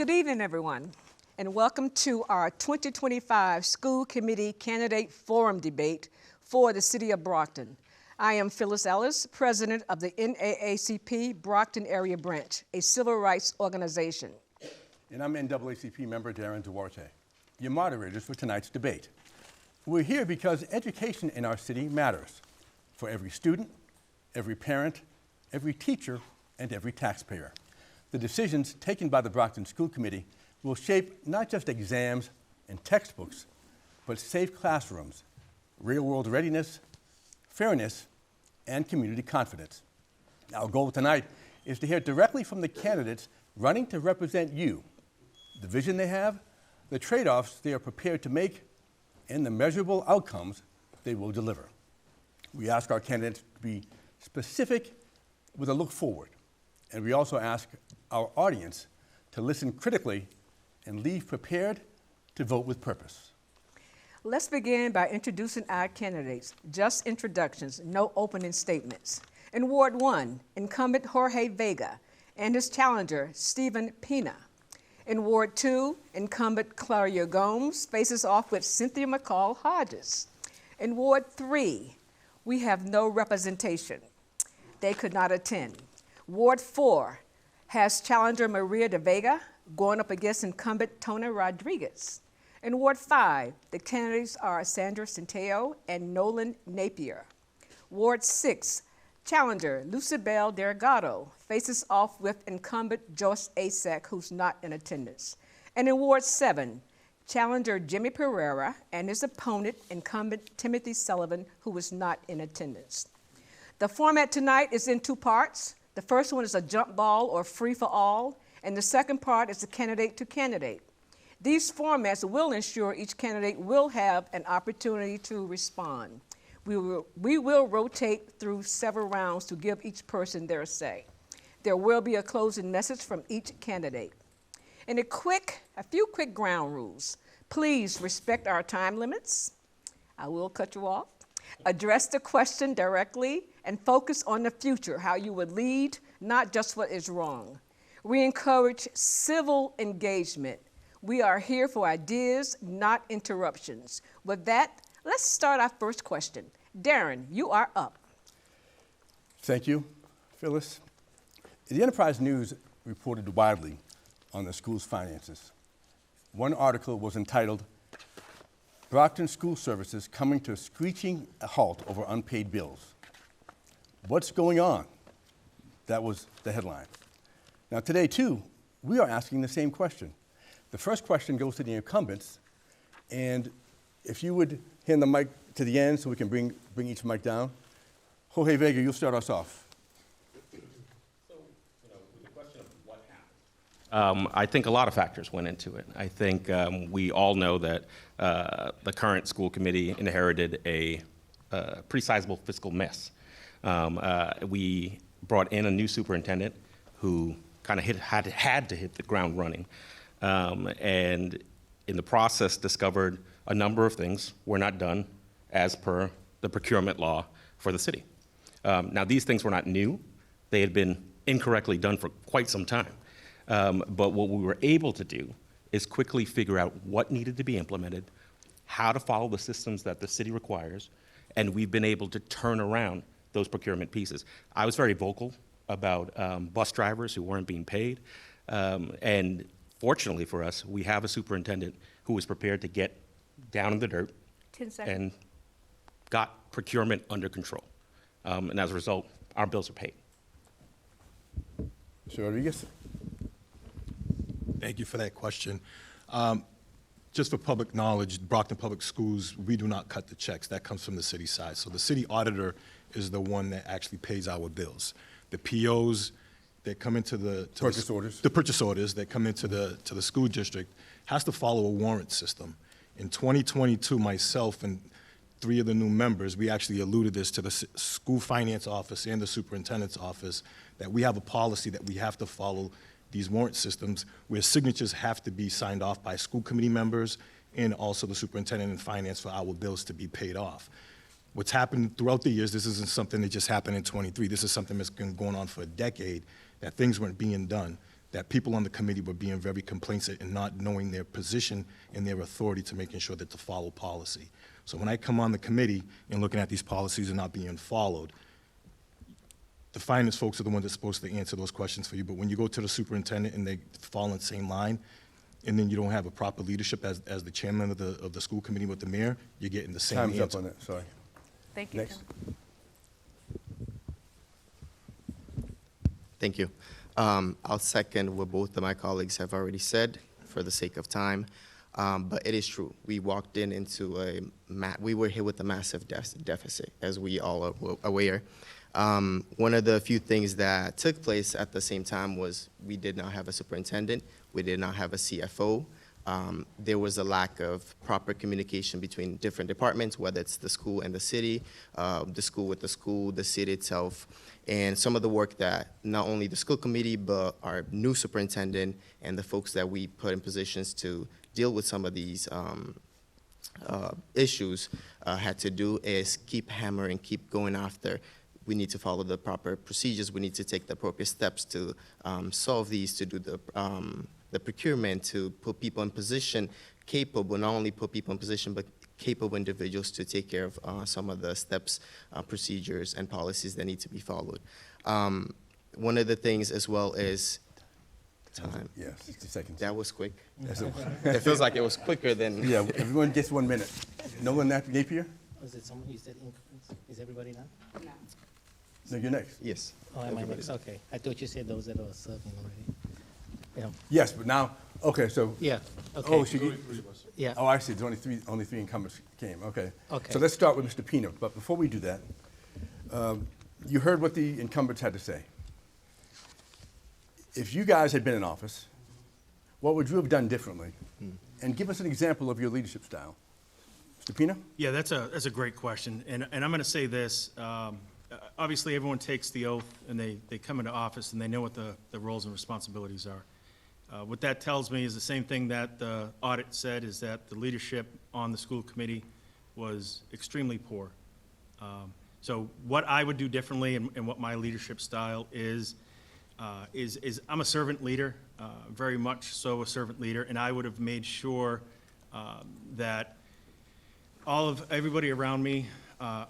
Good evening, everyone, and welcome to our 2025 School Committee Candidate Forum debate for the City of Brockton. I am Phyllis Ellis, President of the NAACP Brockton Area Branch, a civil rights organization. And I'm NAACP member Darren Duarte, your moderators for tonight's debate. We're here because education in our city matters for every student, every parent, every teacher, and every taxpayer. The decisions taken by the Brockton School Committee will shape not just exams and textbooks, but safe classrooms, real-world readiness, fairness, and community confidence. Our goal tonight is to hear directly from the candidates running to represent you, the vision they have, the trade-offs they are prepared to make, and the measurable outcomes they will deliver. We ask our candidates to be specific with a look forward, and we also ask our audience to listen critically and leave prepared to vote with purpose. Let's begin by introducing our candidates. Just introductions, no opening statements. In Ward 1, incumbent Jorge Vega and his challenger, Stephen Pina. In Ward 2, incumbent Claudia Gomes faces off with Cynthia McCall Hodges. In Ward 3, we have no representation. They could not attend. Ward 4 has challenger Maria de Vega going up against incumbent Tony Rodriguez. In Ward 5, the candidates are Sandra Centeo and Nolan Napier. Ward 6, challenger Lucibel Delgado faces off with incumbent Joyce Asek, who's not in attendance. And in Ward 7, challenger Jimmy Pereira and his opponent, incumbent Timothy Sullivan, who is not in attendance. The format tonight is in two parts. The first one is a jump ball or free for all, and the second part is a candidate to candidate. These formats will ensure each candidate will have an opportunity to respond. We will rotate through several rounds to give each person their say. There will be a closing message from each candidate. And a few quick ground rules. Please respect our time limits. I will cut you off. Address the question directly and focus on the future, how you would lead, not just what is wrong. We encourage civil engagement. We are here for ideas, not interruptions. With that, let's start our first question. Darren, you are up. Thank you, Phyllis. The Enterprise News reported widely on the school's finances. One article was entitled, "Brockton School Services Coming to a Screeching Halt Over Unpaid Bills." What's going on? That was the headline. Now today, too, we are asking the same question. The first question goes to the incumbents, and if you would hand the mic to the end so we can bring each mic down. Jorge Vega, you'll start us off. So, with the question of what happened, I think a lot of factors went into it. I think we all know that the current school committee inherited a pretty sizable fiscal mess. We brought in a new superintendent who kind of had to hit the ground running, and in the process discovered a number of things were not done as per the procurement law for the city. Now, these things were not new. They had been incorrectly done for quite some time. But what we were able to do is quickly figure out what needed to be implemented, how to follow the systems that the city requires, and we've been able to turn around those procurement pieces. I was very vocal about bus drivers who weren't being paid, and fortunately for us, we have a superintendent who was prepared to get down in the dirt 10 seconds. and got procurement under control. And as a result, our bills are paid. Mr. Rodriguez. Thank you for that question. Just for public knowledge, Brockton Public Schools, we do not cut the checks. That comes from the city side. So the city auditor is the one that actually pays our bills. The POs that come into the purchase orders. The purchase orders that come into the school district has to follow a warrant system. In 2022, myself and 3 of the new members, we actually alluded this to the school finance office and the superintendent's office, that we have a policy that we have to follow these warrant systems where signatures have to be signed off by school committee members and also the superintendent and finance for our bills to be paid off. What's happened throughout the years, this isn't something that just happened in '23. This is something that's been going on for a decade, that things weren't being done. that people on the committee were being very complacent and not knowing their position and their authority to making sure that to follow policy. So when I come on the committee and looking at these policies and not being followed, the finance folks are the ones that's supposed to answer those questions for you. But when you go to the superintendent and they fall in the same line, and then you don't have a proper leadership as the chairman of the school committee with the mayor, you're getting the same Time's answer. up on that, sorry. Thank you. Next. Thank you. I'll second what both of my colleagues have already said for the sake of time. But it is true. We walked into we were hit with a massive deficit, as we all are aware. One of the few things that took place at the same time was we did not have a superintendent. We did not have a CFO. There was a lack of proper communication between different departments, whether it's the school and the city, the school with the school, the city itself, and some of the work that not only the school committee, but our new superintendent and the folks that we put in positions to deal with some of these issues had to do is keep hammering, keep going after. We need to follow the proper procedures. We need to take the appropriate steps to solve these, to do the procurement, to put people in position capable, not only put people in position, but capable individuals to take care of some of the steps, procedures, and policies that need to be followed. One of the things as well is time. Yeah, 60 seconds. That was quick. That's it. It feels like it was quicker than. Yeah, everyone gets 1 minute. Nolan Napier? Was it someone you said increments? Is everybody done? No, you're next. Yes. Oh, am I next? Okay. I thought you said those that are serving already. Yeah. Yes, but now, okay, so. Yeah, okay. Oh, Yeah. oh, I see, there's only three incumbents came, okay. Okay. So let's start with Mr. Pino, but before we do that, you heard what the incumbents had to say. If you guys had been in office, what would you have done differently? And give us an example of your leadership style. Mr. Pino? Yeah, that's a great question, and I'm going to say this. Obviously, everyone takes the oath, and they come into office, and they know what the roles and responsibilities are. What that tells me is the same thing that the audit said, is that the leadership on the school committee was extremely poor. So what I would do differently and what my leadership style is I'm a servant leader, very much so a servant leader, and I would have made sure that everybody around me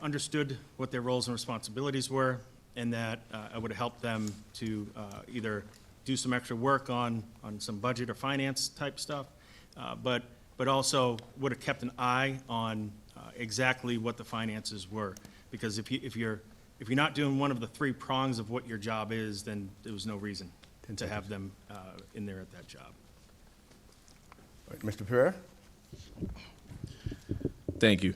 understood what their roles and responsibilities were, and that I would have helped them to either do some extra work on some budget or finance type stuff, but also would have kept an eye on exactly what the finances were. Because if you're not doing one of the three prongs of what your job is, then there was no reason to have them in there at that job. All right, Mr. Pereira? Thank you.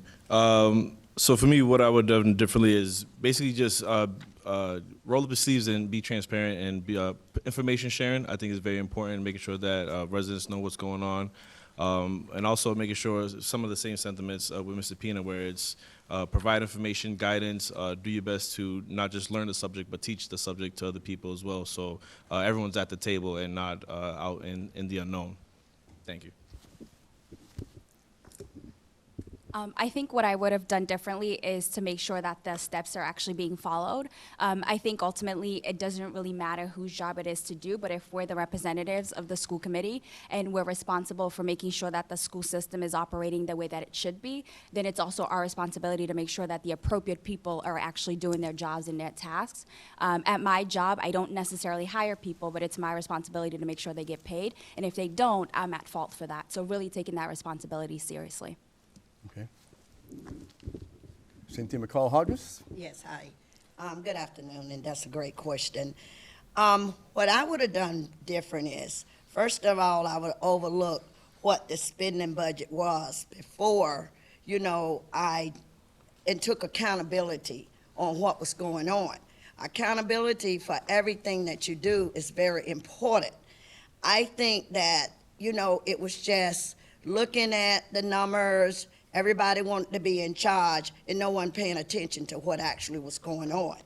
So for me, what I would have done differently is basically just roll up your sleeves and be transparent, and be information sharing. I think is very important, making sure that residents know what's going on, and also making sure some of the same sentiments with Mr. Pina, where it's provide information, guidance, do your best to not just learn the subject, but teach the subject to other people as well. So everyone's at the table and not out in the unknown. Thank you. I think what I would have done differently is to make sure that the steps are actually being followed. I think ultimately it doesn't really matter whose job it is to do, but if we're the representatives of the school committee and we're responsible for making sure that the school system is operating the way that it should be, then it's also our responsibility to make sure that the appropriate people are actually doing their jobs and their tasks. At my job, I don't necessarily hire people, but it's my responsibility to make sure they get paid. And if they don't, I'm at fault for that. So really taking that responsibility seriously. Okay. Cynthia McCall-Hodges? Yes, hi. Good afternoon, and that's a great question. What I would have done different is, first of all, I would overlook what the spending budget was before, and took accountability on what was going on. Accountability for everything that you do is very important. I think that, it was just looking at the numbers. Everybody wanted to be in charge, and no one paying attention to what actually was going on.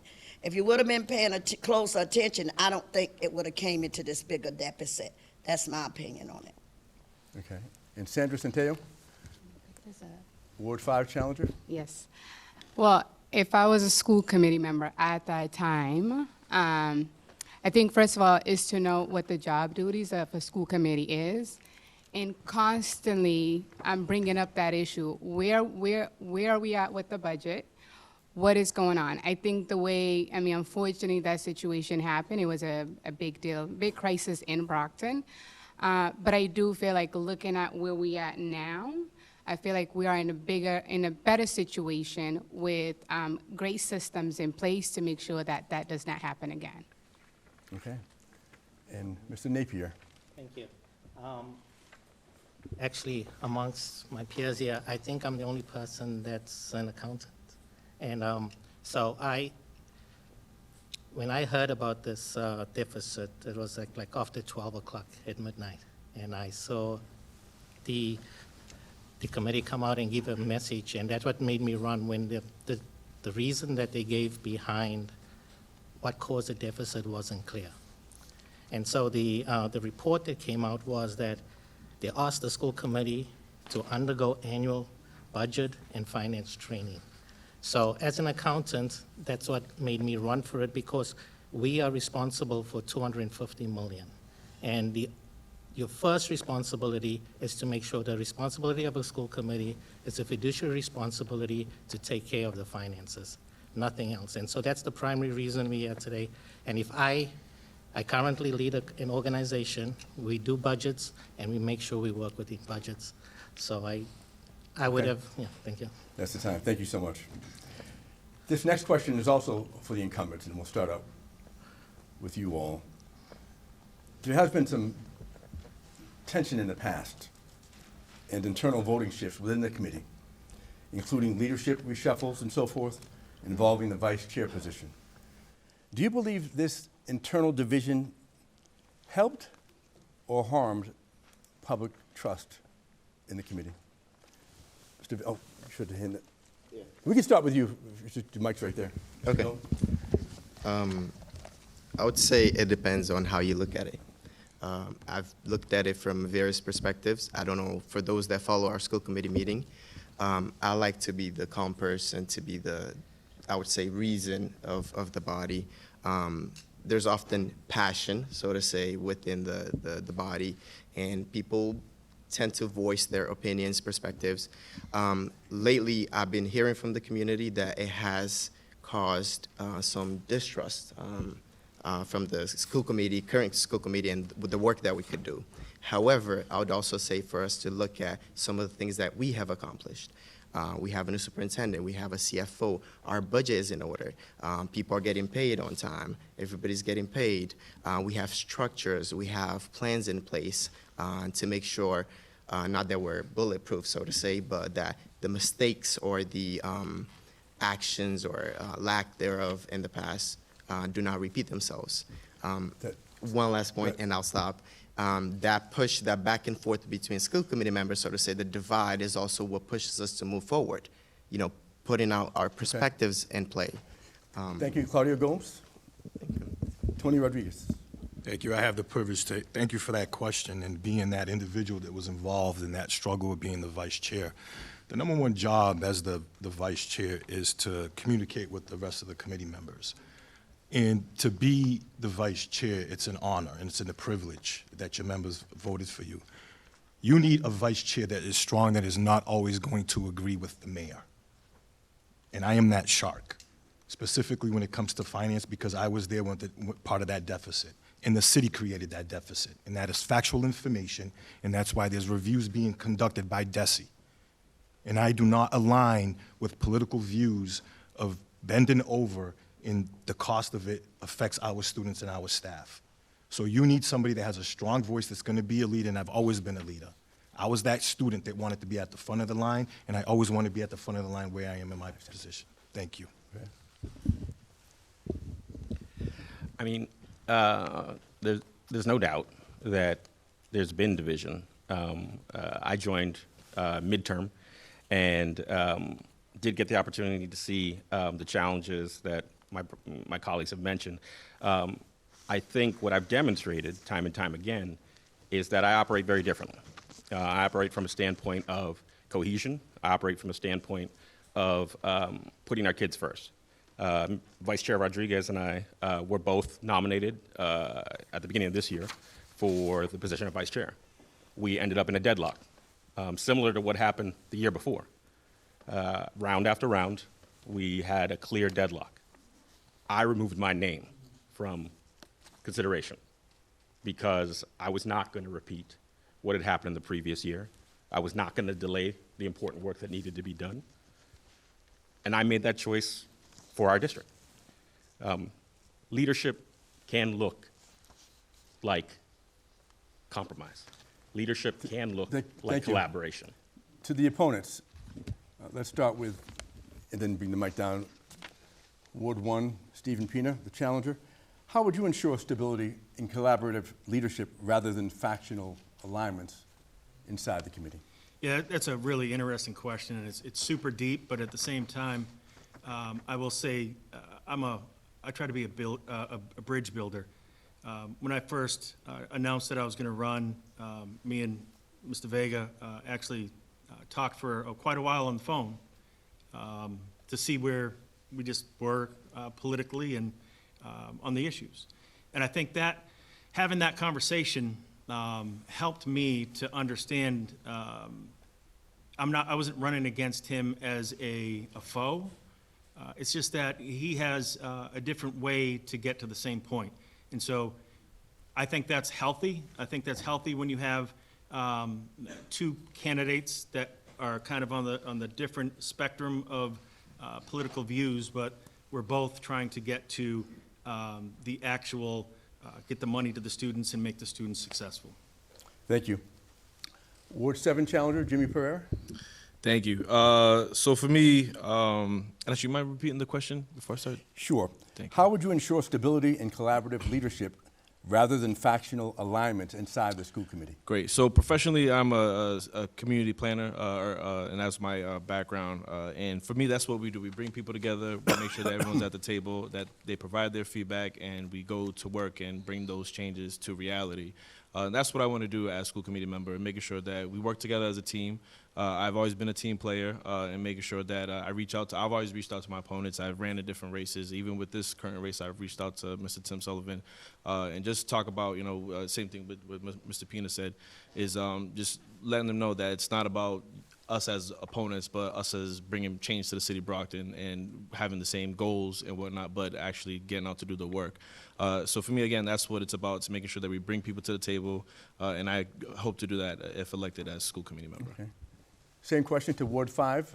If you would have been paying closer attention, I don't think it would have came into this bigger deficit. That's my opinion on it. Okay. And Sandra Centello? Ward 5 challenger? Yes. Well, if I was a school committee member at that time, I think first of all is to know what the job duties of a school committee is, and constantly I'm bringing up that issue. Where are we at with the budget? What is going on? I think the way, I mean, unfortunately that situation happened. It was a big deal, big crisis in Brockton. But I do feel like looking at where we at now, I feel like we are in a better situation with great systems in place to make sure that that does not happen again. Okay. And Mr. Napier. Thank you. Actually, amongst my peers here, I think I'm the only person that's an accountant. And so when I heard about this deficit, it was like after 12 o'clock at midnight. And I saw the committee come out and give a message, and that's what made me run when the reason that they gave behind what caused the deficit wasn't clear. And so the report that came out was that they asked the school committee to undergo annual budget and finance training. So as an accountant, that's what made me run for it, because we are responsible for $250 million. And your first responsibility is to make sure the responsibility of a school committee is a fiduciary responsibility to take care of the finances, nothing else. And so that's the primary reason we're here today. And if I currently lead an organization, we do budgets, and we make sure we work with the budgets. So I would have, yeah, thank you. That's the time. Thank you so much. This next question is also for the incumbents, and we'll start out with you all. There has been some tension in the past and internal voting shifts within the committee, including leadership reshuffles and so forth, involving the vice chair position. Do you believe this internal division helped or harmed public trust in the committee? Oh, you should have handed it. Yeah. We can start with you. The mic's right there. Okay. I would say it depends on how you look at it. I've looked at it from various perspectives. I don't know, for those that follow our school committee meeting, I like to be the calm person, to be the, I would say, reason of the body. There's often passion, so to say, within the body, and people tend to voice their opinions, perspectives. Lately, I've been hearing from the community that it has caused some distrust from the school committee, current school committee, and with the work that we could do. However, I would also say for us to look at some of the things that we have accomplished. We have a new superintendent, we have a CFO, our budget is in order, people are getting paid on time, everybody's getting paid, we have structures, we have plans in place to make sure, not that we're bulletproof, so to say, but that the mistakes or the actions or lack thereof in the past do not repeat themselves. One last point, and I'll stop. That push, that back and forth between school committee members, so to say, the divide is also what pushes us to move forward, you know, putting out our perspectives in play. Thank you, Claudia Gomes. Tony Rodriguez. Thank you. I have the privilege to thank you for that question and being that individual that was involved in that struggle of being the vice chair. The number one job as the vice chair is to communicate with the rest of the committee members. And to be the vice chair, it's an honor and it's a privilege that your members voted for you. You need a vice chair that is strong, that is not always going to agree with the mayor. And I am that shark, specifically when it comes to finance, because I was there when part of that deficit. And the city created that deficit. And that is factual information, and that's why there's reviews being conducted by DESE. And I do not align with political views of bending over, and the cost of it affects our students and our staff. So you need somebody that has a strong voice, that's going to be a leader, and I've always been a leader. I was that student that wanted to be at the front of the line, and I always want to be at the front of the line where I am in my position. Thank you. I mean, there's no doubt that there's been division. I joined midterm and did get the opportunity to see the challenges that my colleagues have mentioned. I think what I've demonstrated time and time again is that I operate very differently. I operate from a standpoint of cohesion. I operate from a standpoint of putting our kids first. Vice Chair Rodriguez and I were both nominated at the beginning of this year for the position of Vice Chair. We ended up in a deadlock, similar to what happened the year before. Round after round, we had a clear deadlock. I removed my name from consideration because I was not going to repeat what had happened in the previous year. I was not going to delay the important work that needed to be done. And I made that choice for our district. Leadership can look like compromise. Leadership can look like thank you. collaboration. To the opponents, let's start with, and then bring the mic down. Ward 1, Stephen Pina, the challenger. How would you ensure stability in collaborative leadership rather than factional alignments inside the committee? Yeah, that's a really interesting question, and it's super deep, but at the same time, I will say I try to be a bridge builder. When I first announced that I was going to run, me and Mr. Vega actually talked for quite a while on the phone to see where we just were politically and on the issues. And I think that having that conversation helped me to understand I wasn't running against him as a foe. It's just that he has a different way to get to the same point. And so I think that's healthy. I think that's healthy when you have two candidates that are kind of on the different spectrum of political views, but we're both trying to get to the actual, get the money to the students and make the students successful. Thank you. Ward 7 challenger, Jimmy Pereira. Thank you. So for me, unless you mind repeating the question before I start? Sure. Thank you. How would you ensure stability and collaborative leadership rather than factional alignments inside the school committee? Great. So professionally, I'm a community planner, and that's my background. And for me, that's what we do. We bring people together, we make sure that everyone's at the table, that they provide their feedback, and we go to work and bring those changes to reality. That's what I want to do as a school committee member, and making sure that we work together as a team. I've always been a team player, and making sure that I've always reached out to my opponents. I've ran in different races. Even with this current race, I've reached out to Mr. Tim Sullivan, and just talk about, same thing with Mr. Pina said, is just letting them know that it's not about us as opponents, but us as bringing change to the city of Brockton and having the same goals and whatnot, but actually getting out to do the work. So for me, again, that's what it's about. It's making sure that we bring people to the table, and I hope to do that if elected as school committee member. Okay. Same question to Ward 5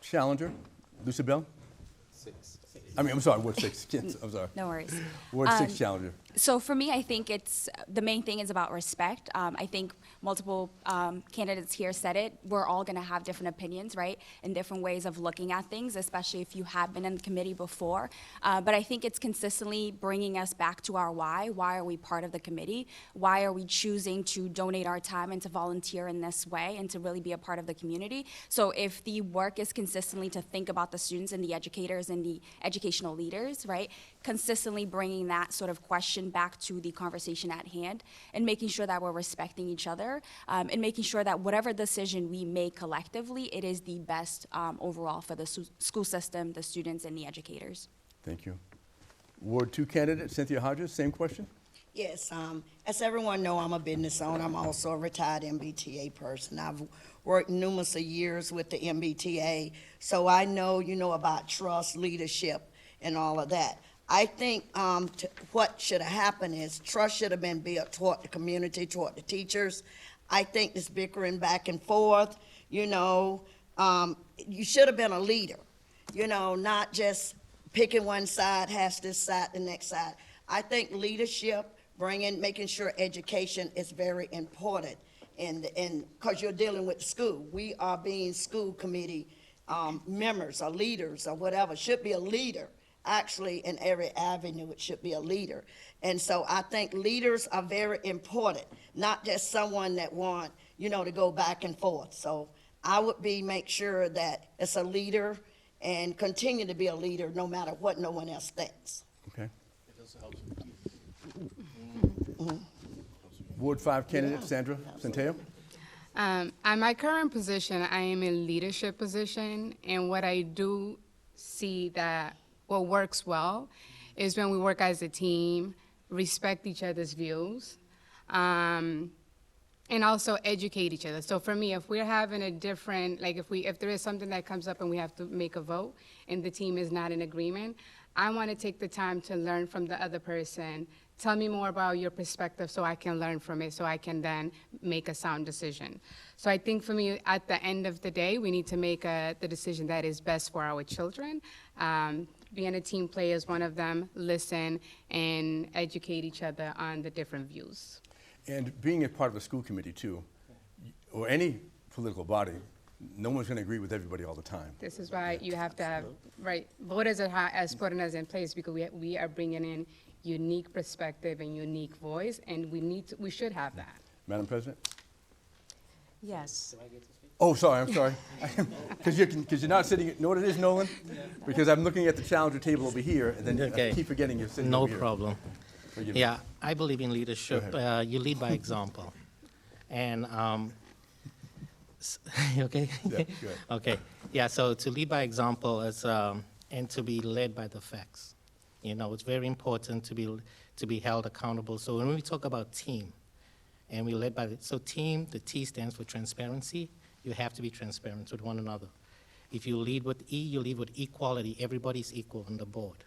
challenger, Lucibel. I'm sorry, Ward 6. I'm sorry. No worries. Ward 6 challenger. So for me, I think the main thing is about respect. I think multiple candidates here said it. We're all going to have different opinions, right, and different ways of looking at things, especially if you have been in the committee before. But I think it's consistently bringing us back to our why. Why are we part of the committee? Why are we choosing to donate our time and to volunteer in this way and to really be a part of the community? So if the work is consistently to think about the students and the educators and the educational leaders, right, consistently bringing that sort of question back to the conversation at hand and making sure that we're respecting each other and making sure that whatever decision we make collectively, it is the best overall for the school system, the students, and the educators. Thank you. Ward 2 candidate, Cynthia Hodges, same question? Yes, as everyone know, I'm a business owner. I'm also a retired MBTA person. I've worked numerous of years with the MBTA, so I know, about trust, leadership, and all of that. I think what should have happened is trust should have been built toward the community, toward the teachers. I think this bickering back and forth, you should have been a leader, not just picking one side, has this side, the next side. I think leadership, making sure education is very important, and because you're dealing with the school. We are being school committee members or leaders or whatever, should be a leader. Actually, in every avenue, it should be a leader. And so I think leaders are very important, not just someone that want, to go back and forth. So I would make sure that it's a leader and continue to be a leader no matter what no one else thinks. Okay. Ward 5 candidate, Sandra Centeo. At my current position, I am in leadership position, and what I do see that what works well is when we work as a team, respect each other's views, and also educate each other. So for me, if we're having a different, like if there is something that comes up and we have to make a vote and the team is not in agreement, I want to take the time to learn from the other person. Tell me more about your perspective so I can learn from it, so I can then make a sound decision. So I think for me, at the end of the day, we need to make the decision that is best for our children. Being a team player is one of them. Listen and educate each other on the different views. And being a part of a school committee too, or any political body, no one's going to agree with everybody all the time. This is why you have to have, right, voters as putting us in place because we are bringing in unique perspective and unique voice, and we should have that. Madam President? Yes. Oh, sorry, I'm sorry. Because you're not sitting, you know what it is, Nolan? Because I'm looking at the challenger table over here, and then I Okay. keep forgetting you're sitting No over here. problem. Forgive me. Yeah, I believe in leadership. You lead by example. And, you okay? Yeah, go ahead. Okay, yeah, so to lead by example is, and to be led by the facts. You know, it's very important to be held accountable. So when we talk about team, and we led by so team, the T stands for transparency. You have to be transparent with one another. If you lead with E, you lead with equality. Everybody's equal on the board.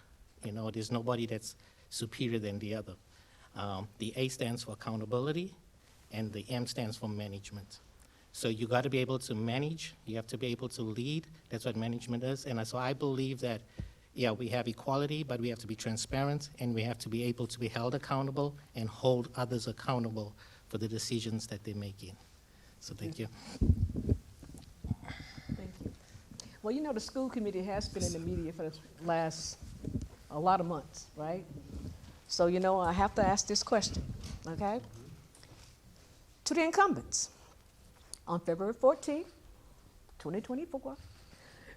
You know, there's nobody that's superior than the other. The A stands for accountability, and the M stands for management. So you got to be able to manage. You have to be able to lead. That's what management is. And so I believe that, yeah, we have equality, but we have to be transparent, and we have to be able to be held accountable and hold others accountable for the decisions that they're making. So thank you. Thank you. Well, you know, the school committee has been in the media for the last a lot of months, right? So, you know, I have to ask this question, okay? To the incumbents, on February 14th, 2024,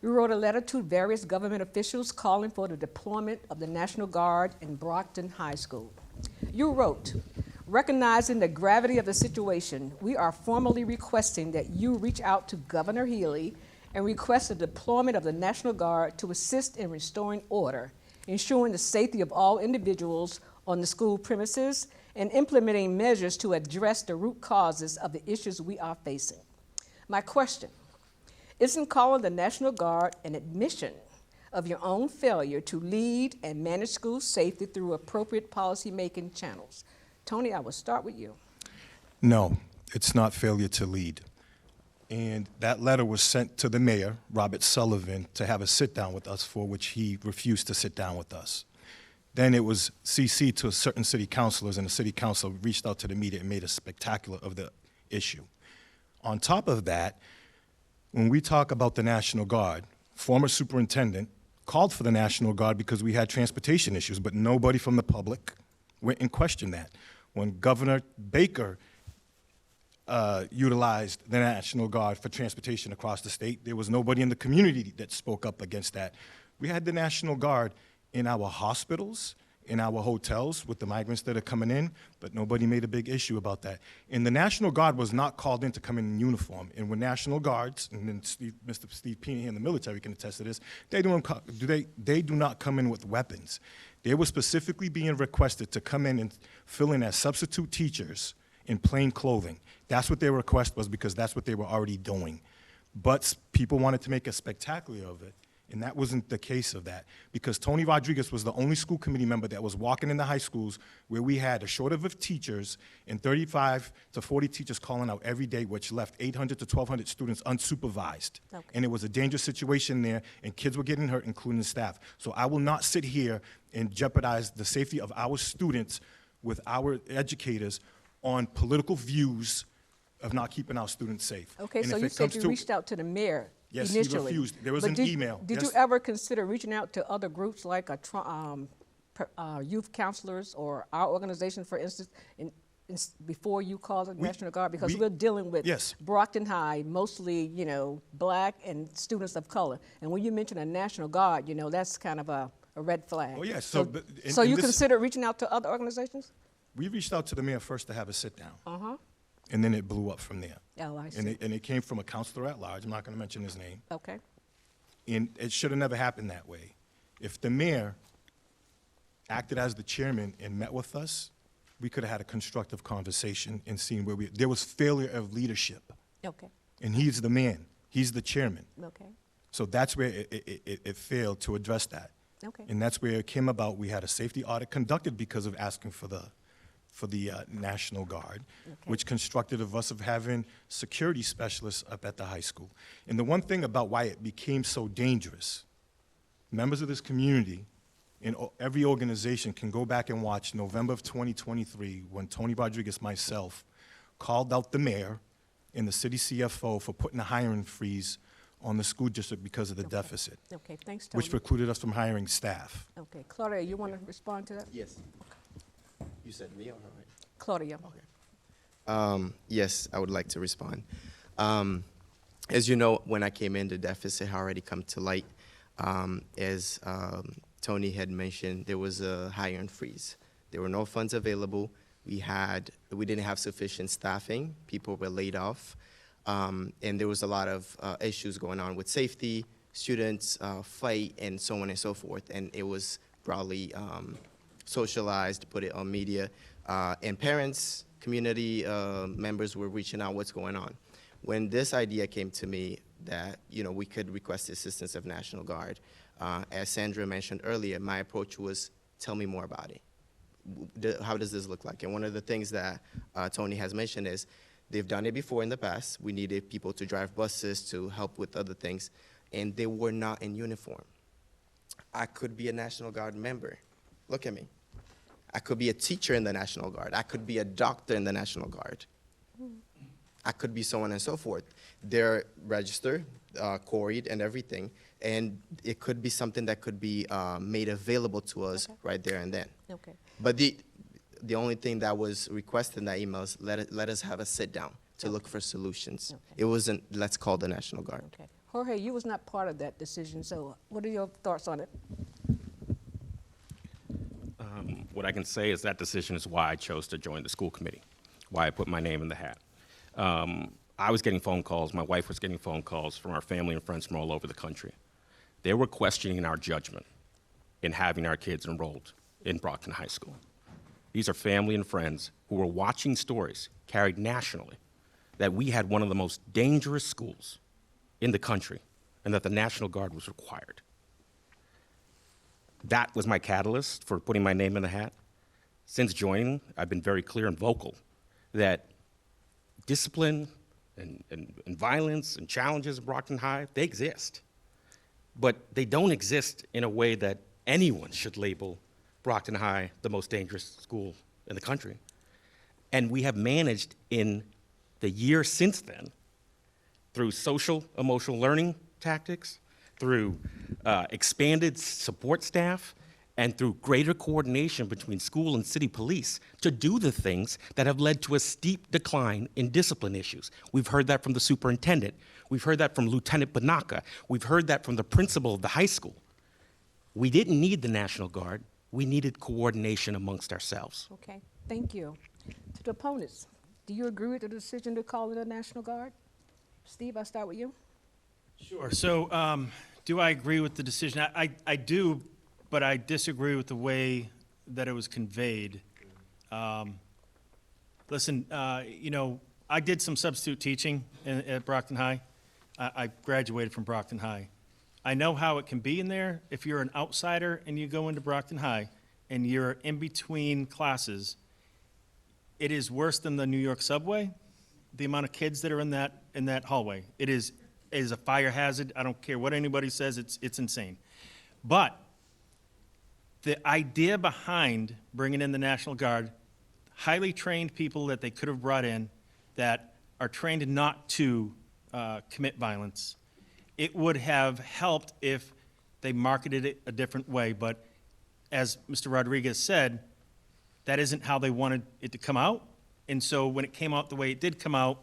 you wrote a letter to various government officials calling for the deployment of the National Guard in Brockton High School. You wrote, recognizing the gravity of the situation, we are formally requesting that you reach out to Governor Healy and request the deployment of the National Guard to assist in restoring order, ensuring the safety of all individuals on the school premises, and implementing measures to address the root causes of the issues we are facing. My question, isn't calling the National Guard an admission of your own failure to lead and manage school safety through appropriate policy-making channels? Tony, I will start with you. No, it's not failure to lead. And that letter was sent to the mayor, Robert Sullivan, to have a sit-down with us, for which he refused to sit down with us. Then it was CC'd to certain city councilors, and the city council reached out to the media and made a spectacular of the issue. On top of that, when we talk about the National Guard, former superintendent called for the National Guard because we had transportation issues, but nobody from the public went and questioned that. When Governor Baker utilized the National Guard for transportation across the state, there was nobody in the community that spoke up against that. We had the National Guard in our hospitals, in our hotels with the migrants that are coming in, but nobody made a big issue about that. And the National Guard was not called in to come in uniform. And when National Guards, and then Mr. Steve Pena in the military can attest to this, they do not come in with weapons. They were specifically being requested to come in and fill in as substitute teachers in plain clothing. That's what their request was, because that's what they were already doing. But people wanted to make a spectacular of it. And that wasn't the case of that, because Tony Rodriguez was the only school committee member that was walking in the high schools where we had a shortage of teachers and 35 to 40 teachers calling out every day, which left 800 to 1,200 students unsupervised. Okay. And it was a dangerous situation there, and kids were getting hurt, including the staff. So I will not sit here and jeopardize the safety of our students with our educators on political views of not keeping our students safe. Okay, And so if you it said comes you to- reached out to the mayor Yes, he initially. refused. There was But an email. Did you Yes. ever consider reaching out to other groups like youth counselors or our organization, for instance, before you called the National Guard? Because we're dealing with Yes. Brockton High, mostly, you know, black and students of color. And when you mention a National Guard, you know, that's kind of a red flag. Oh, yes. So, And you this- consider reaching out to other organizations? We reached out to the mayor first to have a sit-down. Uh-huh. And then it blew up from there. Oh, I see. And it came from a counselor at large. I'm not going to mention his name. Okay. And it should have never happened that way. If the mayor acted as the chairman and met with us, we could have had a constructive conversation and seen where there was failure of leadership. Okay, And he's the man, he's the chairman. okay, So that's where it failed to address that. okay. And that's where it came about. We had a safety audit conducted because of asking for the National Guard, which constructed of us of having security specialists up at the high school. And the one thing about why it became so dangerous, members of this community in every organization can go back and watch November of 2023 when Tony Rodriguez, myself, called out the mayor and the city CFO for putting a hiring freeze on the school district because of the deficit, Okay, thanks, Tony. which precluded us from hiring staff. Okay, Claudia, you want to respond to that? Yes. You said me, all right? Claudia. Yes, I would like to respond. As you know, when I came in, the deficit had already come to light. As Tony had mentioned, there was a hiring freeze. There were no funds available. We didn't have sufficient staffing. People were laid off. And there was a lot of issues going on with safety, students, fight, and so on and so forth. And it was broadly socialized, put it on media. And parents, community members were reaching out what's going on. When this idea came to me that, we could request the assistance of National Guard, as Sandra mentioned earlier, my approach was, tell me more about it. How does this look like? And one of the things that Tony has mentioned is they've done it before in the past. We needed people to drive buses to help with other things, and they were not in uniform. I could be a National Guard member. Look at me. I could be a teacher in the National Guard. I could be a doctor in the National Guard. I could be so on and so forth. They're registered, quarried, and everything, and it could be something that could be made available to us right there and then. Okay, But the only thing that was requested in that email is let us have a sit down to look for solutions. Okay. It wasn't, let's call the National Guard. okay. Jorge, you was not part of that decision, so what are your thoughts on it? What I can say is that decision is why I chose to join the school committee, why I put my name in the hat. I was getting phone calls, my wife was getting phone calls from our family and friends from all over the country. They were questioning our judgment in having our kids enrolled in Brockton High School. These are family and friends who were watching stories carried nationally that we had one of the most dangerous schools in the country and that the National Guard was required. That was my catalyst for putting my name in the hat. Since joining, I've been very clear and vocal that discipline and violence and challenges in Brockton High, they exist. But they don't exist in a way that anyone should label Brockton High the most dangerous school in the country. And we have managed in the year since then, through social emotional learning tactics, through expanded support staff, and through greater coordination between school and city police to do the things that have led to a steep decline in discipline issues. We've heard that from the superintendent. We've heard that from Lieutenant Banaka. We've heard that from the principal of the high school. We didn't need the National Guard. We needed coordination amongst ourselves. Okay, thank you. To the opponents, do you agree with the decision to call in the National Guard? Steve, I'll start with you. Sure. So, do I agree with the decision? I do, but I disagree with the way that it was conveyed. Listen, I did some substitute teaching at Brockton High. I graduated from Brockton High. I know how it can be in there. If you're an outsider and you go into Brockton High and you're in between classes, it is worse than the New York subway, the amount of kids that are in that hallway. It is a fire hazard. I don't care what anybody says, it's insane. But the idea behind bringing in the National Guard, highly trained people that they could have brought in that are trained not to commit violence, it would have helped if they marketed it a different way. But as Mr. Rodriguez said, that isn't how they wanted it to come out. And so when it came out the way it did come out,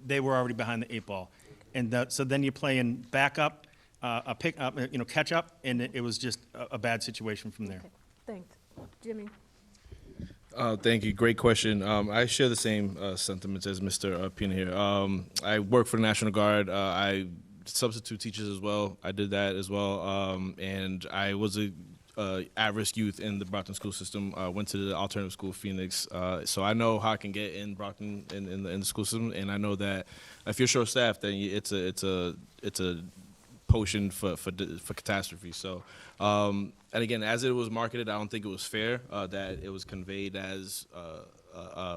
they were already behind the eight ball. And so then you're playing backup, catch up, and it was just a bad situation from there. Okay, thanks. Jimmy? Thank you. Great question. I share the same sentiments as Mr. Pina here. I work for the National Guard. I substitute teachers as well. I did that as well, and I was a at-risk youth in the Brockton school system. Went to the alternative school, Phoenix, so I know how I can get in Brockton in the school system, and I know that if you're short-staffed, then it's a potion for catastrophe. So, and again, as it was marketed, I don't think it was fair that it was conveyed as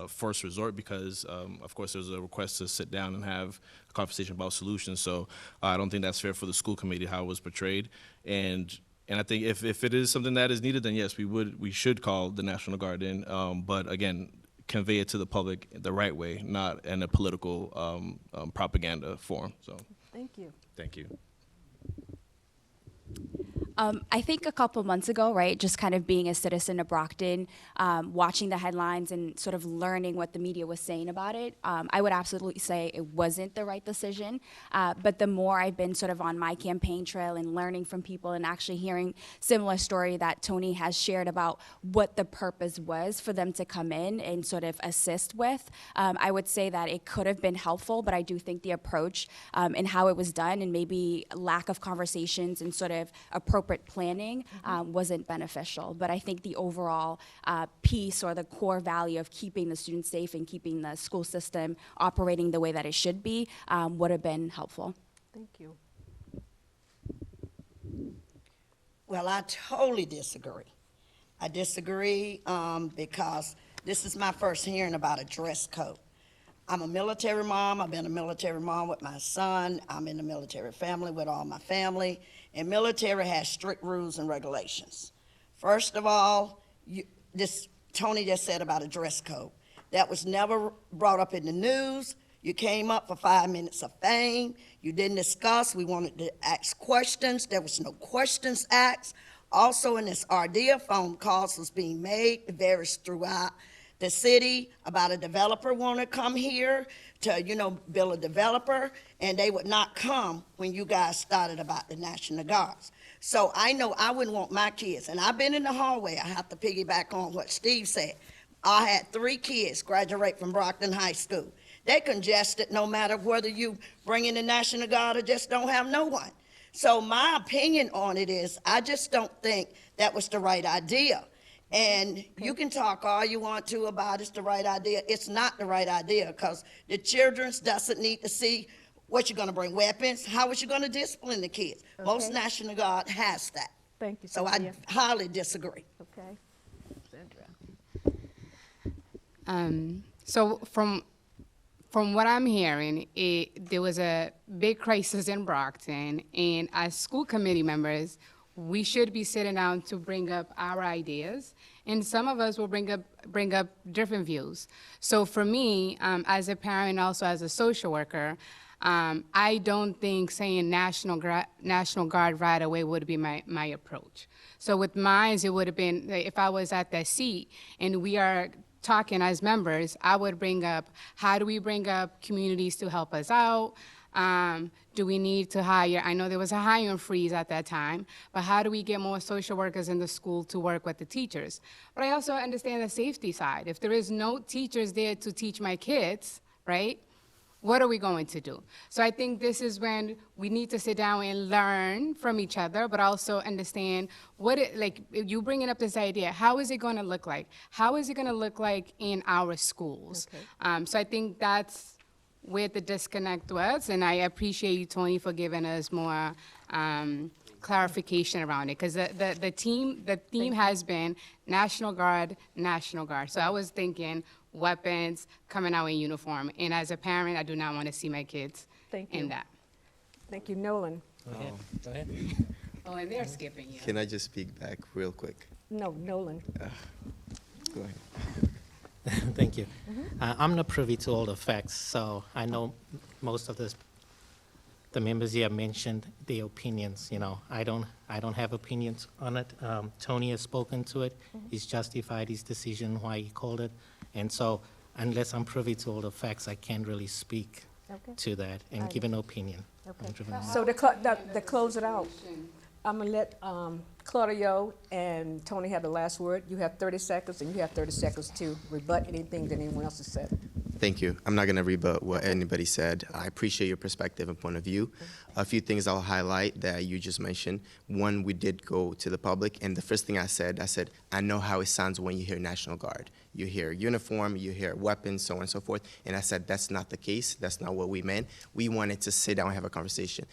first resort, because of course there's a request to sit down and have a conversation about solutions. So I don't think that's fair for the school committee how it was portrayed. And I think if it is something that is needed, then yes, we should call the National Guard in. But again, convey it to the public the right way, not in a political propaganda form. So Thank you. thank you. I think a couple months ago, right, just kind of being a citizen of Brockton, watching the headlines and sort of learning what the media was saying about it, I would absolutely say it wasn't the right decision. But the more I've been sort of on my campaign trail and learning from people and actually hearing similar story that Tony has shared about what the purpose was for them to come in and sort of assist with, I would say that it could have been helpful, but I do think the approach and how it was done and maybe lack of conversations and sort of appropriate planning wasn't beneficial. But I think the overall piece or the core value of keeping the students safe and keeping the school system operating the way that it should be would have been helpful. Thank you. Well, I totally disagree. I disagree because this is my first hearing about a dress code. I'm a military mom. I've been a military mom with my son. I'm in a military family with all my family. And military has strict rules and regulations. First of all, Tony just said about a dress code. That was never brought up in the news. You came up for 5 minutes of fame. You didn't discuss. We wanted to ask questions. There was no questions asked. Also in this Ardea, phone calls was being made, it varies throughout the city about a developer want to come here to, build a developer, and they would not come when you guys started about the National Guards. So I know I wouldn't want my kids, and I've been in the hallway. I have to piggyback on what Steve said. I had 3 kids graduate from Brockton High School. They congested no matter whether you bring in the National Guard or just don't have no one. So my opinion on it is I just don't think that was the right idea. And you can talk all you want to about it's the right idea. It's not the right idea because the children doesn't need to see what you're going to bring, weapons, how is you going to discipline the kids. Okay. Most National Guard has that. Thank you, so Cynthia. I highly disagree. Okay. Sandra. So from what I'm hearing, there was a big crisis in Brockton, and as school committee members, we should be sitting down to bring up our ideas, and some of us will bring up different views. So for me, as a parent and also as a social worker, I don't think saying National Guard right away would be my approach. So with mine, it would have been, if I was at that seat and we are talking as members, I would bring up, how do we bring up communities to help us out? Do we need to hire? I know there was a hiring freeze at that time, but how do we get more social workers in the school to work with the teachers? But I also understand the safety side. If there is no teachers there to teach my kids, right, what are we going to do? So I think this is when we need to sit down and learn from each other, but also understand you bringing up this idea, how is it going to look like? How is it going to look like in our schools? Okay. So I think that's where the disconnect was, and I appreciate you, Tony, for giving us more clarification around it, because the theme has been National Guard, National Guard. So I was thinking weapons, coming out in uniform, and as a parent, I do not want to see my kids in that. Thank you, Nolan. Go ahead. Oh, and they're skipping you. Can I just speak back real quick? No, Nolan. Go ahead. Thank you. I'm not privy to all the facts, so I know most of the members here mentioned their opinions. I don't have opinions on it. Tony has spoken to it. He's justified his decision why he called it, and so unless I'm privy to all the facts, I can't really speak to that and give an opinion. Okay. So to close it out, I'm gonna let Claudio and Tony have the last word. You have 30 seconds, and you have 30 seconds to rebut anything that anyone else has said. Thank you. I'm not going to rebut what anybody said. I appreciate your perspective and point of view. A few things I'll highlight that you just mentioned. One, we did go to the public, and the first thing I said, I know how it sounds when you hear National Guard. You hear uniform, you hear weapons, so on and so forth. And I said, that's not the case. That's not what we meant. We wanted to sit down and have a conversation.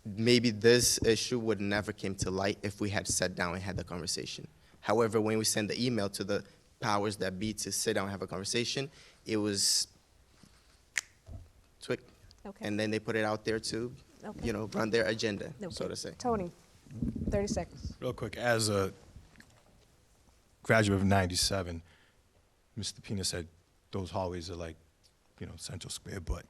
Maybe this issue would never came to light if we had sat down and had the conversation. However, when we sent the email to the powers that be to sit down and have a conversation, it was quick. Okay. And then they put it out there to, Okay. run their agenda, so Okay. to say. Tony, 30 seconds. Real quick, as a graduate of '97, Mr. Pina said those hallways are like, Central Square, but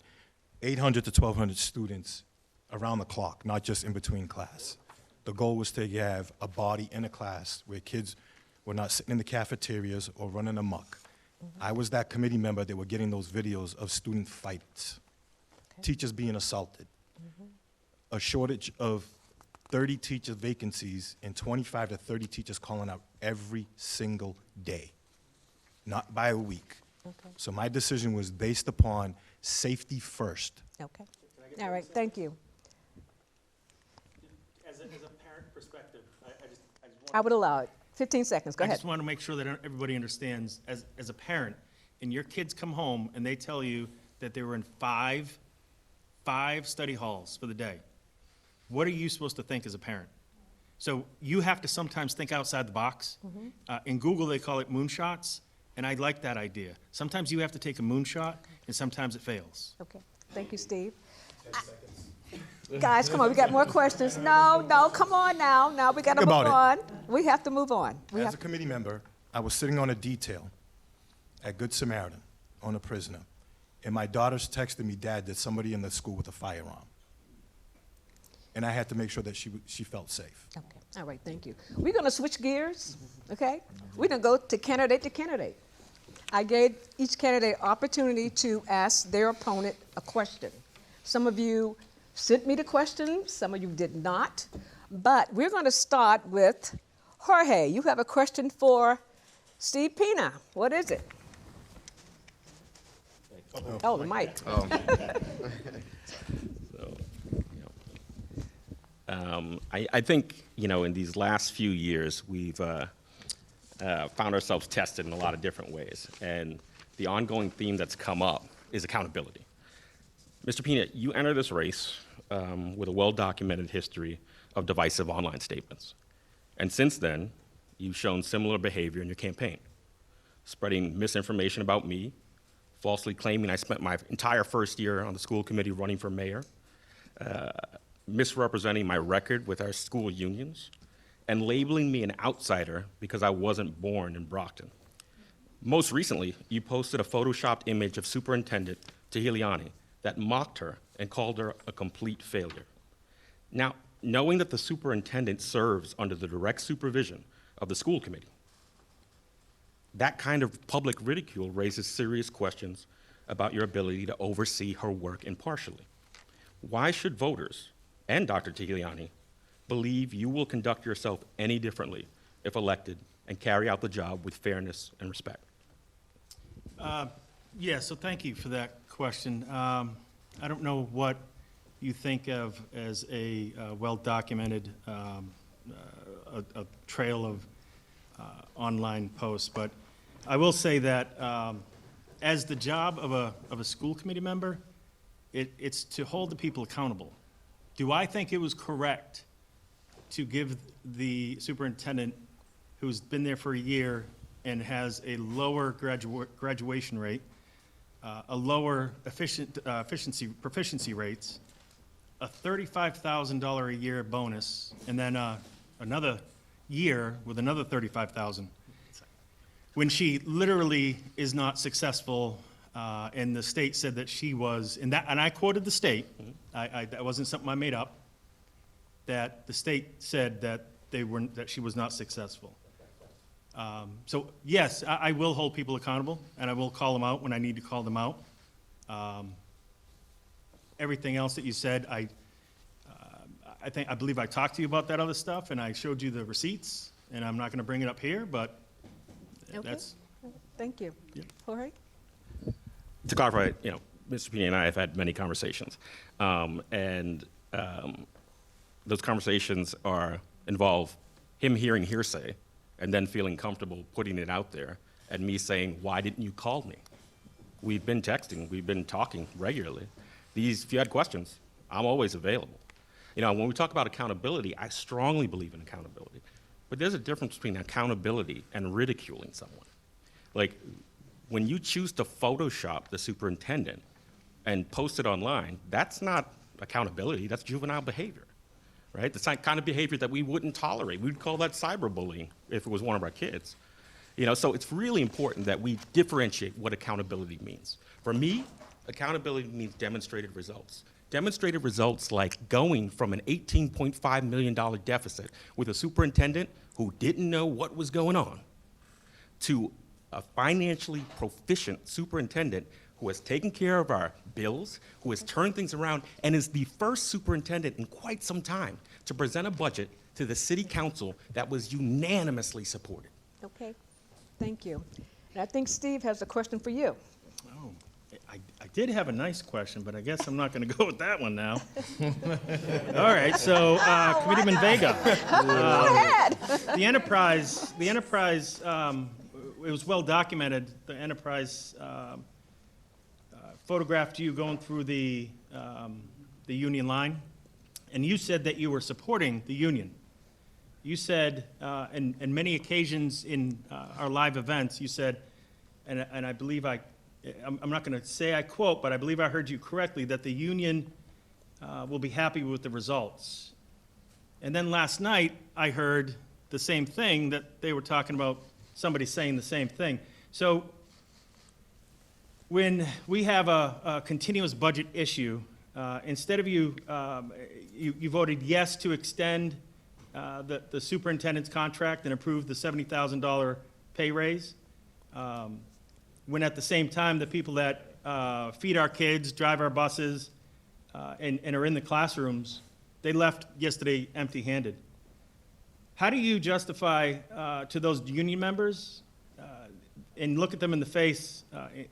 800 to 1,200 students around the clock, not just in between class. The goal was to have a body in a class where kids were not sitting in the cafeterias or running amok. I was that committee member that were getting those videos of student fights, teachers being assaulted, a shortage of 30 teacher vacancies and 25 to 30 teachers calling out every single day, not by a week. Okay. So my decision was based upon safety first. Okay. All right, thank you. As a parent perspective, I would allow it. 15 seconds, go I ahead. just want to make sure that everybody understands, as a parent, and your kids come home and they tell you that they were in five study halls for the day, what are you supposed to think as a parent? So you have to sometimes think outside the box. In Google, they call it moonshots, and I like that idea. Sometimes you have to take a moonshot, and sometimes it fails. Okay, thank you, Steve. Guys, come on, we got more questions. No, come on now. Now we got to Think move about on. We have to move on. As a committee member, I was sitting on a detail at Good Samaritan on a prisoner, and my daughters texted me, Dad, there's somebody in the school with a firearm. And I had to make sure that she felt safe. Okay, all right, thank you. We're going to switch gears, okay? We're going to go to candidate. I gave each candidate opportunity to ask their opponent a question. Some of you sent me the question, some of you did not, but we're going to start with Jorge. You have a question for Steve Pina. What is it? Oh, the mic. I think, in these last few years, we've found ourselves tested in a lot of different ways. And the ongoing theme that's come up is accountability. Mr. Pina, you enter this race with a well-documented history of divisive online statements. And since then, you've shown similar behavior in your campaign, spreading misinformation about me, falsely claiming I spent my entire first year on the school committee running for mayor, misrepresenting my record with our school unions, and labeling me an outsider because I wasn't born in Brockton. Most recently, you posted a photoshopped image of Superintendent Tahiliani that mocked her and called her a complete failure. Now, knowing that the superintendent serves under the direct supervision of the school committee, that kind of public ridicule raises serious questions about your ability to oversee her work impartially. Why should voters and Dr. Tahiliani believe you will conduct yourself any differently if elected and carry out the job with fairness and respect? Yeah, so thank you for that question. I don't know what you think of as a well-documented a trail of online posts, but I will say that as the job of a school committee member, it's to hold the people accountable. Do I think it was correct to give the superintendent who's been there for a year and has a lower graduation rate, a lower proficiency rates, a $35,000 a year bonus, and then another year with another $35,000, when she literally is not successful, and the state said that she was, and I quoted the state, that wasn't something I made up, that the state said that that she was not successful. So yes, I will hold people accountable, and I will call them out when I need to call them out. Everything else that you said, I believe I talked to you about that other stuff, and I showed you the receipts, and I'm not going to bring it up here, but Okay. that's. Thank you. Yeah. Jorge? to clarify, Mr. Pena and I have had many conversations, those conversations involve him hearing hearsay and then feeling comfortable putting it out there, and me saying, "Why didn't you call me?" We've been texting, we've been talking regularly. If you had questions, I'm always available. When we talk about accountability, I strongly believe in accountability. But there's a difference between accountability and ridiculing someone. Like, when you choose to Photoshop the superintendent and post it online, that's not accountability, that's juvenile behavior, right? The kind of behavior that we wouldn't tolerate. We'd call that cyberbullying if it was one of our kids. So it's really important that we differentiate what accountability means. For me, accountability means demonstrated results. Demonstrated results like going from an $18.5 million deficit with a superintendent who didn't know what was going on to a financially proficient superintendent who has taken care of our bills, who has turned things around, and is the first superintendent in quite some time to present a budget to the city council that was unanimously supported. Okay, thank you. And I think Steve has a question for you. Oh, I did have a nice question, but I guess I'm not going to go with that one now. All right, so Committeeman Vega. Go ahead. The enterprise, it was well documented. The enterprise photographed you going through the union line, and you said that you were supporting the union. You said, and many occasions in our live events, you said, and I believe I'm not going to say I quote, but I believe I heard you correctly, that the union will be happy with the results. And then last night, I heard the same thing, that they were talking about somebody saying the same thing. So when we have a continuous budget issue, instead of you voted yes to extend the superintendent's contract and approve the $70,000 pay raise, when at the same time the people that feed our kids, drive our buses, and are in the classrooms, they left yesterday empty-handed. How do you justify to those union members and look at them in the face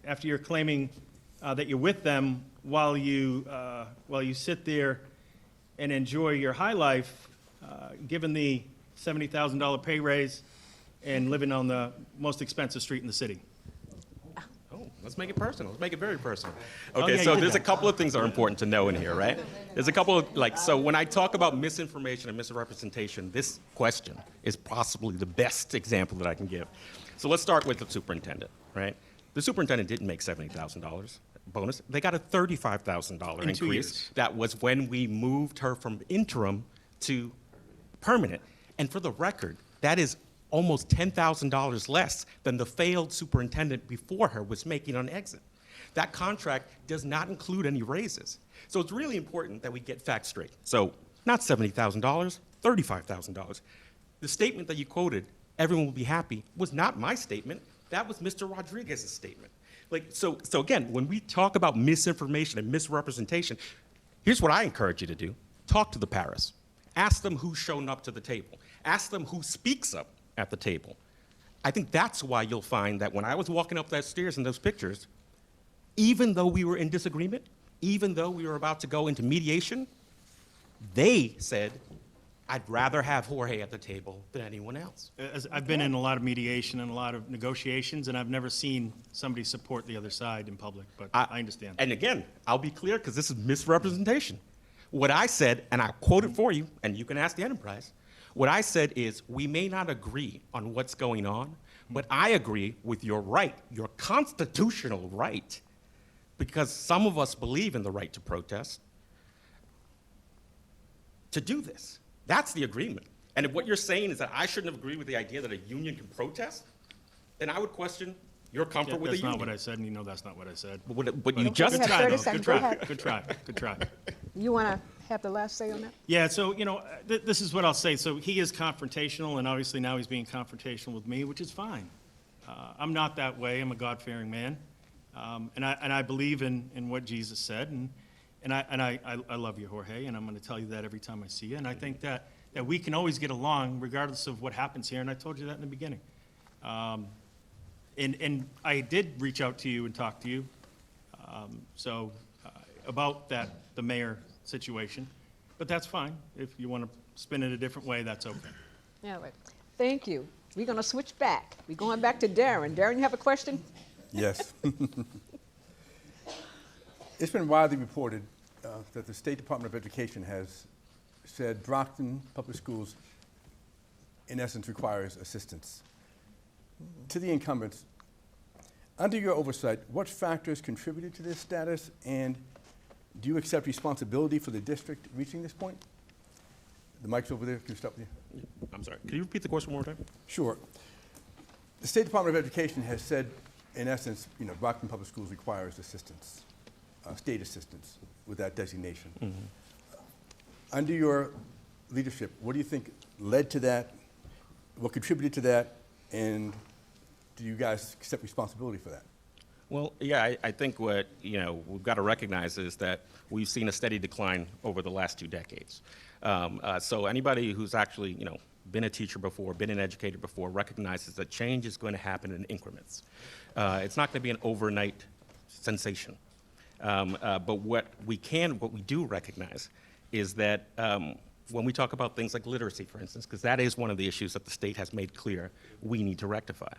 after you're claiming that you're with them while you sit there and enjoy your high life, given the $70,000 pay raise and living on the most expensive street in the city? Oh, let's make it personal. Let's make it very personal. Oh, Okay, yeah, so you there's did a couple of things that are important to know in here, right? There's a couple of, so when I talk about misinformation and misrepresentation, this question is possibly the best example that I can give. So let's start with the superintendent, right? The superintendent didn't make $70,000 bonus. They got a $35,000 In 2 increase. years. That was when we moved her from interim to permanent. And for the record, that is almost $10,000 less than the failed superintendent before her was making on exit. That contract does not include any raises. So it's really important that we get facts straight. So not $70,000, $35,000. The statement that you quoted, everyone will be happy, was not my statement. That was Mr. Rodriguez's statement. So again, when we talk about misinformation and misrepresentation, here's what I encourage you to do. Talk to the paras. Ask them who's shown up to the table. Ask them who speaks up at the table. I think that's why you'll find that when I was walking up that stairs in those pictures, even though we were in disagreement, even though we were about to go into mediation, they said, I'd rather have Jorge at the table than anyone else. I've been in a lot of mediation and a lot of negotiations, and I've never seen somebody support the other side in public, but I understand. And again, I'll be clear because this is misrepresentation. What I said, and I'll quote it for you, and you can ask the enterprise, what I said is, we may not agree on what's going on, but I agree with your right, your constitutional right, because some of us believe in the right to protest, to do this. That's the agreement. And if what you're saying is that I shouldn't have agreed with the idea that a union can protest, then I would question your comfort with the union. That's not what I said, and you know that's not what I said. But you just You have 30 seconds. Go ahead. Good try, good try. You want to have the last say on that? Yeah, so, this is what I'll say. So he is confrontational, and obviously now he's being confrontational with me, which is fine. I'm not that way. I'm a God-fearing man. And I believe in what Jesus said, and I love you, Jorge, and I'm going to tell you that every time I see you. And I think that we can always get along regardless of what happens here, and I told you that in the beginning. And I did reach out to you and talk to you So about that, the mayor situation, but that's fine. If you want to spin it a different way, that's okay. Yeah, but thank you. We're going to switch back. We're going back to Darren. Darren, you have a question? Yes. It's been widely reported that the State Department of Education has said Brockton Public Schools, in essence, requires assistance. To the incumbents, under your oversight, what factors contributed to this status, and do you accept responsibility for the district reaching this point? The mic's over there. Can you stop there? I'm sorry. Can you repeat the question one more time? Sure. The State Department of Education has said, in essence, Brockton Public Schools requires assistance, state assistance with that designation. Under your leadership, what do you think led to that? What contributed to that? And do you guys accept responsibility for that? Well, yeah, I think what we've got to recognize is that we've seen a steady decline over the last 2 decades. So anybody who's actually been a teacher before, been an educator before, recognizes that change is going to happen in increments. It's not going to be an overnight sensation. But what we do recognize is that when we talk about things like literacy, for instance, because that is one of the issues that the state has made clear we need to rectify.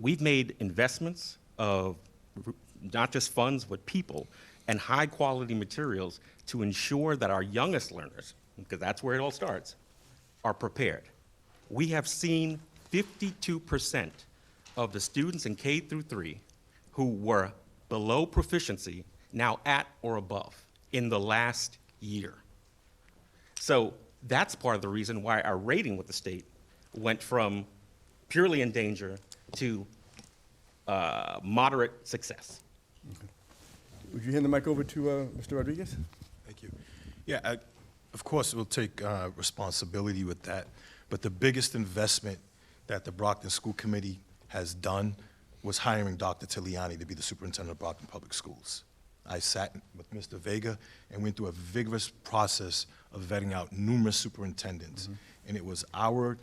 We've made investments of not just funds, but people and high quality materials to ensure that our youngest learners, because that's where it all starts, are prepared. We have seen 52% of the students in K through 3 who were below proficiency now at or above in the last year. So that's part of the reason why our rating with the state went from purely in danger to moderate success. Okay. Would you hand the mic over to Mr. Rodriguez? Thank you. Yeah, of course, we'll take responsibility with that. But the biggest investment that the Brockton School Committee has done was hiring Dr. Tiliani to be the superintendent of Brockton Public Schools. I sat with Mr. Vega and went through a vigorous process of vetting out numerous superintendents. And it was our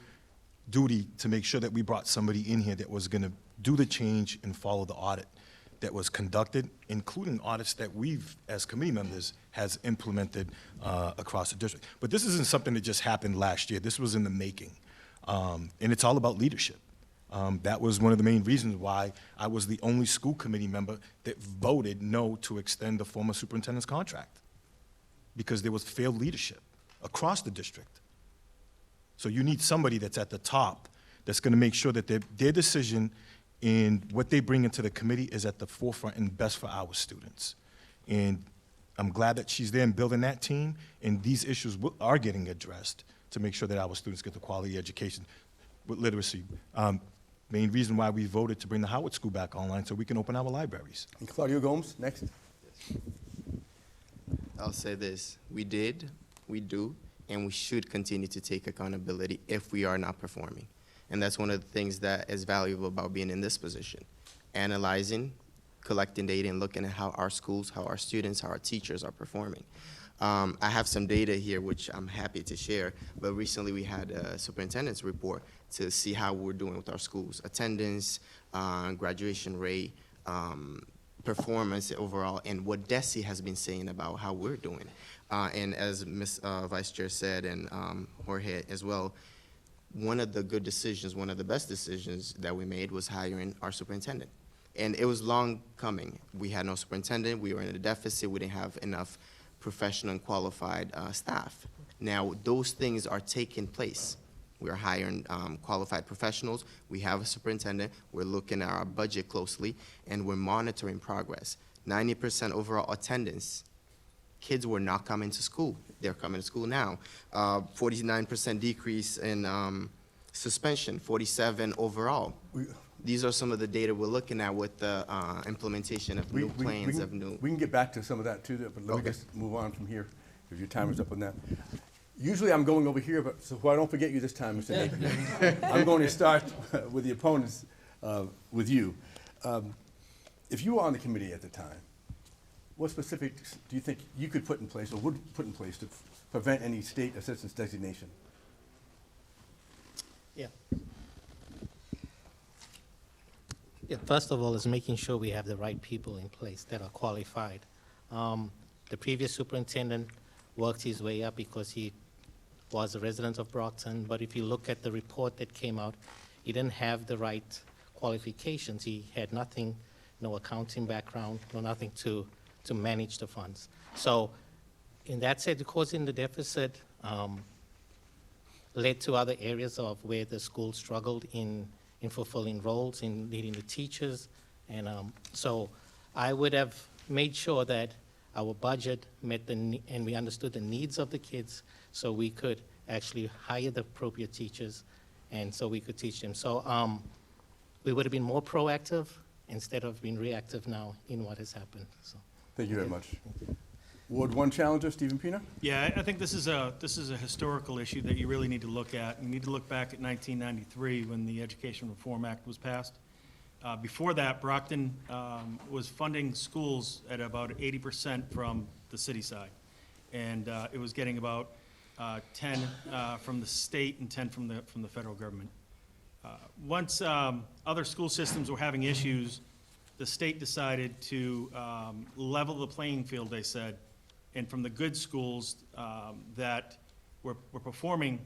duty to make sure that we brought somebody in here that was going to do the change and follow the audit that was conducted, including audits that we've, as committee members, has implemented across the district. But this isn't something that just happened last year. This was in the making. And it's all about leadership. That was one of the main reasons why I was the only school committee member that voted no to extend the former superintendent's contract, because there was failed leadership across the district. So you need somebody that's at the top that's going to make sure that their decision and what they bring into the committee is at the forefront and best for our students. And I'm glad that she's there and building that team, and these issues are getting addressed to make sure that our students get the quality education with literacy. Main reason why we voted to bring the Howard School back online so we can open our libraries. And Claudio Gomes, next. I'll say this: we did, we do, and we should continue to take accountability if we are not performing. And that's one of the things that is valuable about being in this position. Analyzing, collecting data, and looking at how our schools, how our students, how our teachers are performing. I have some data here which I'm happy to share, but recently we had a superintendent's report to see how we're doing with our schools. Attendance, graduation rate, performance overall, and what DESE has been saying about how we're doing. And as Ms. Vice Chair said, and Jorge as well, one of the good decisions, one of the best decisions that we made was hiring our superintendent. And it was long coming. We had no superintendent, we were in a deficit, we didn't have enough professional and qualified staff. Now, those things are taking place. We're hiring qualified professionals, we have a superintendent, we're looking at our budget closely, and we're monitoring progress. 90% overall attendance. Kids were not coming to school. They're coming to school now. 49% decrease in suspension, 47 overall. These are some of the data we're looking at with the implementation of new plans of new. We can get back to some of that too, but let me just move on from here, because your time is up on that. Usually I'm going over here, but so I don't forget you this time, Mr. Napier. I'm going to start with the opponents, with you. If you were on the committee at the time, what specifics do you think you could put in place or would put in place to prevent any state assistance designation? Yeah. Yeah, first of all, is making sure we have the right people in place that are qualified. The previous superintendent worked his way up because he was a resident of Brockton, but if you look at the report that came out, he didn't have the right qualifications. He had nothing, no accounting background, no nothing to manage the funds. So in that sense, causing the deficit led to other areas of where the school struggled in fulfilling roles, in leading the teachers. And so I would have made sure that our budget met and we understood the needs of the kids so we could actually hire the appropriate teachers and so we could teach them. So we would have been more proactive instead of being reactive now in what has happened. So. Thank you very much. Ward 1 challenger, Stephen Pina. Yeah, I think this is a historical issue that you really need to look at. You need to look back at 1993 when the Education Reform Act was passed. Before that, Brockton was funding schools at about 80% from the city side. And it was getting about 10 from the state and 10 from the federal government. Once other school systems were having issues, the state decided to level the playing field, they said, and from the good schools that were performing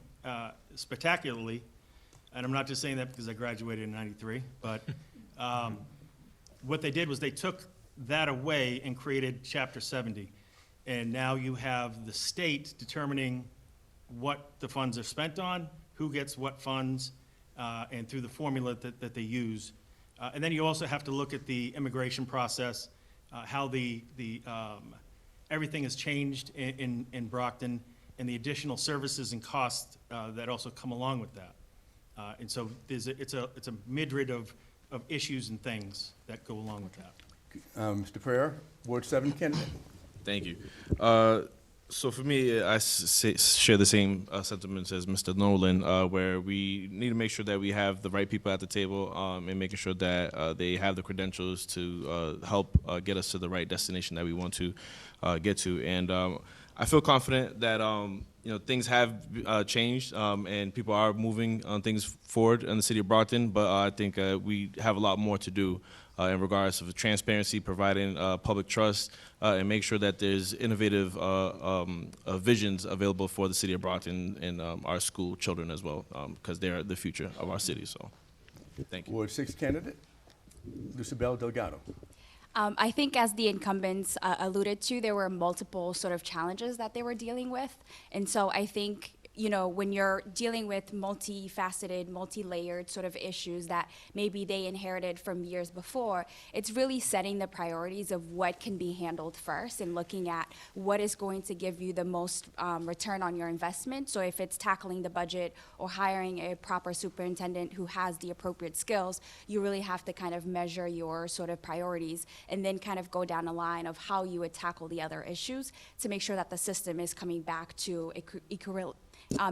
spectacularly, and I'm not just saying that because I graduated in '93, but what they did was they took that away and created Chapter 70. And now you have the state determining what the funds are spent on, who gets what funds, and through the formula that they use. And then you also have to look at the immigration process, how everything has changed in Brockton, and the additional services and costs that also come along with that. And so it's a myriad of issues and things that go along with that. Mr. Pereira, Ward 7 candidate. Thank you. So for me, I share the same sentiments as Mr. Nolan, where we need to make sure that we have the right people at the table and making sure that they have the credentials to help get us to the right destination that we want to get to. And I feel confident that things have changed and people are moving on things forward in the city of Brockton, but I think we have a lot more to do in regards to transparency, providing public trust, and make sure that there's innovative visions available for the city of Brockton and our school children as well, because they're the future of our city. So, thank you. Ward 6 candidate, Lucibel Delgado. I think as the incumbents alluded to, there were multiple sort of challenges that they were dealing with. And so I think, when you're dealing with multifaceted, multi-layered sort of issues that maybe they inherited from years before, it's really setting the priorities of what can be handled first and looking at what is going to give you the most return on your investment. So if it's tackling the budget or hiring a proper superintendent who has the appropriate skills, you really have to kind of measure your sort of priorities and then kind of go down the line of how you would tackle the other issues to make sure that the system is coming back to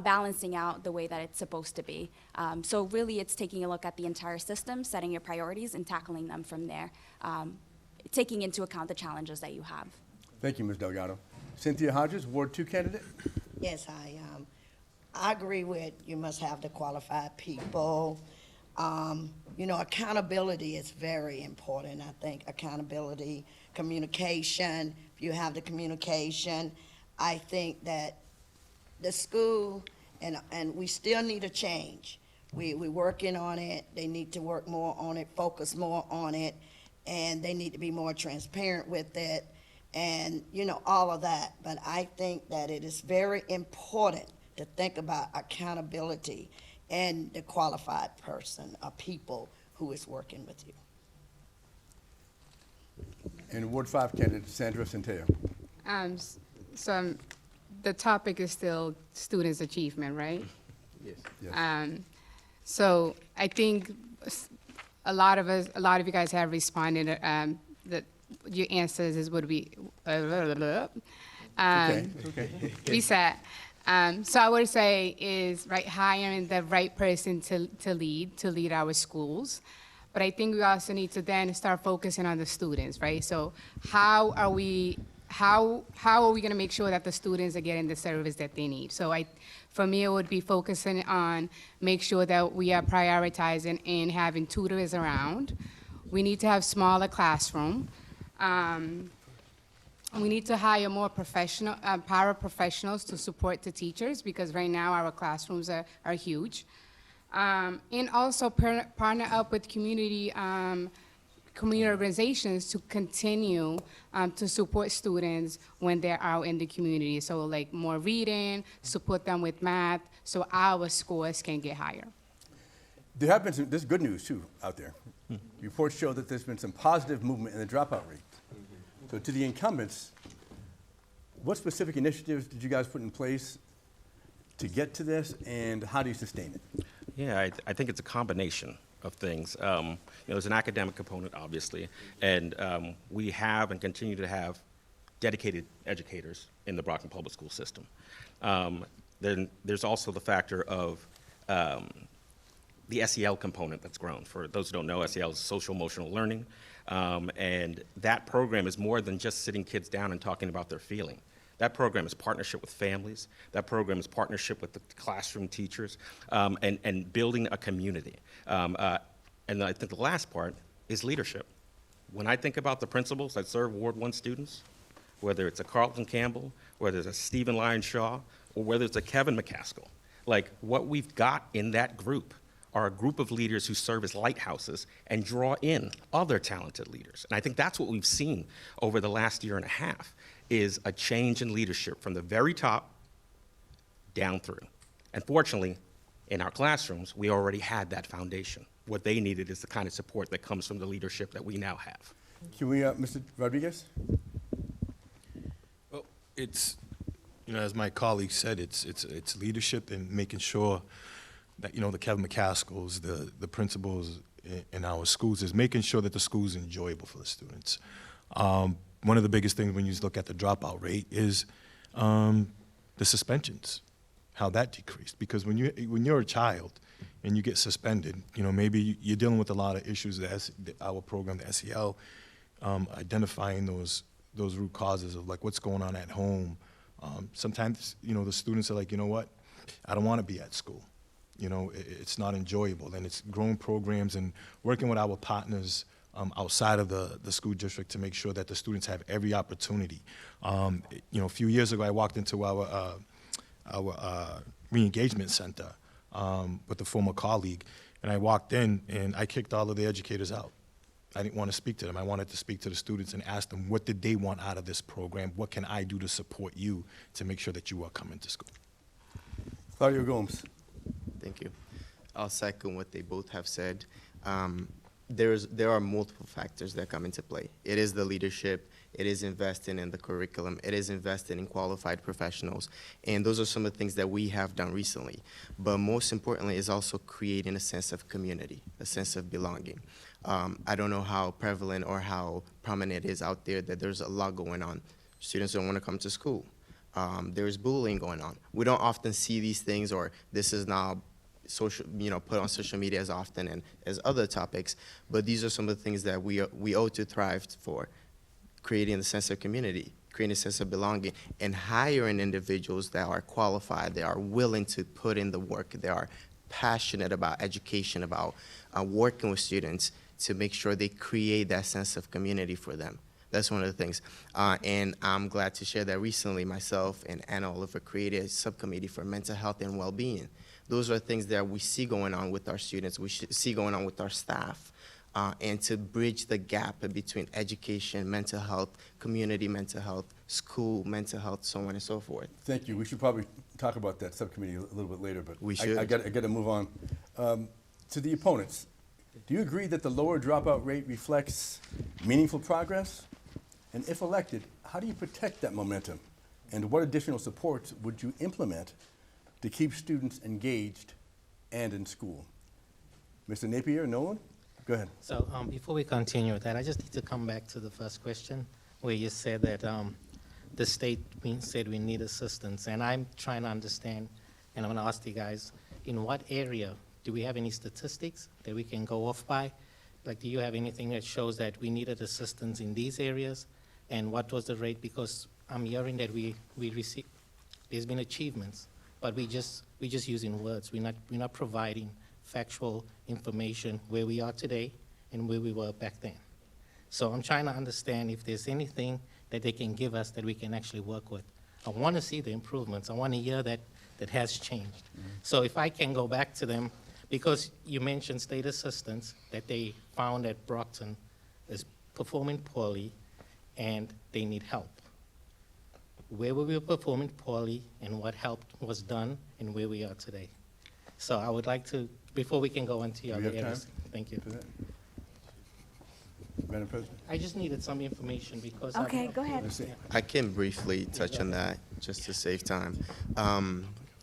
balancing out the way that it's supposed to be. So really it's taking a look at the entire system, setting your priorities and tackling them from there, taking into account the challenges that you have. Thank you, Ms. Delgado. Cynthia Hodges, Ward 2 candidate. Yes, I agree with you must have the qualified people. Accountability is very important. I think accountability, communication, if you have the communication, I think that the school, and we still need a change. We're working on it. They need to work more on it, focus more on it, and they need to be more transparent with it, and all of that. But I think that it is very important to think about accountability and the qualified person or people who is working with you. And Ward 5 candidate, Sandra Centello. The topic is still students' achievement, right? Yes. Yes. So I think a lot of you guys have responded that your answers would be Okay. reset. So I would say is hiring the right person to lead our schools. But I think we also need to then start focusing on the students, right? So how are we going to make sure that the students are getting the service that they need? So for me, it would be focusing on make sure that we are prioritizing and having tutors around We need to have smaller classroom. We need to hire more professional, paraprofessionals to support the teachers, because right now our classrooms are huge. And also partner up with community organizations to continue to support students when they're out in the community. So like more reading, support them with math, so our scores can get higher. There have been there's good news too out there. Reports show that there's been some positive movement in the dropout rate. So to the incumbents, what specific initiatives did you guys put in place to get to this, and how do you sustain it? Yeah, I think it's a combination of things. There's an academic component, obviously, and we have and continue to have dedicated educators in the Brockton public school system. Then there's also the factor of the SEL component that's grown. For those who don't know, SEL is social emotional learning, and that program is more than just sitting kids down and talking about their feeling. That program is partnership with families. That program is partnership with the classroom teachers, and building a community. And I think the last part is leadership. When I think about the principals that serve Ward 1 students, whether it's a Carlton Campbell, whether it's a Stephen Lyon Shaw, or whether it's a Kevin McCaskill, like what we've got in that group are a group of leaders who serve as lighthouses and draw in other talented leaders. And I think that's what we've seen over the last year and a half, is a change in leadership from the very top down through. And fortunately, in our classrooms, we already had that foundation. What they needed is the kind of support that comes from the leadership that we now have. Can we, Mr. Rodriguez? Well, it's, as my colleague said, it's leadership and making sure that, the Kevin McCaskills, the principals in our schools, is making sure that the school is enjoyable for the students. One of the biggest things when you look at the dropout rate is the suspensions, how that decreased. Because when you're a child and you get suspended, maybe you're dealing with a lot of issues. Our program, the SEL, identifying those root causes of like what's going on at home. Sometimes the students are like, you know what, I don't want to be at school. It's not enjoyable, and it's growing programs and working with our partners outside of the school district to make sure that the students have every opportunity. A few years ago, I walked into our re-engagement center with a former colleague, and I walked in and I kicked all of the educators out. I didn't want to speak to them. I wanted to speak to the students and ask them, what did they want out of this program? What can I do to support you to make sure that you are coming to school? Claudio Gomes. Thank you. I'll second what they both have said. There are multiple factors that come into play. It is the leadership, it is investing in the curriculum, it is investing in qualified professionals, and those are some of the things that we have done recently. But most importantly is also creating a sense of community, a sense of belonging. I don't know how prevalent or how prominent it is out there that there's a lot going on. Students don't want to come to school. There's bullying going on. We don't often see these things, or this is now put on social media as often and as other topics, but these are some of the things that we owe to thrive for, creating a sense of community, creating a sense of belonging, and hiring individuals that are qualified, they are willing to put in the work, they are passionate about education, about working with students to make sure they create that sense of community for them. That's one of the things. And I'm glad to share that recently myself and Anna Oliver created a subcommittee for mental health and well-being. Those are things that we see going on with our students, we see going on with our staff, and to bridge the gap between education, mental health, community mental health, school mental health, so on and so forth. Thank you. We should probably talk about that subcommittee a little bit later, but We should. I got to move on. To the opponents, do you agree that the lower dropout rate reflects meaningful progress? And if elected, how do you protect that momentum? And what additional supports would you implement to keep students engaged and in school? Mr. Napier, Nolan, go ahead. So before we continue with that, I just need to come back to the first question where you said that the state said we need assistance. And I'm trying to understand, and I'm going to ask you guys, in what area, do we have any statistics that we can go off by? Like, do you have anything that shows that we needed assistance in these areas? And what was the rate? Because I'm hearing that we received, there's been achievements, but we just using words. We're not providing factual information where we are today and where we were back then. So I'm trying to understand if there's anything that they can give us that we can actually work with. I want to see the improvements. I want to hear that has changed. So if I can go back to them, because you mentioned state assistants that they found at Brockton is performing poorly and they need help. Where we were performing poorly and what help was done and where we are today. So I would like to, before we can go into your Do we have areas. time Thank you. for that? Madam President? I just needed some information because. Okay, go ahead. Let's see. I can briefly touch on that, just to save time.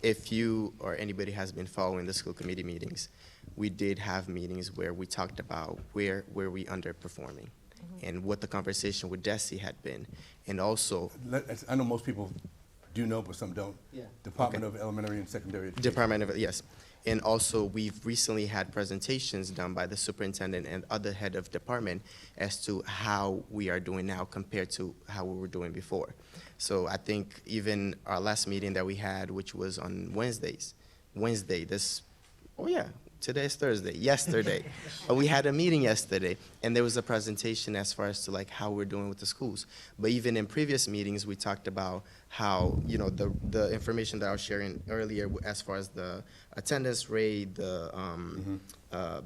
If you or anybody has been following the school committee meetings, we did have meetings where we talked about where we underperforming and what the conversation with Desi had been. And also, I know most people do know, but some don't. Yeah. Department of Elementary and Secondary Education. Department of, yes. And also, we've recently had presentations done by the superintendent and other head of department as to how we are doing now compared to how we were doing before. So I think even our last meeting that we had, which was on yesterday is Thursday, yesterday. We had a meeting yesterday, and there was a presentation as far as to like how we're doing with the schools. But even in previous meetings, we talked about how, you know, the information that I was sharing earlier as far as the attendance rate, the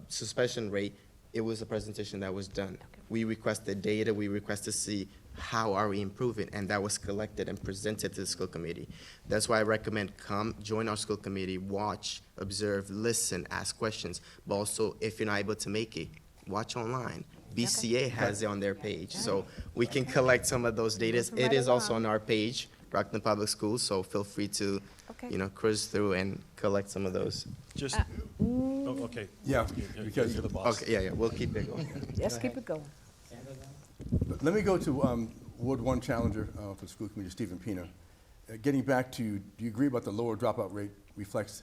suspension rate, it was a presentation that was done. We requested data, we requested to see how are we improving, and that was collected and presented to the school committee. That's why I recommend come, join our school committee, watch, observe, listen, ask questions, but also if you're not able to make it, watch online. BCA has it on their page, so we can collect some of those data. It is also on our page, Brockton Public Schools, so feel free to, you know, cruise through and collect some of those. Just, okay. Yeah, because, You're the boss. Okay, yeah, we'll keep it going. Let's keep it going. let me go to Ward 1 Challenger for the school committee, Stephen Pina. Getting back to, do you agree about the lower dropout rate reflects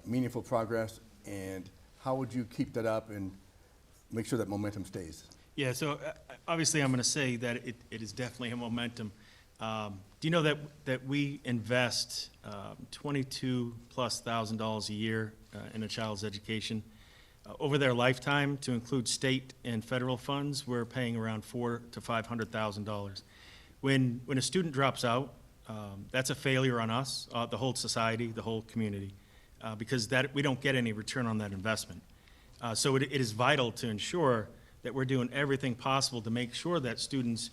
meaningful progress, and how would you keep that up and make sure that momentum stays? Yeah, so obviously I'm going to say that it is definitely a momentum. Do you know that we invest $22,000+ a year in a child's education? Over their lifetime, to include state and federal funds, we're paying around $400,000 to $500,000. When a student drops out, that's a failure on us, the whole society, the whole community, because we don't get any return on that investment. So it is vital to ensure that we're doing everything possible to make sure that students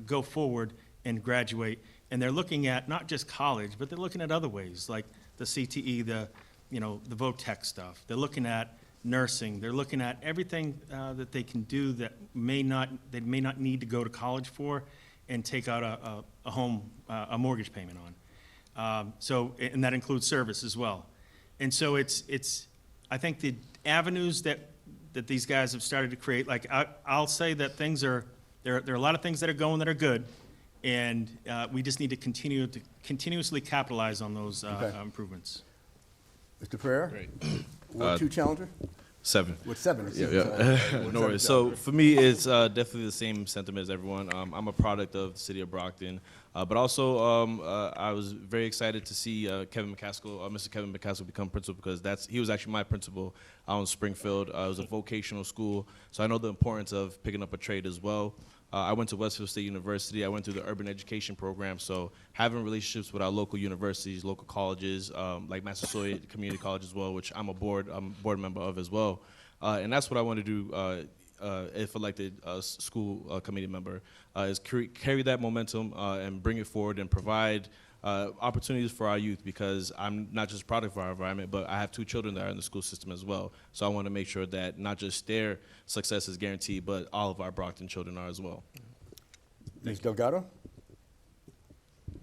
go forward and graduate. And they're looking at not just college, but they're looking at other ways, like the CTE, the VOTEC stuff. They're looking at nursing. They're looking at everything that they can do that may not need to go to college for and take out a mortgage payment on. And that includes service as well. And so I think the avenues that these guys have started to create, like I'll say that there are a lot of things that are going that are good, and we just need to continuously capitalize on those improvements. Mr. Pereira? Great. Ward 2 Challenger? 7. With 7. Yeah. No worries. So for me, it's definitely the same sentiment as everyone. I'm a product of the city of Brockton, but also I was very excited to see Mr. Kevin McCaskill become principal, because he was actually my principal out in Springfield. It was a vocational school, so I know the importance of picking up a trade as well. I went to Westfield State University. I went through the urban education program, so having relationships with our local universities, local colleges, like Massasoit Community College as well, which I'm a board member of as well. And that's what I want to do if elected school committee member, is carry that momentum and bring it forward and provide opportunities for our youth, because I'm not just a product of our environment, but I have 2 children that are in the school system as well. So I want to make sure that not just their success is guaranteed, but all of our Brockton children are as well. Ms. Delgado?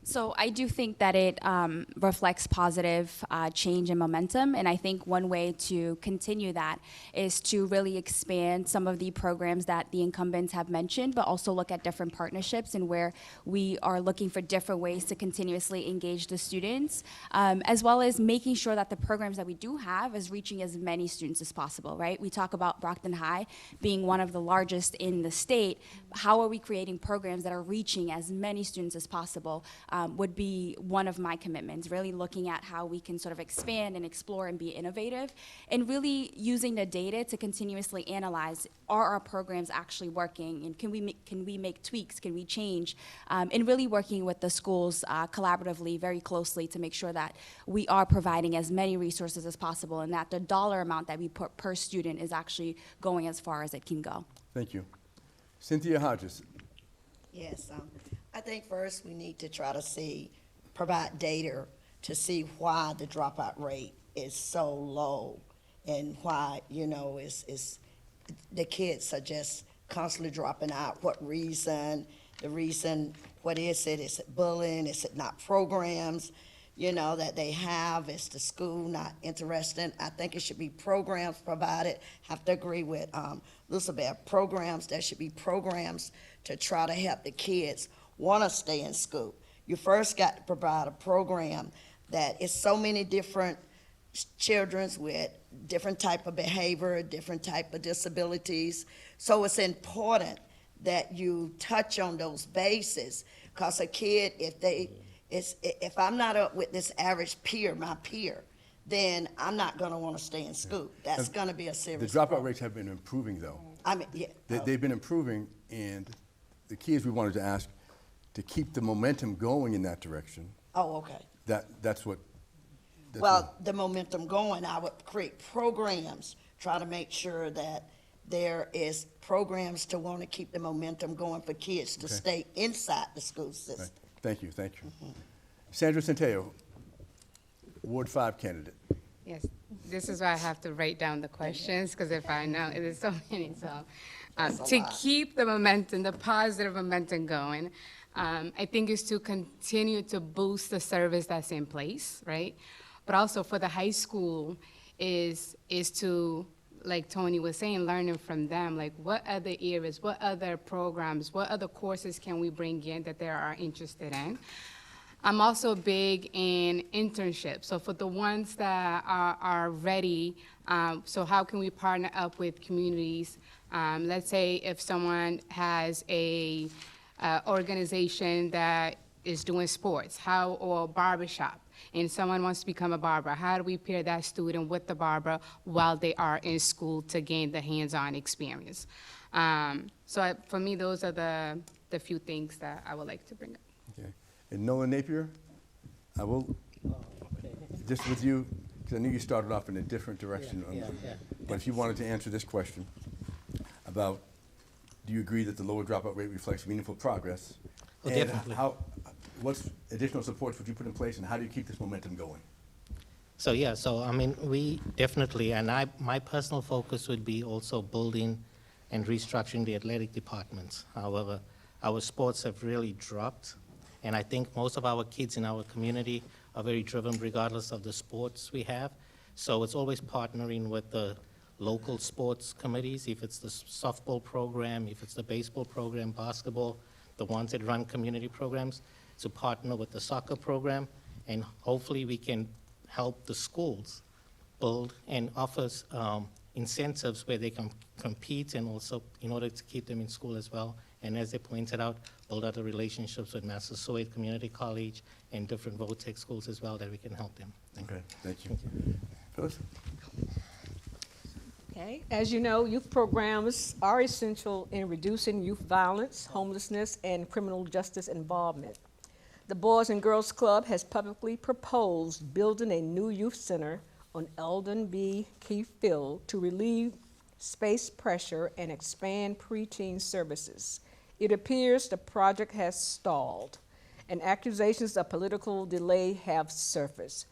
So I do think that it reflects positive change and momentum, and I think one way to continue that is to really expand some of the programs that the incumbents have mentioned, but also look at different partnerships and where we are looking for different ways to continuously engage the students, as well as making sure that the programs that we do have is reaching as many students as possible, right? We talk about Brockton High being one of the largest in the state. How are we creating programs that are reaching as many students as possible? would be one of my commitments, really looking at how we can sort of expand and explore and be innovative, and really using the data to continuously analyze, are our programs actually working, and can we make tweaks, can we change, and really working with the schools collaboratively, very closely, to make sure that we are providing as many resources as possible, and that the dollar amount that we put per student is actually going as far as it can go. Thank you. Cynthia Hodges. Yes, I think first we need to try to provide data to see why the dropout rate is so low, and why, the kids are just constantly dropping out. What reason? The reason, what is it? Is it bullying? Is it not programs, that they have? Is the school not interested? I think it should be programs provided. Have to agree with Elizabeth. Programs, there should be programs to try to help the kids want to stay in school. You first got to provide a program that is so many different children with different type of behavior, different type of disabilities. So it's important that you touch on those bases, because a kid, if I'm not up with this average peer, my peer, then I'm not going to want to stay in school. That's going to be a serious The dropout problem. rates have been improving, though. I mean, yeah. They've been improving, and the key is we wanted to ask to keep the momentum going in that direction. Oh, okay. That's what. Well, the momentum going, I would create programs, try to make sure that there is programs to want to keep the momentum going for kids to Okay. stay inside the school system. Right. Thank you. Sandra Centeo, Ward 5 candidate. Yes, this is why I have to write down the questions, because if I know, there's so many. So, to keep the momentum, the positive momentum going, I think is to continue to boost the service that's in place, right? But also for the high school is to, like Tony was saying, learning from them, like what other areas, what other programs, what other courses can we bring in that they are interested in. I'm also big in internships. So for the ones that are ready, so how can we partner up with communities? Let's say if someone has a organization that is doing sports, or barbershop, and someone wants to become a barber, how do we pair that student with the barber while they are in school to gain the hands-on experience? For me, those are the few things that I would like to bring up. Okay. And Nolan Napier, I will, just with you, because I knew you started off in a different direction. But if you wanted to answer this question about, do you agree that the lower dropout rate reflects meaningful progress? Oh, And definitely. what additional supports would you put in place, and how do you keep this momentum going? So we definitely, and my personal focus would be also building and restructuring the athletic departments. However, our sports have really dropped, and I think most of our kids in our community are very driven regardless of the sports we have. So it's always partnering with the local sports committees, if it's the softball program, if it's the baseball program, basketball, the ones that run community programs, to partner with the soccer program, and hopefully we can help the schools build and offer incentives where they can compete, and also in order to keep them in school as well. And as they pointed out, build other relationships with Massasoit Community College and different VOTEC schools as well that we can help them. Okay, thank you. Phyllis? Okay. As you know, youth programs are essential in reducing youth violence, homelessness, and criminal justice involvement. The Boys and Girls Club has publicly proposed building a new youth center on Eldon B. Keefe Field to relieve space pressure and expand preteen services. It appears the project has stalled, and accusations of political delay have surfaced.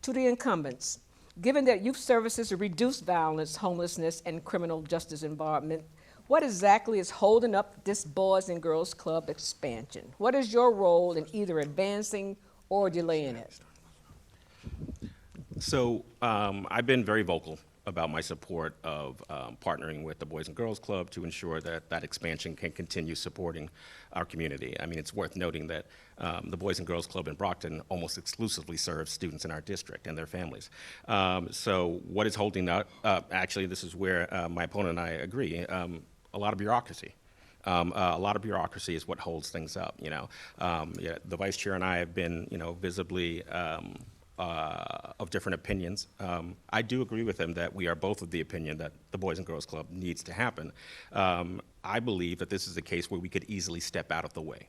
To the incumbents, given that youth services reduce violence, homelessness, and criminal justice involvement, what exactly is holding up this Boys and Girls Club expansion? What is your role in either advancing or delaying it? So I've been very vocal about my support of partnering with the Boys and Girls Club to ensure that that expansion can continue supporting our community. I mean, it's worth noting that the Boys and Girls Club in Brockton almost exclusively serves students in our district and their families. So what is holding up, actually, this is where my opponent and I agree, a lot of bureaucracy. A lot of bureaucracy is what holds things up, Yeah, the vice chair and I have been, visibly of different opinions. I do agree with him that we are both of the opinion that the Boys and Girls Club needs to happen. I believe that this is a case where we could easily step out of the way.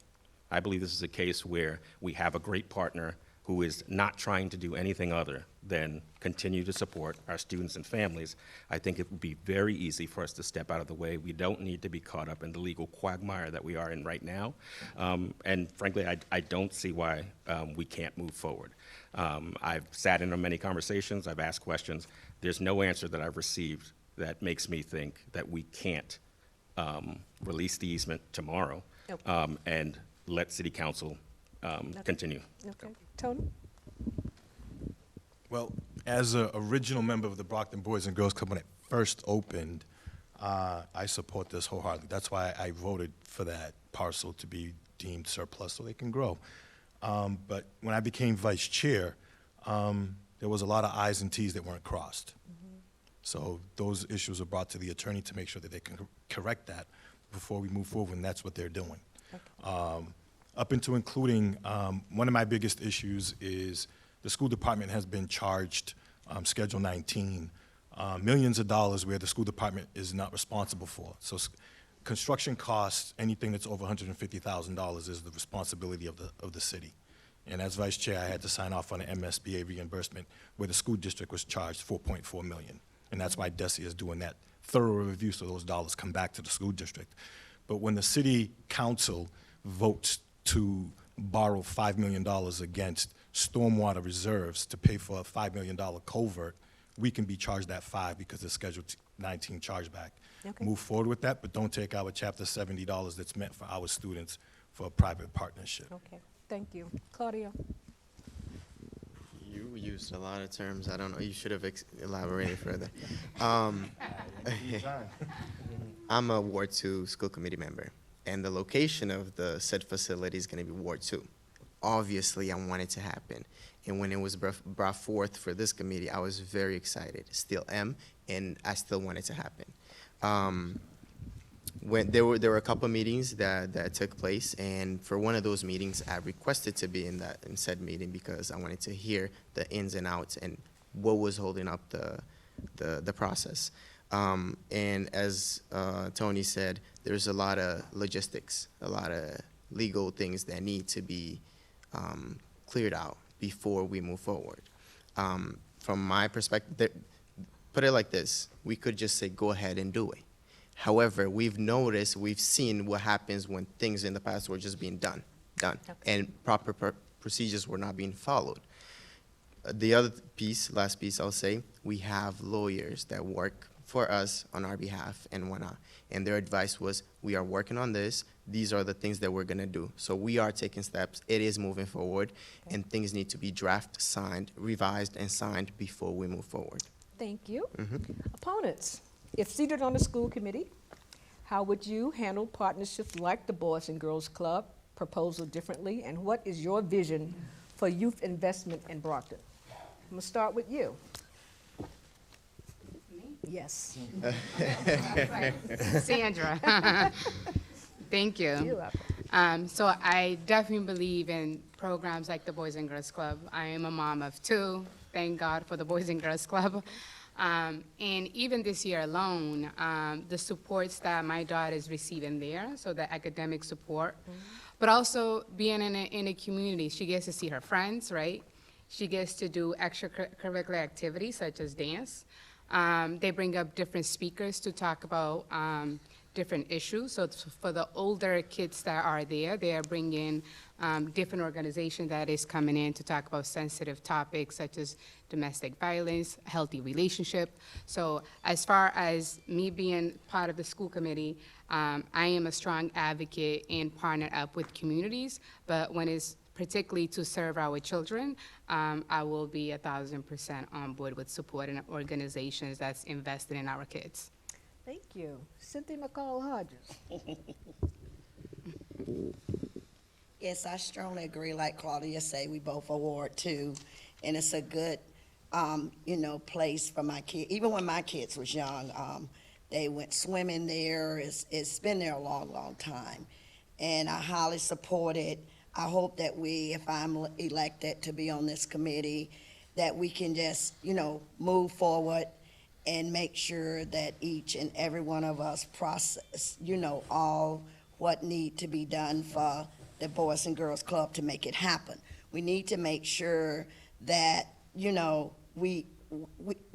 I believe this is a case where we have a great partner who is not trying to do anything other than continue to support our students and families. I think it would be very easy for us to step out of the way. We don't need to be caught up in the legal quagmire that we are in right now. And frankly, I don't see why we can't move forward. I've sat in on many conversations, I've asked questions. There's no answer that I've received that makes me think that we can't release the easement tomorrow and let City Council continue. Okay. Tony? Well, as an original member of the Brockton Boys and Girls Club when it first opened, I support this wholeheartedly. That's why I voted for that parcel to be deemed surplus so they can grow. But when I became vice chair, there was a lot of I's and T's that weren't crossed. So those issues were brought to the attorney to make sure that they can correct that before we move forward, and that's what they're doing. Up into including, one of my biggest issues is the school department has been charged, Schedule 19, millions of dollars where the school department is not responsible for. So construction costs, anything that's over $150,000 is the responsibility of the city. And as vice chair, I had to sign off on an MSBA reimbursement where the school district was charged $4.4 million. And that's why DESI is doing that thorough review so those dollars come back to the school district. But when the city council votes to borrow $5 million against stormwater reserves to pay for a $5 million culvert, we can be charged that $5 because it's Schedule 19 chargeback. Okay. Move forward with that, but don't take our Chapter 70 dollars that's meant for our students for a private partnership. Okay. Thank you. Claudia? You used a lot of terms. I don't know. You should have elaborated further. I'm a Ward 2 school committee member, and the location of the said facility is going to be Ward 2. Obviously, I want it to happen. And when it was brought forth for this committee, I was very excited. Still am, and I still want it to happen. When there were a couple of meetings that took place, and for one of those meetings, I requested to be in said meeting because I wanted to hear the ins and outs and what was holding up the process. And as Tony said, there's a lot of logistics, a lot of legal things that need to be cleared out before we move forward. From my perspective, put it like this, we could just say, go ahead and do it. However, we've seen what happens when things in the past were just being done, okay, and proper procedures were not being followed. The other piece, last piece I'll say, we have lawyers that work for us on our behalf and whatnot. And their advice was, we are working on this. These are the things that we're gonna do. So we are taking steps. It is moving forward, okay, and things need to be drafted, signed, revised, and signed before we move forward. Thank you. Opponents, if seated on the school committee, how would you handle partnerships like the Boys and Girls Club proposal differently, and what is your vision for youth investment in Brockton? I'm gonna start with you. Yes. Sandra. Thank you. You're welcome. So I definitely believe in programs like the Boys and Girls Club. I am a mom of 2. Thank God for the Boys and Girls Club. And even this year alone, the supports that my daughter is receiving there, so the academic support, but also being in a community, she gets to see her friends, right? She gets to do extracurricular activities such as dance. They bring up different speakers to talk about different issues. So for the older kids that are there, they are bringing different organizations that is coming in to talk about sensitive topics such as domestic violence, healthy relationship. So as far as me being part of the school committee, I am a strong advocate and partner up with communities, but when it's particularly to serve our children, I will be 1,000% on board with supporting organizations that's invested in our kids. Thank you. Cynthia McCall-Hodges. Yes, I strongly agree. Like Claudia say, we both are Ward 2, and it's a good, place for my kid. Even when my kids was young, They went swimming there. It's been there a long, long time. And I highly support it. I hope that we, if I'm elected to be on this committee, that we can just, move forward and make sure that each and every one of us process, all what need to be done for the Boys and Girls Club to make it happen. We need to make sure that,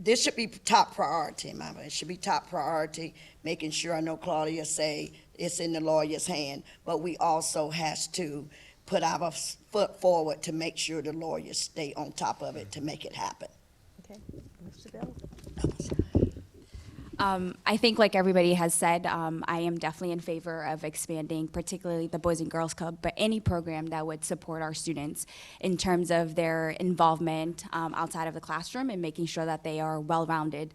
this should be top priority, Mama. It should be top priority, making sure, I know Claudia say it's in the lawyer's hand, but we also has to put our foot forward to make sure the lawyers stay on top of it to make it happen. Okay, Mr. Bell? I think, like everybody has said, I am definitely in favor of expanding, particularly the Boys and Girls Club, but any program that would support our students in terms of their involvement outside of the classroom and making sure that they are well-rounded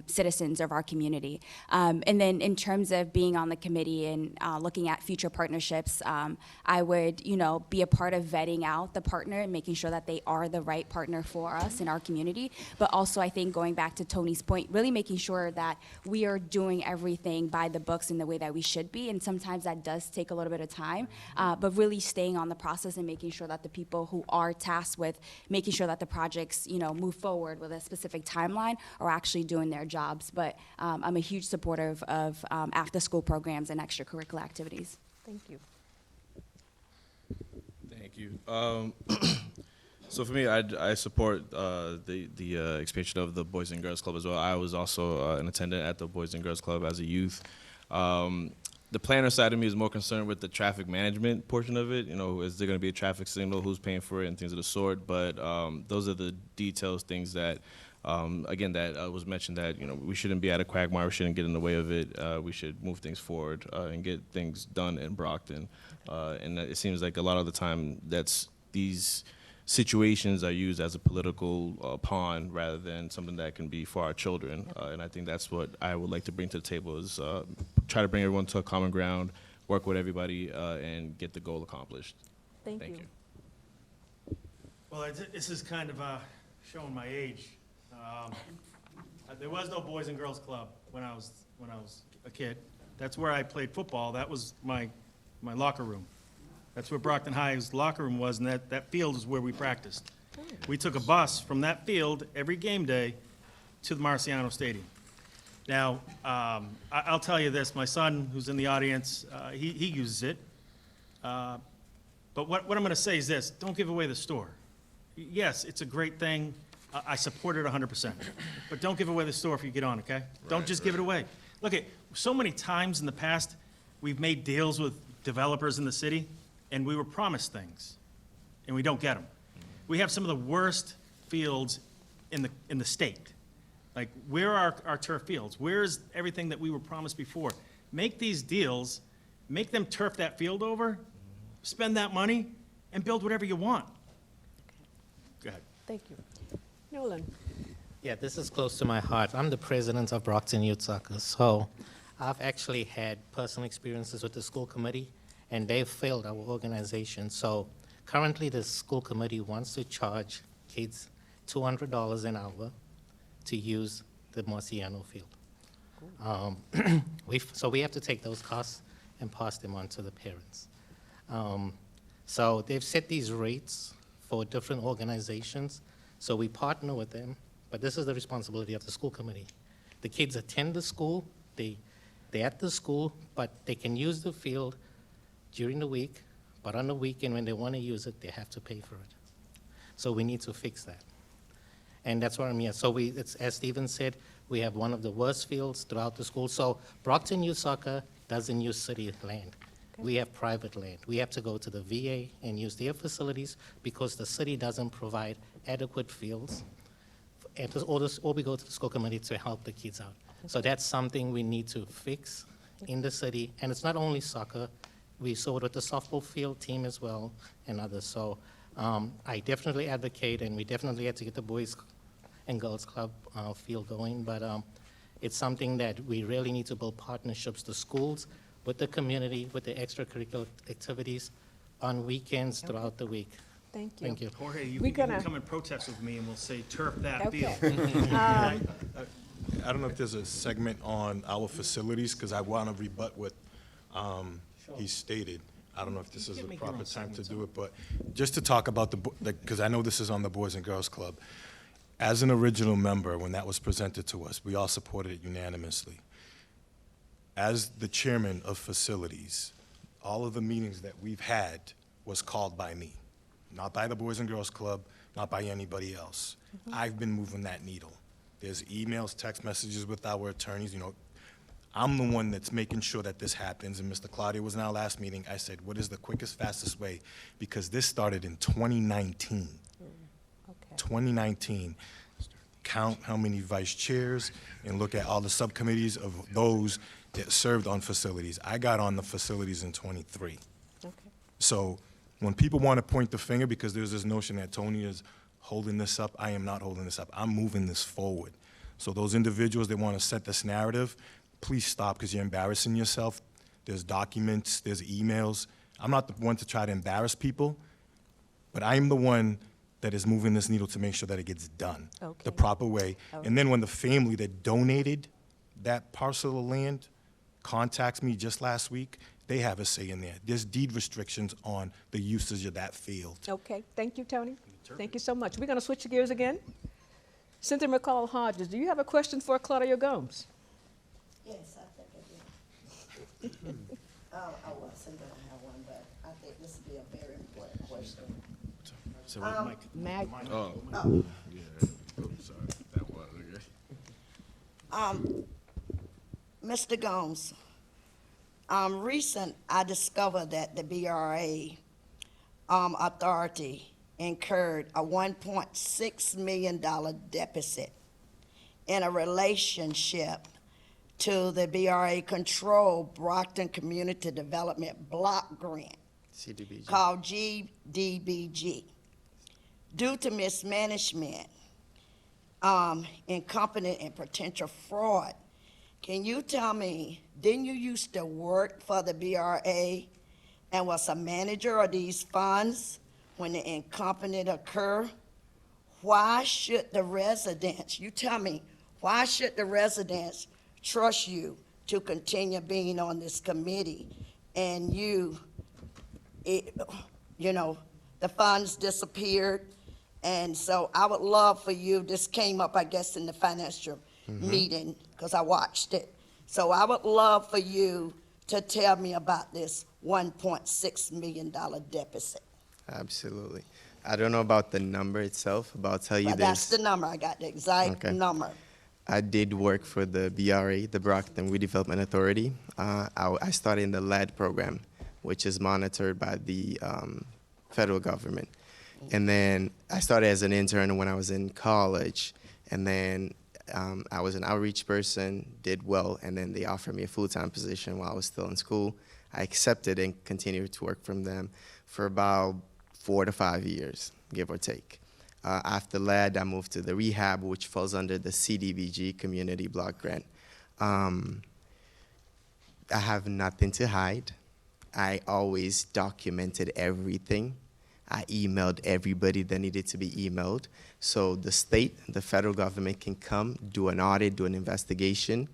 citizens of our community. And then in terms of being on the committee and looking at future partnerships, I would, be a part of vetting out the partner and making sure that they are the right partner for us in our community. But also, I think, going back to Tony's point, really making sure that we are doing everything by the books in the way that we should be, and sometimes that does take a little bit of time, but really staying on the process and making sure that the people who are tasked with making sure that the projects, move forward with a specific timeline are actually doing their jobs. But I'm a huge supporter of after-school programs and extracurricular activities. Thank you. Thank you. So for me, I support the expansion of the Boys and Girls Club as well. I was also an attendant at the Boys and Girls Club as a youth. The planner side of me is more concerned with the traffic management portion of it. Is there going to be a traffic signal, who's paying for it, and things of the sort. But those are the details, things that, again, that was mentioned that, we shouldn't be at a quagmire, we shouldn't get in the way of it. We should move things forward and get things done in Brockton. And it seems like a lot of the time these situations are used as a political pawn rather than something that can be for our children. And I think that's what I would like to bring to the table is try to bring everyone to a common ground, work with everybody, and get the goal accomplished. Thank you. Well, this is kind of showing my age. There was no Boys and Girls Club when I was a kid. That's where I played football. That was my locker room. That's where Brockton High's locker room was, and that field is where we practiced. We took a bus from that field every game day to the Marciano Stadium. Now, I'll tell you this, my son, who's in the audience, he uses it. But what I'm gonna say is this, don't give away the store. Yes, it's a great thing. I support it 100%. But don't give away the store if you get on, okay? Don't just give it away. Look, so many times in the past, we've made deals with developers in the city, and we were promised things, and we don't get them. We have some of the worst fields in the state. Like, where are our turf fields? Where's everything that we were promised before? Make these deals, make them turf that field over, spend that money, and build whatever you want. Go ahead. Thank you. Nolan? Yeah, this is close to my heart. I'm the president of Brockton Youth Soccer, so I've actually had personal experiences with the school committee, and they've failed our organization. So currently, the school committee wants to charge kids $200 an hour to use the Marciano field. So we have to take those costs and pass them on to the parents. So they've set these rates for different organizations, so we partner with them, but this is the responsibility of the school committee. The kids attend the school, they're at the school, but they can use the field during the week, but on the weekend when they want to use it, they have to pay for it. So we need to fix that. And that's what I'm here. So it's, as Stephen said, we have one of the worst fields throughout the school. So Brockton Youth Soccer doesn't use city land. Okay. We have private land. We have to go to the VA and use their facilities because the city doesn't provide adequate fields. Or we go to the school committee to help the kids out. Okay. So that's something we need to fix in the city. And it's not only soccer. We saw it with the softball field team as well and others. So I definitely advocate, and we definitely have to get the Boys and Girls Club field going. But it's something that we really need to build partnerships, the schools, with the community, with the extracurricular activities on weekends throughout the week. Thank you. Thank you. Jorge, you can come and protest with me, and we'll say turf that Okay. field. I don't know if there's a segment on our facilities, because I want to rebut what he stated. I don't know if this is the proper time to do it, but just to talk about because I know this is on the Boys and Girls Club. As an original member, when that was presented to us, we all supported it unanimously. As the chairman of facilities, all of the meetings that we've had was called by me, not by the Boys and Girls Club, not by anybody else. I've been moving that needle. There's emails, text messages with our attorneys, I'm the one that's making sure that this happens, and Mr. Claudio was in our last meeting. I said, what is the quickest, fastest way? Because this started in 2019. 2019. Count how many vice chairs and look at all the subcommittees of those that served on facilities. I got on the facilities in 23. Okay. So when people want to point the finger because there's this notion that Tony is holding this up, I am not holding this up. I'm moving this forward. So those individuals that want to set this narrative, please stop because you're embarrassing yourself. There's documents, there's emails. I'm not the one to try to embarrass people, but I am the one that is moving this needle to make sure that it gets done Okay. the proper way. Okay. And then when the family that donated that parcel of land contacts me just last week, they have a say in there. There's deed restrictions on the usage of that field. Okay, thank you, Tony. Thank you so much. We're going to switch gears again. Cynthia McCall Hodges, do you have a question for Claudia Gomes? Yes, I think I do. I wasn't gonna have one, but I think this would be a very important question. So Mike. Mag, Oh, Oh, yeah. Oh, sorry. That was, okay. Mr. Gomes, recent, I discovered that the BRA authority incurred a $1.6 million deficit in a relationship to the BRA controlled Brockton Community Development Block Grant CDBG. called GDBG. Due to mismanagement, incompetent and potential fraud, can you tell me, didn't you used to work for the BRA and was a manager of these funds when the incompetent occur? Why should the residents, you tell me, why should the residents trust you to continue being on this committee and the funds disappeared? And so I would love for you, this came up, I guess, in the financial meeting, because I watched it. So I would love for you to tell me about this $1.6 million deficit. Absolutely. I don't know about the number itself, but I'll tell you But this. that's the number, I got the exact Okay. number. I did work for the BRA, the Brockton Redevelopment Authority. I started in the LAD program, which is monitored by the federal government. And then I started as an intern when I was in college. And then I was an outreach person, did well, and then they offered me a full-time position while I was still in school. I accepted and continued to work from them for about 4 to 5 years, give or take. After LAD, I moved to the rehab, which falls under the CDBG Community Block Grant. I have nothing to hide. I always documented everything. I emailed everybody that needed to be emailed. So the state, the federal government can come, do an audit, do an investigation,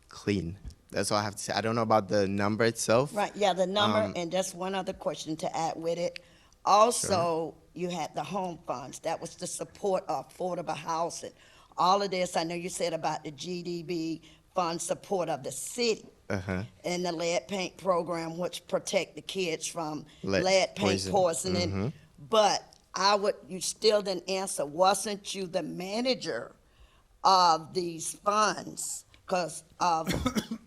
clean. That's all I have to say. I don't know about the number itself. Right, yeah, the number, and just one other question to add with it. Also, you had the home funds. That was the support of affordable housing. All of this, I know you said about the GDB fund support of the city. And the lead paint program, which protect the kids from lead paint poisoning. But you still didn't answer, wasn't you the manager of these funds? Because of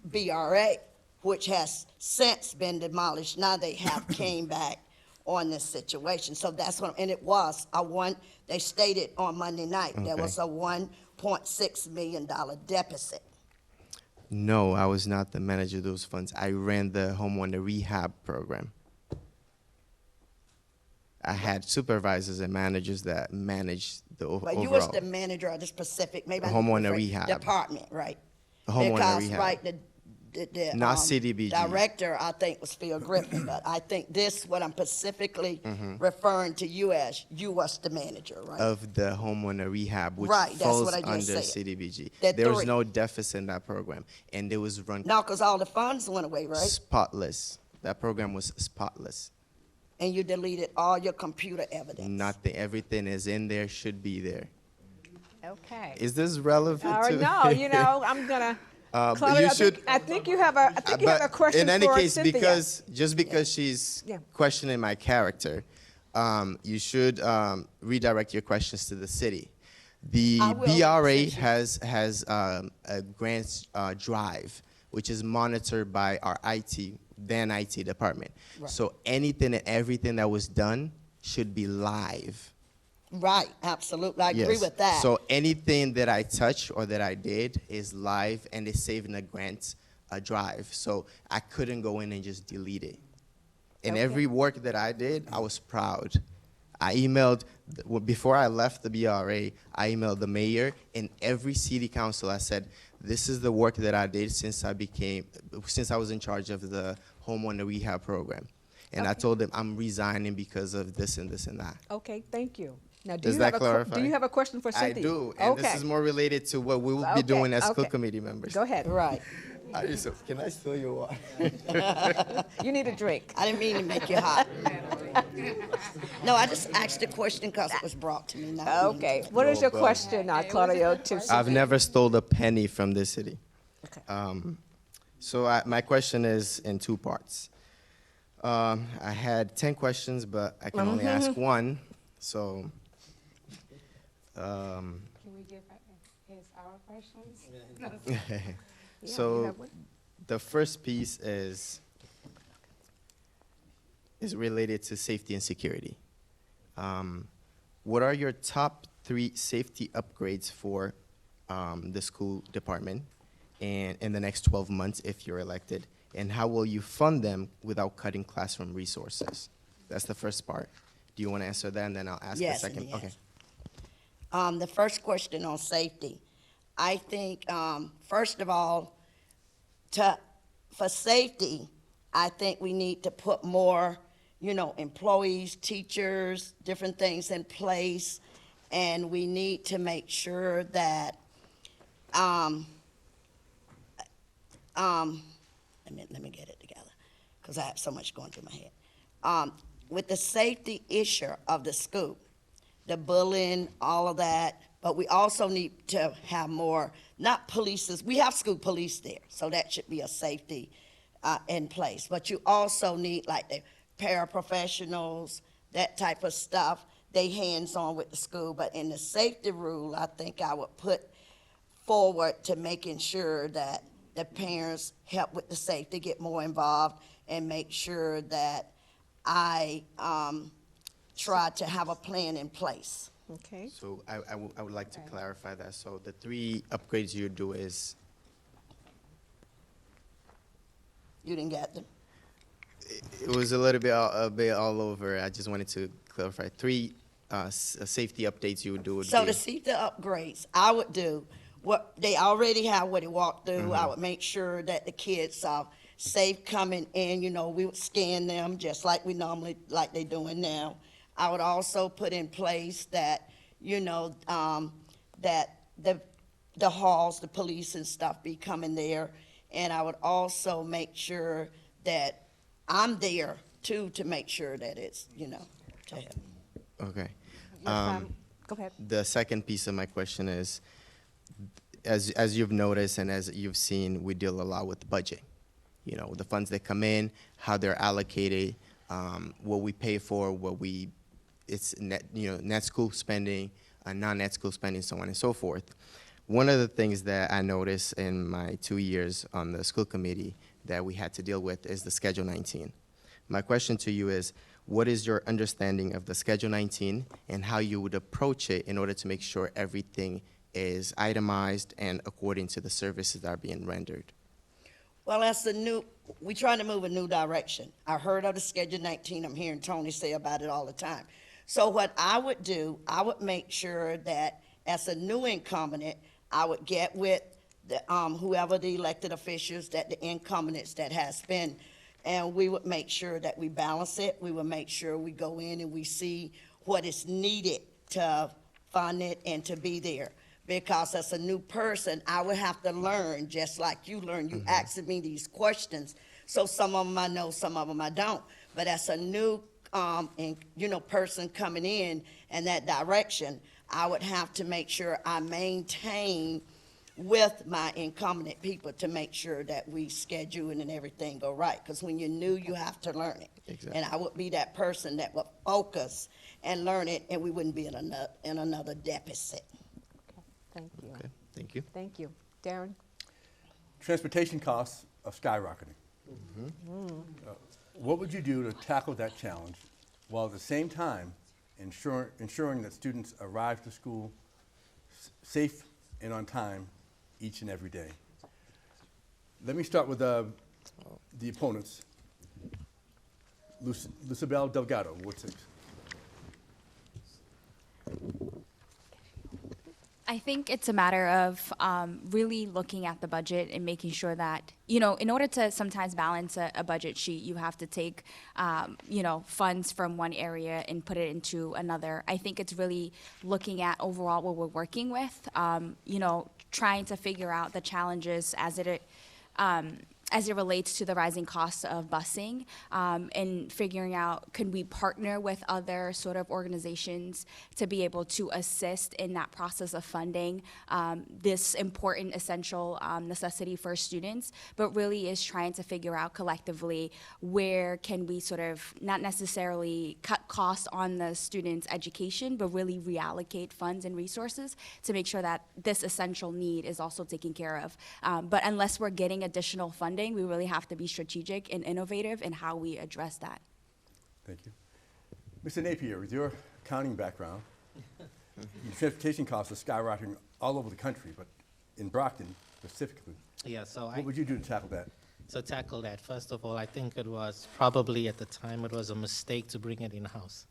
BRA, which has since been demolished, now they have came back on this situation. So that's what, and it was they stated on Monday night, there was a $1.6 million deficit. No, I was not the manager of those funds. I ran the homeowner rehab program. I had supervisors and managers that managed the But overall. you was the manager of the specific, maybe I need to Homeowner rephrase, rehab. department, right? The homeowner Because, rehab. right, Not CDBG. director, I think, was Phil Griffin, but I think this, what I'm specifically referring to you as, you was the manager, right? Of the homeowner rehab, which Right, that's falls what I under just said. CDBG. That There was three. no deficit in that program, and it was run No, because all the funds went away, right? spotless. That program was spotless. And you deleted all your computer evidence. Nothing, everything is in there, should be there. Okay. Is this relevant All right, to? no, you know, I'm gonna. But Claudia, you I think- should- I think you have a question in any for case, Cynthia. because she's Yeah. questioning my character, you should redirect your questions to the city. The I will, BRA since you- has a grants drive, which is monitored by our then IT department. Right. So anything and everything that was done should be live. Right, absolutely, I agree Yes. with that. So anything that I touch or that I did is live and is saved in a grant drive. So I couldn't go in and just delete it. And Okay. every work that I did, I was proud. I emailed, before I left the BRA, I emailed the mayor and every city council. I said, this is the work that I did since I was in charge of the homeowner rehab program. And I Okay. told them I'm resigning because of this and this and that. Okay, thank you. Now, Does that clarify? do you have a question for I Cynthia? do, and this Okay. is more related to what we will Okay, be doing as school okay. committee members. Go ahead. Right, Can I steal your water? You need a drink. I didn't mean to make you hot. No, I just asked the question because it was brought to me, not meaning to. Okay, what is your but- question, Claudia, to I've never stole a penny from this city. Okay. So my question is in two parts. I had 10 questions, but I can only ask one. So Can we give his our questions? you so have one? the first piece is related to safety and security. What are your top 3 safety upgrades for the school department and in the next 12 months if you're elected? And how will you fund them without cutting classroom resources? That's the first part. Do you want to answer that, and then I'll ask Yes, the and second? Okay. yes. The first question on safety, I think, first of all, for safety, I think we need to put more, employees, teachers, different things in place, and we need to make sure that, let me get it together, because I have so much going through my head. With the safety issue of the school, the bullying, all of that, but we also need to have more, not polices, we have school police there, so that should be a safety in place. But you also need like the paraprofessionals, that type of stuff, they hands-on with the school. But in the safety rule, I think I would put forward to making sure that the parents help with the safety, get more involved, and make sure that I try to have a plan in place. Okay. So I would like to clarify that. So the 3 upgrades you do is, You didn't get them? it was a bit all over. I just wanted to clarify. 3 safety updates you would do would So be. to see the upgrades, I would do what they already have, what they walk through. I would make sure that the kids are safe coming in. We would scan them just like we normally, like they're doing now. I would also put in place that, that the halls, the police and stuff be coming there. And I would also make sure that I'm there too, to make sure that it's, to help. Okay. Go ahead. The second piece of my question is, as you've noticed and as you've seen, we deal a lot with budget. The funds that come in, how they're allocated, what we pay for, it's net school spending, non-net school spending, so on and so forth. One of the things that I noticed in my 2 years on the school committee that we had to deal with is the Schedule 19. My question to you is, what is your understanding of the Schedule 19 and how you would approach it in order to make sure everything is itemized and according to the services that are being rendered? Well, we're trying to move a new direction. I heard of the Schedule 19. I'm hearing Tony say about it all the time. So what I would do, I would make sure that as a new incumbent, I would get with whoever the elected officials, that the incumbents that has been, and we would make sure that we balance it. We would make sure we go in and we see what is needed to fund it and to be there. Because as a new person, I would have to learn, just like you learn. You asking me these questions, so some of them I know, some of them I don't. But as a new, person coming in that direction, I would have to make sure I maintain with my incumbent people to make sure that we schedule and everything go right. Because when you're new, you have to learn it. Exactly. And I would be that person that would focus and learn it, and we wouldn't be in another deficit. Thank you. Okay, thank you. Thank you. Darren? Transportation costs are skyrocketing. What would you do to tackle that challenge while at the same time ensuring that students arrive to school safe and on time each and every day? Let me start with the opponents. Lucibel Delgado, Ward 6. I think it's a matter of really looking at the budget and making sure that, in order to sometimes balance a budget sheet, you have to take, funds from one area and put it into another. I think it's really looking at overall what we're working with, trying to figure out the challenges as it relates to the rising costs of busing, and figuring out, can we partner with other sort of organizations to be able to assist in that process of funding this important, essential necessity for students, but really is trying to figure out collectively where can we sort of not necessarily cut costs on the students' education, but really reallocate funds and resources to make sure that this essential need is also taken care of. But unless we're getting additional funding, we really have to be strategic and innovative in how we address that. Thank you. Mr. Napier, with your accounting background, transportation costs are skyrocketing all over the country, but in Brockton specifically. Yeah, so What would you do to tackle that? So tackle that, first of all, I think it was probably at the time it was a mistake to bring it in-house.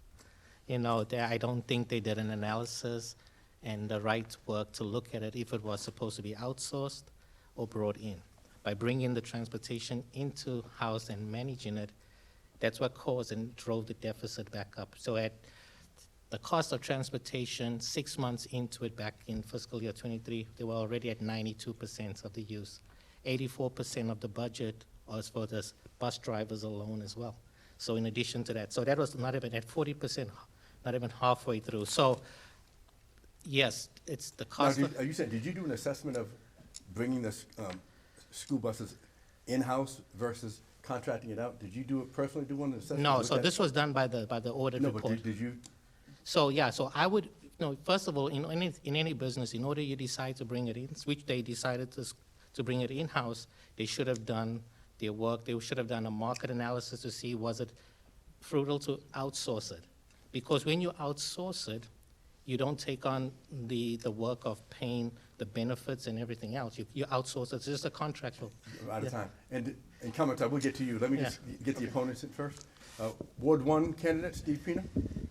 I don't think they did an analysis and the right work to look at it if it was supposed to be outsourced or brought in. By bringing the transportation into house and managing it, that's what caused and drove the deficit back up. So at the cost of transportation, 6 months into it back in fiscal year 23, they were already at 92% of the use. 84% of the budget was for the bus drivers alone as well. So in addition to that, so that was not even at 40%, not even halfway through. So yes, it's the cost. Now, you said, did you do an assessment of bringing this school buses in-house versus contracting it out? Did you personally do one assessment? No, so this was done by the audit report. No, but did you? So yeah, so I would, first of all, in any business, in order you decide to bring it in, which they decided to bring it in-house, they should have done their work. They should have done a market analysis to see was it fruitful to outsource it. Because when you outsource it, you don't take on the work of paying the benefits and everything else. You outsource it. It's just a contractual. We're out of time. And comments, I will get to you. Let me just get the opponents in first. Ward 1 candidate, Steve Pina.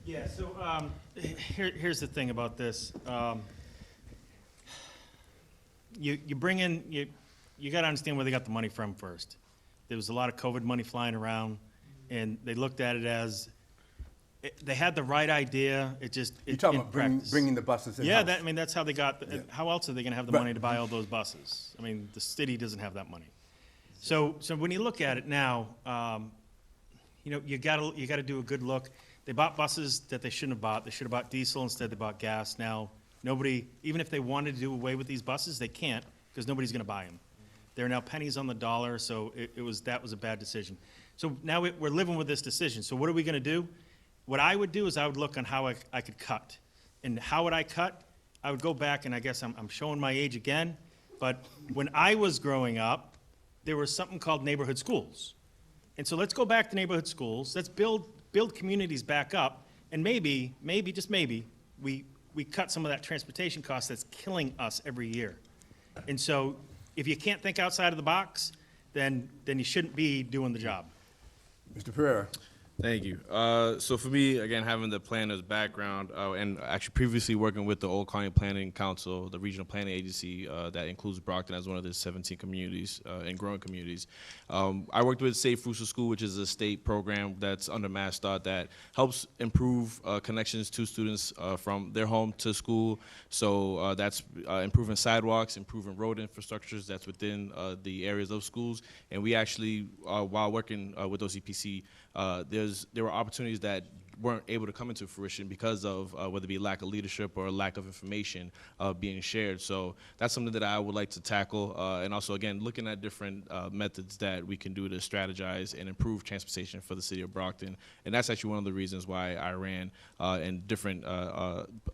Yeah, so here's the thing about this. You bring in, you got to understand where they got the money from first. There was a lot of COVID money flying around, and they looked at it as, they had the right idea, You're talking about bringing the buses in. Yeah, that's how they got, Yeah. how else are they gonna have the Right. money to buy all those buses? The city doesn't have that money. So when you look at it now, you gotta do a good look. They bought buses that they shouldn't have bought. They should have bought diesel, instead they bought gas. Now, nobody, even if they wanted to do away with these buses, they can't, because nobody's gonna buy them. They're now pennies on the dollar, so that was a bad decision. So now we're living with this decision. So what are we gonna do? What I would do is I would look on how I could cut. And how would I cut? I would go back, and I guess I'm showing my age again, but when I was growing up, there was something called neighborhood schools. And so let's go back to neighborhood schools, let's build communities back up, and maybe, just maybe, we cut some of that transportation cost that's killing us every year. And so if you can't think outside of the box, then you shouldn't be doing the job. Mr. Pereira. Thank you. So for me, again, having the planner's background and actually previously working with the Old Colony Planning Council, the regional planning agency that includes Brockton as one of the 17 communities and growing communities. I worked with Safe Routes to School, which is a state program that's under MassDOT that helps improve connections to students from their home to school. So that's improving sidewalks, improving road infrastructures that's within the areas of schools. And we actually, while working with OCPC, there were opportunities that weren't able to come into fruition because of whether it be lack of leadership or lack of information being shared. So that's something that I would like to tackle. And also, again, looking at different methods that we can do to strategize and improve transportation for the city of Brockton. And that's actually one of the reasons why I ran in different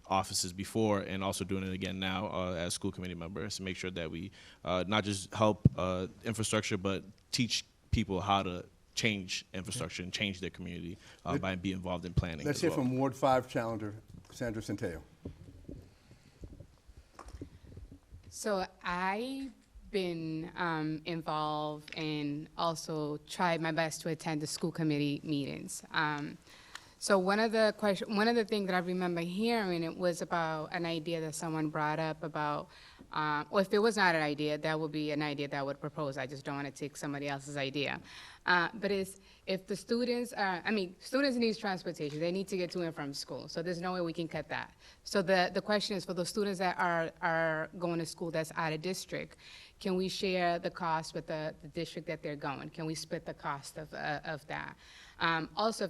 offices before and also doing it again now as school committee members to make sure that we not just help infrastructure, but teach people how to change infrastructure and change their community by being involved in planning. Let's as hear well. from Ward 5 challenger, Sandra Centeo. So I've been involved and also tried my best to attend the school committee meetings. So one of the things that I remember hearing, it was about an idea that someone brought up about, or if it was not an idea, that would be an idea that I would propose. I just don't want to take somebody else's idea. But it's, if the students, students need transportation. They need to get to and from school. So there's no way we can cut that. So the question is, for those students that are going to school that's out of district, can we share the cost with the district that they're going? Can we split the cost of that? Also,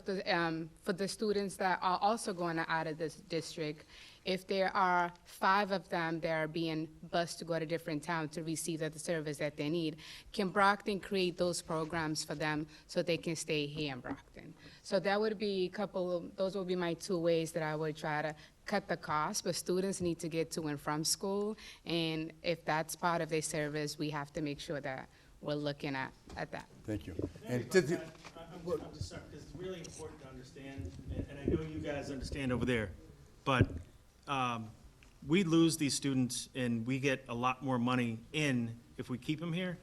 for the students that are also going out of this district, if there are 5 of them that are being bused to go to different towns to receive the service that they need, can Brockton create those programs for them so they can stay here in Brockton? So that would be those would be my 2 ways that I would try to cut the cost, but students need to get to and from school, and if that's part of their service, we have to make sure that we're looking at that. Thank you. I'm And just sorry, because it's really important to understand, and I know you guys understand over there, but we lose these students and we get a lot more money in if we keep them here.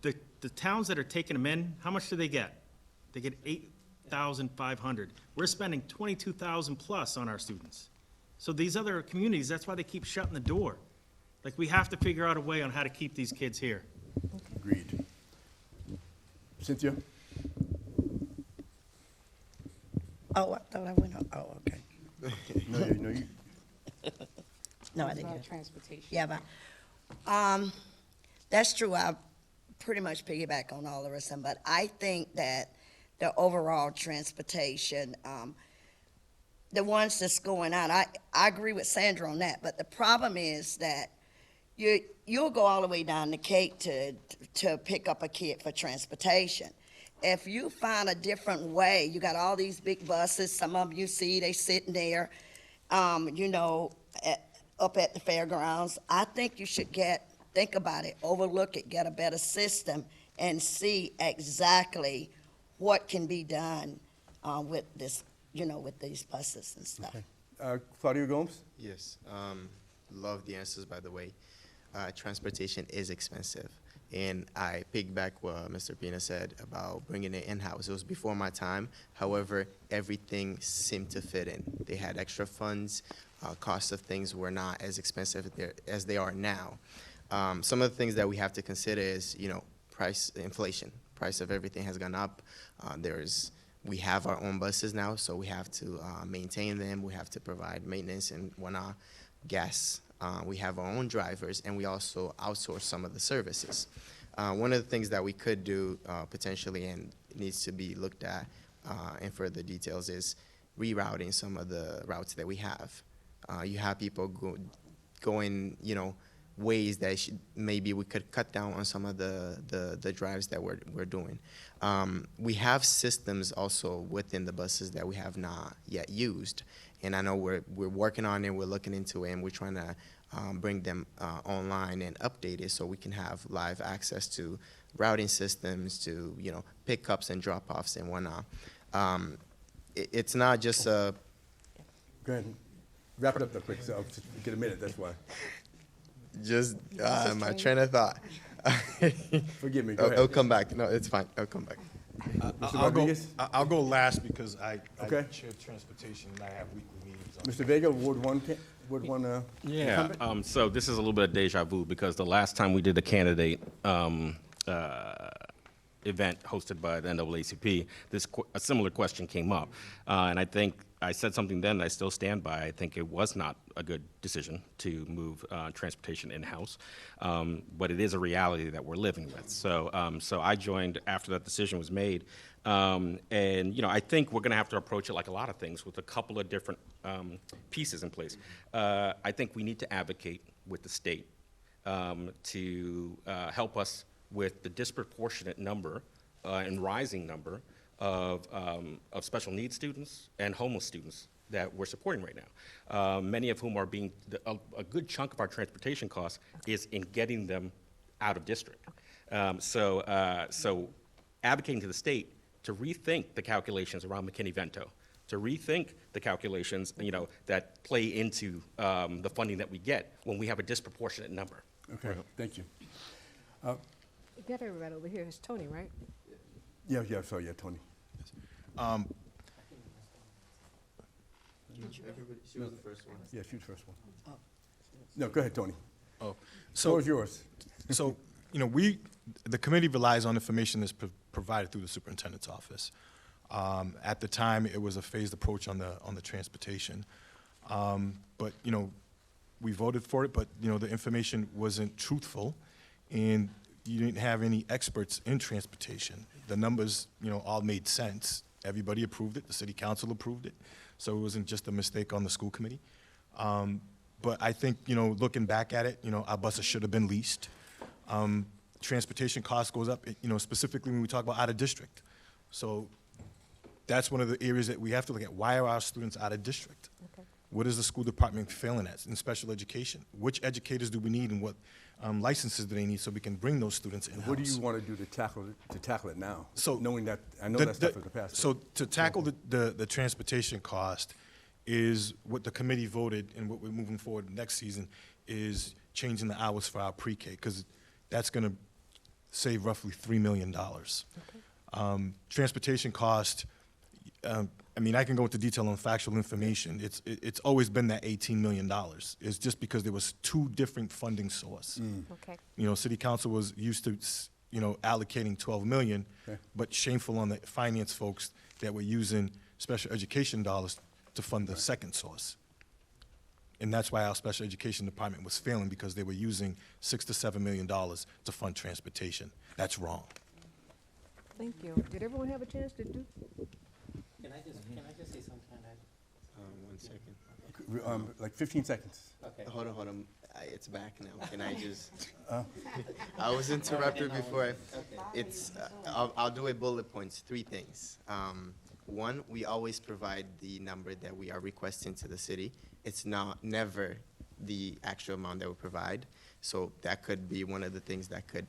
The towns that are taking them in, how much do they get? They get $8,500. We're spending $22,000 plus on our students. So these other communities, that's why they keep shutting the door. Like, we have to figure out a way on how to keep these kids here. agreed. Cynthia? Oh, I thought I went on, oh, okay. No, you. No, I didn't About hear. transportation. Yeah, but, that's true. I pretty much piggyback on all the rest of them, but I think that the overall transportation, the ones that's going out, I agree with Sandra on that, but the problem is that you'll go all the way down to Cape to pick up a kid for transportation. If you find a different way, you got all these big buses, some of them you see, they sitting there, up at the fairgrounds. I think you should think about it, overlook it, get a better system, and see exactly what can be done with this, with these buses and stuff. Claudio Gomes? Yes, love the answers, by the way. Transportation is expensive. And I piggyback what Mr. Pina said about bringing it in-house. It was before my time. However, everything seemed to fit in. They had extra funds. Cost of things were not as expensive as they are now. Some of the things that we have to consider is, price inflation. Price of everything has gone up. We have our own buses now, so we have to maintain them. We have to provide maintenance and whatnot, gas. We have our own drivers, and we also outsource some of the services. One of the things that we could do potentially, and needs to be looked at in further details, is rerouting some of the routes that we have. You have people going, ways that maybe we could cut down on some of the drives that we're doing. We have systems also within the buses that we have not yet used, and I know we're working on it, we're looking into it, and we're trying to bring them online and update it so we can have live access to routing systems, to pickups and drop-offs and whatnot. It's not just a... Go ahead. Wrap it up real quick, so I'll just get a minute, that's why. Just my train of thought. Forgive me, go ahead. It'll come back. No, it's fine. It'll come back. Mr. I'll go, Rodriguez? I'll go last because I Okay. chair transportation and I have weekly meetings on Mr. Vega, Ward 1, Yeah, incumbent? so this is a little bit of deja vu because the last time we did a candidate event hosted by the NAACP, a similar question came up. And I think I said something then that I still stand by. I think it was not a good decision to move transportation in-house, but it is a reality that we're living with. So I joined after that decision was made. And, you know, I think we're going to have to approach it like a lot of things with a couple of different pieces in place. I think we need to advocate with the state to help us with the disproportionate number and rising number of special needs students and homeless students that we're supporting right now, many of whom are being, a good chunk of our transportation costs is in getting them out of district. So advocating to the state to rethink the calculations around McKinney-Vento, to rethink the calculations, you know, that play into the funding that we get when we have a disproportionate number. Okay, thank you. You got everybody over here. It's Tony, right? Yeah, sorry, Tony. She was the first one. Yeah, shoot first one. No, go ahead, Tony. Oh, Floor is yours. So, you know, the committee relies on information that's provided through the superintendent's office. At the time, it was a phased approach on the transportation. But, you know, we voted for it, but, you know, the information wasn't truthful, and you didn't have any experts in transportation. The numbers, you know, all made sense. Everybody approved it. The city council approved it. So it wasn't just a mistake on the school committee. But I think, you know, looking back at it, you know, our buses should have been leased. Transportation cost goes up, you know, specifically when we talk about out of district. So that's one of the areas that we have to look at. Why are our students out of district? Okay. What is the school department failing at in special education? Which educators do we need and what licenses do they need so we can bring those students in-house? What do you want to do to tackle it now? So knowing that, I know that stuff is the past. So to tackle the transportation cost is what the committee voted, and what we're moving forward next season is changing the hours for our pre-K, because that's going to save roughly $3 million. Transportation cost, I mean, I can go into detail on factual information. It's always been that $18 million. It's just because there was two different funding sources. Okay. You know, city council was used to, you know, allocating 12 million, Okay. but shameful on the finance folks that were using special education dollars to fund the second source. And that's why our special education department was failing, because they were using $6 to $7 million to fund transportation. That's wrong. Thank you. Did everyone have a chance to do? Can I just say something on that? 1 second. Like 15 seconds. Okay. Hold on. It's back now. Can I just? I was interrupted before. I'll do it bullet points. 3 things. One, we always provide the number that we are requesting to the city. It's never the actual amount that we provide. So that could be one of the things that could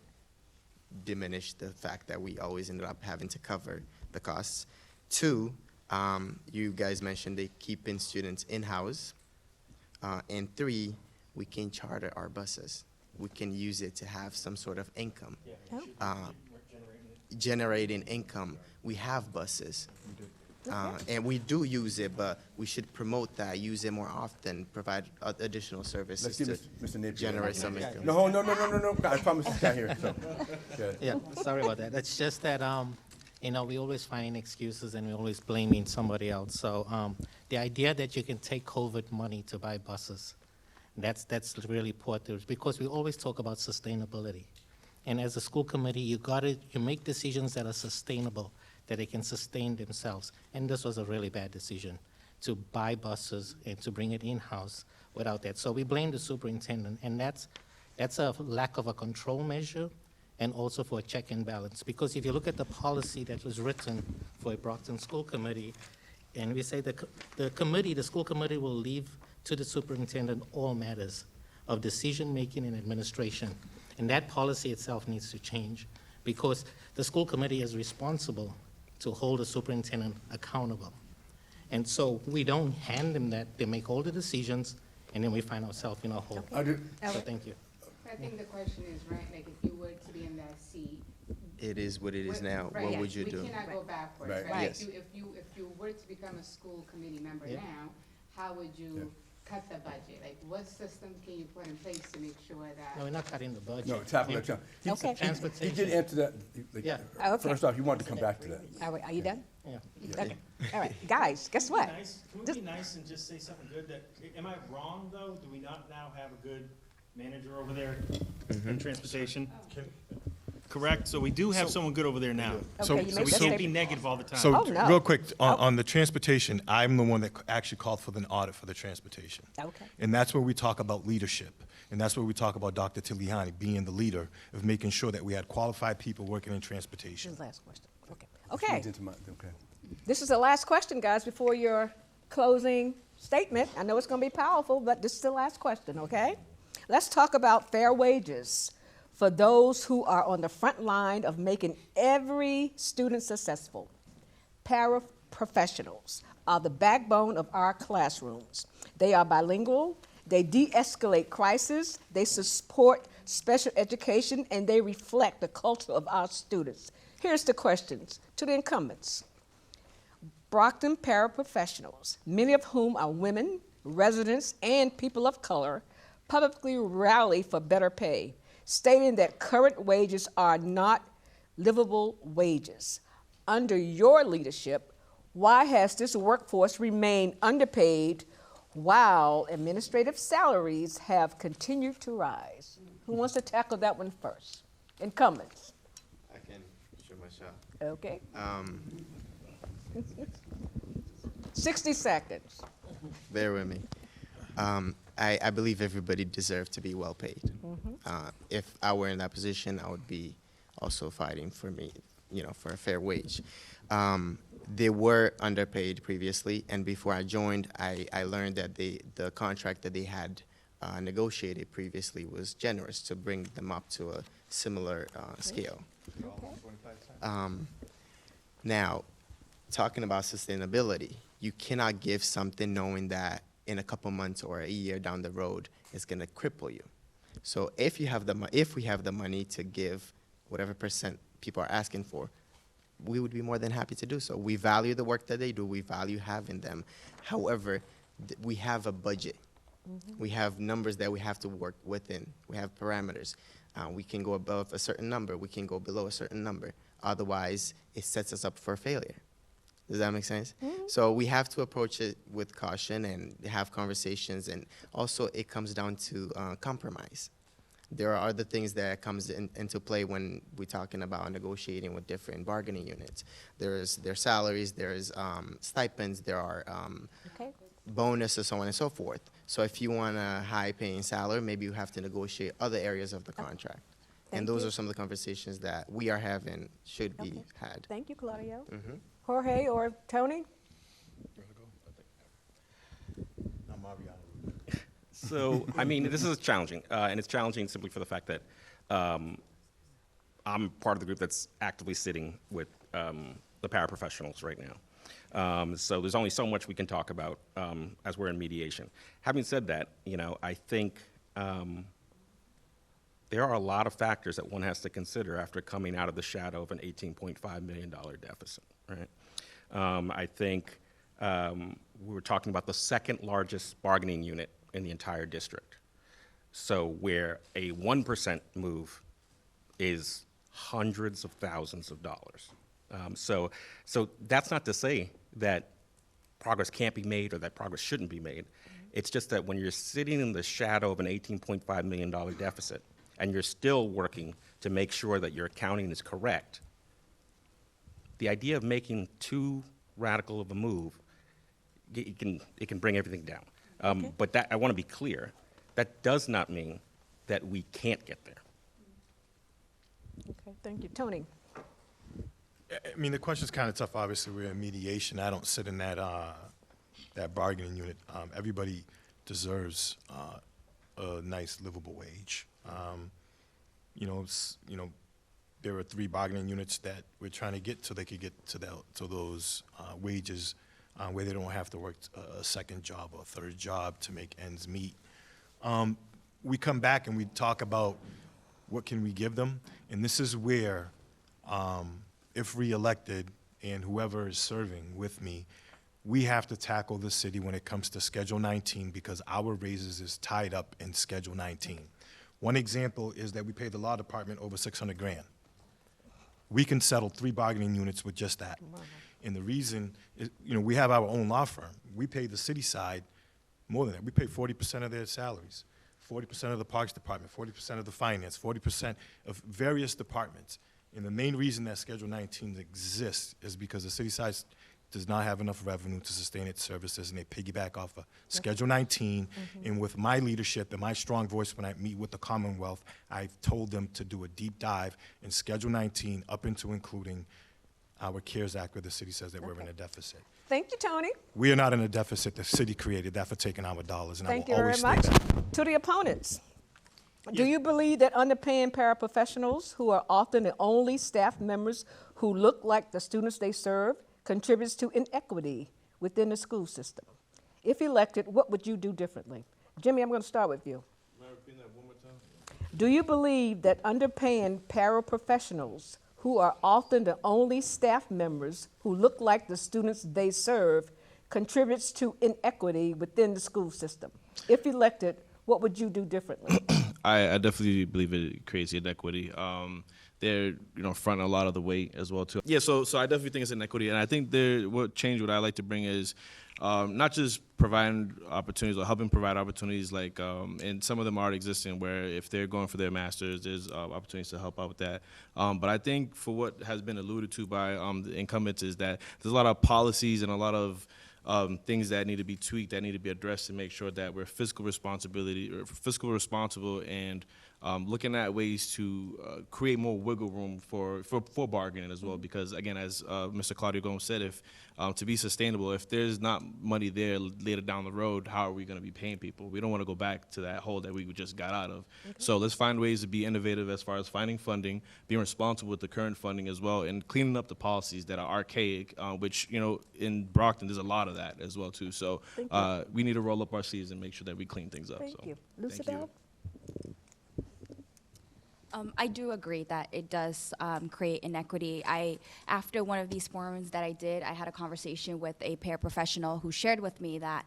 diminish the fact that we always ended up having to cover the costs. 2, you guys mentioned they keeping students in-house. And 3, we can charter our buses. We can use it to have some sort of income. Generating income. We have buses. And we do use it, but we should promote that, use it more often, provide additional services Let's to give Mr. Napier. generate some income. No. I promise this guy here. So, go ahead. Yeah, sorry about that. It's just that, you know, we always find excuses and we always blaming somebody else. So the idea that you can take COVID money to buy buses, that's really poor, because we always talk about sustainability. And as a school committee, you make decisions that are sustainable, that they can sustain themselves. And this was a really bad decision, to buy buses and to bring it in-house without that. So we blame the superintendent, and that's a lack of a control measure and also for a check and balance. Because if you look at the policy that was written for a Brockton School Committee, and we say the school committee will leave to the superintendent all matters of decision-making and administration. And that policy itself needs to change, because the school committee is responsible to hold the superintendent accountable. And so we don't hand them that. They make all the decisions, and then we find ourselves in a hole. I do- So thank you. I think the question is, right, like if you were to be in that seat, It is what it is now. Right, What yes, would you do? We cannot go backwards, Right. right? Yes. If you were to become a school committee member Yeah. now, how would you cut the budget? Like, what system can you put in place to make sure No, that? we're not cutting the budget. No, it's happening. Okay. He Transportation. did answer that. Yeah. Okay. First off, you wanted to come back to that. All right, are you done? Yeah. Okay. All right, guys, guess what? Can we be nice and just say something good that, am I wrong, though? Do we not now have a good manager over there in transportation? Correct? So we do have someone good over there now. So- Okay, you so made we that Can't be statement. negative all the time. So, Oh, no. real quick, on the transportation, I'm the one that actually called for the audit for the transportation. Okay. And that's where we talk about leadership. And that's where we talk about Dr. Tiliani being the leader of making sure that we had qualified people working in This transportation. is the last question. Okay. Okay. Leads into my- okay. This is the last question, guys, before your closing statement. I know it's going to be powerful, but this is the last question, okay? Let's talk about fair wages for those who are on the front line of making every student successful. Paraprofessionals are the backbone of our classrooms. They are bilingual, they de-escalate crisis, they support special education, and they reflect the culture of our students. Here's the questions to the incumbents. Brockton paraprofessionals, many of whom are women, residents, and people of color, publicly rally for better pay, stating that current wages are not livable wages. Under your leadership, why has this workforce remained underpaid while administrative salaries have continued to rise? Who wants to tackle that one first? Incumbents. I can shoot my shot. Okay. 60 seconds. Bear with me. I believe everybody deserves to be well paid. If I were in that position, I would be also fighting for me, for a fair wage. They were underpaid previously, and before I joined, I learned that the contract that they had negotiated previously was generous to bring them up to a similar scale. Now, talking about sustainability, you cannot give something knowing that in a couple months or a year down the road, it's going to cripple you. So if we have the money to give whatever percent people are asking for, we would be more than happy to do so. We value the work that they do. We value having them. However, we have a budget. We have numbers that we have to work within. We have parameters. We can go above a certain number. We can go below a certain number. Otherwise, it sets us up for failure. Does that make sense? So we have to approach it with caution and have conversations, and also it comes down to compromise. There are other things that comes into play when we're talking about negotiating with different bargaining units. There's salaries, there's stipends, there are Okay. bonuses, so on and so forth. So if you want a high-paying salary, maybe you have to negotiate other areas of the contract. Thank And those you. are some of the conversations that we are having, should be Okay. had. Thank you, Claudio. Jorge or Tony? So, I mean, this is challenging, and it's challenging simply for the fact that I'm part of the group that's actively sitting with the paraprofessionals right now. So there's only so much we can talk about as we're in mediation. Having said that, I think there are a lot of factors that one has to consider after coming out of the shadow of an $18.5 million deficit, right? I think we were talking about the second largest bargaining unit in the entire district. So where a 1% move is hundreds of thousands of dollars. So that's not to say that progress can't be made or that progress shouldn't be made. It's just that when you're sitting in the shadow of an $18.5 million deficit and you're still working to make sure that your accounting is correct, the idea of making too radical of a move, it can bring everything down. But that, I want to be clear, that does not mean that we can't get there. Okay, thank you. Tony? I mean, the question's kind of tough. Obviously, we're in mediation. I don't sit in that bargaining unit. Everybody deserves a nice, livable wage. There are 3 bargaining units that we're trying to get so they could get to those wages where they don't have to work a second job or a third job to make ends meet. We come back and we talk about what can we give them, and this is where if reelected, and whoever is serving with me, we have to tackle the city when it comes to Schedule 19 because our raises is tied up in Schedule 19. One example is that we pay the law department over 600 grand. We can settle 3 bargaining units with just that. And the reason is, we have our own law firm. We pay the city side more than that. We pay 40% of their salaries, 40% of the Parks Department, 40% of the finance, 40% of various departments. And the main reason that Schedule 19 exists is because the city side does not have enough revenue to sustain its services, and they piggyback off of Schedule 19. And with my leadership and my strong voice when I meet with the Commonwealth, I've told them to do a deep dive in Schedule 19 up into including our CARES Act where the city says that we're in a deficit. Thank you, Tony. We are not in a deficit. The city created that for taking our dollars, and Thank I you will very always much. stay that. To the opponents, do you believe that underpaying paraprofessionals, who are often the only staff members who look like the students they serve, contributes to inequity within the school system? If elected, what would you do differently? Jimmy, I'm going to start with you. Can I repeat that one more time? Do you believe that underpaying paraprofessionals, who are often the only staff members who look like the students they serve, contributes to inequity within the school system? If elected, what would you do differently? I definitely believe it creates inequity. They're fronting a lot of the weight as well too. Yeah, so I definitely think it's inequity, and I think what I like to bring is not just providing opportunities or helping provide opportunities like, and some of them are existing where if they're going for their masters, there's opportunities to help out with that. But I think for what has been alluded to by the incumbents is that there's a lot of policies and a lot of things that need to be tweaked, that need to be addressed to make sure that we're fiscal responsible and looking at ways to create more wiggle room for bargaining as well. Because again, as Mr. Claudio Gomes said, if to be sustainable, if there's not money there later down the road, how are we going to be paying people? We don't want to go back to that hole that we just got out of. Okay. So let's find ways to be innovative as far as finding funding, being responsible with the current funding as well, and cleaning up the policies that are archaic, which in Brockton there's a lot of that as well too. So we need to roll up our sleeves and make sure that we clean things up. Thank you. Thank you. Lucibel? I do agree that it does create inequity. After one of these forums that I did, I had a conversation with a paraprofessional who shared with me that,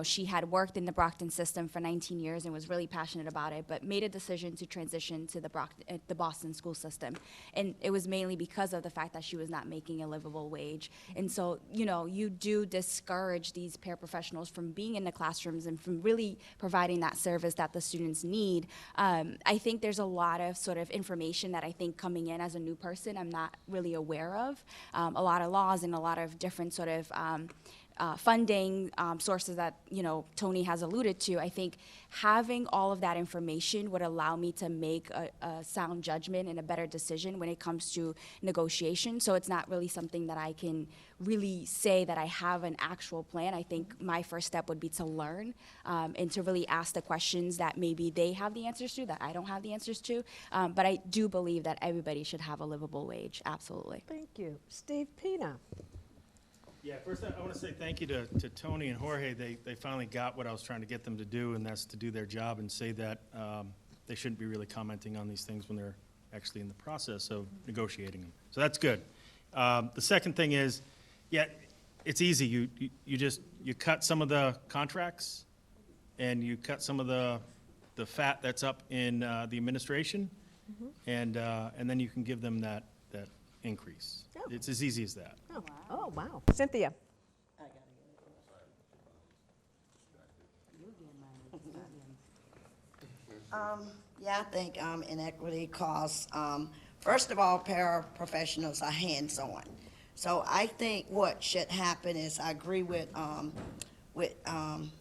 she had worked in the Brockton system for 19 years and was really passionate about it, but made a decision to transition to the Boston school system. And it was mainly because of the fact that she was not making a livable wage. And so, you do discourage these paraprofessionals from being in the classrooms and from really providing that service that the students need. I think there's a lot of sort of information that I think coming in as a new person I'm not really aware of. A lot of laws and a lot of different sort of funding sources that Tony has alluded to. I think having all of that information would allow me to make a sound judgment and a better decision when it comes to negotiation. So it's not really something that I can really say that I have an actual plan. I think my first step would be to learn and to really ask the questions that maybe they have the answers to that I don't have the answers to. But I do believe that everybody should have a livable wage. Absolutely. Thank you. Steve Pina. Yeah, first I want to say thank you to Tony and Jorge. They finally got what I was trying to get them to do, and that's to do their job and say that they shouldn't be really commenting on these things when they're actually in the process of negotiating them. So that's good. The second thing is, yeah, it's easy. You cut some of the contracts, and you cut some of the fat that's up in the administration, and then you can give them that increase. Oh. It's as easy as that. Oh, wow. Cynthia? Yeah, I think inequity causes, first of all, paraprofessionals are hands-on. So I think what should happen is, I agree with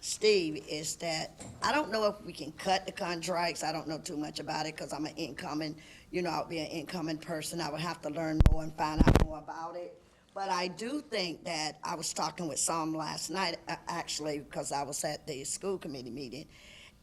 Steve, is that I don't know if we can cut the contracts. I don't know too much about it because I'm an incoming, I'll be an incoming person. I would have to learn more and find out more about it. But I do think that I was talking with some last night, actually, because I was at the school committee meeting,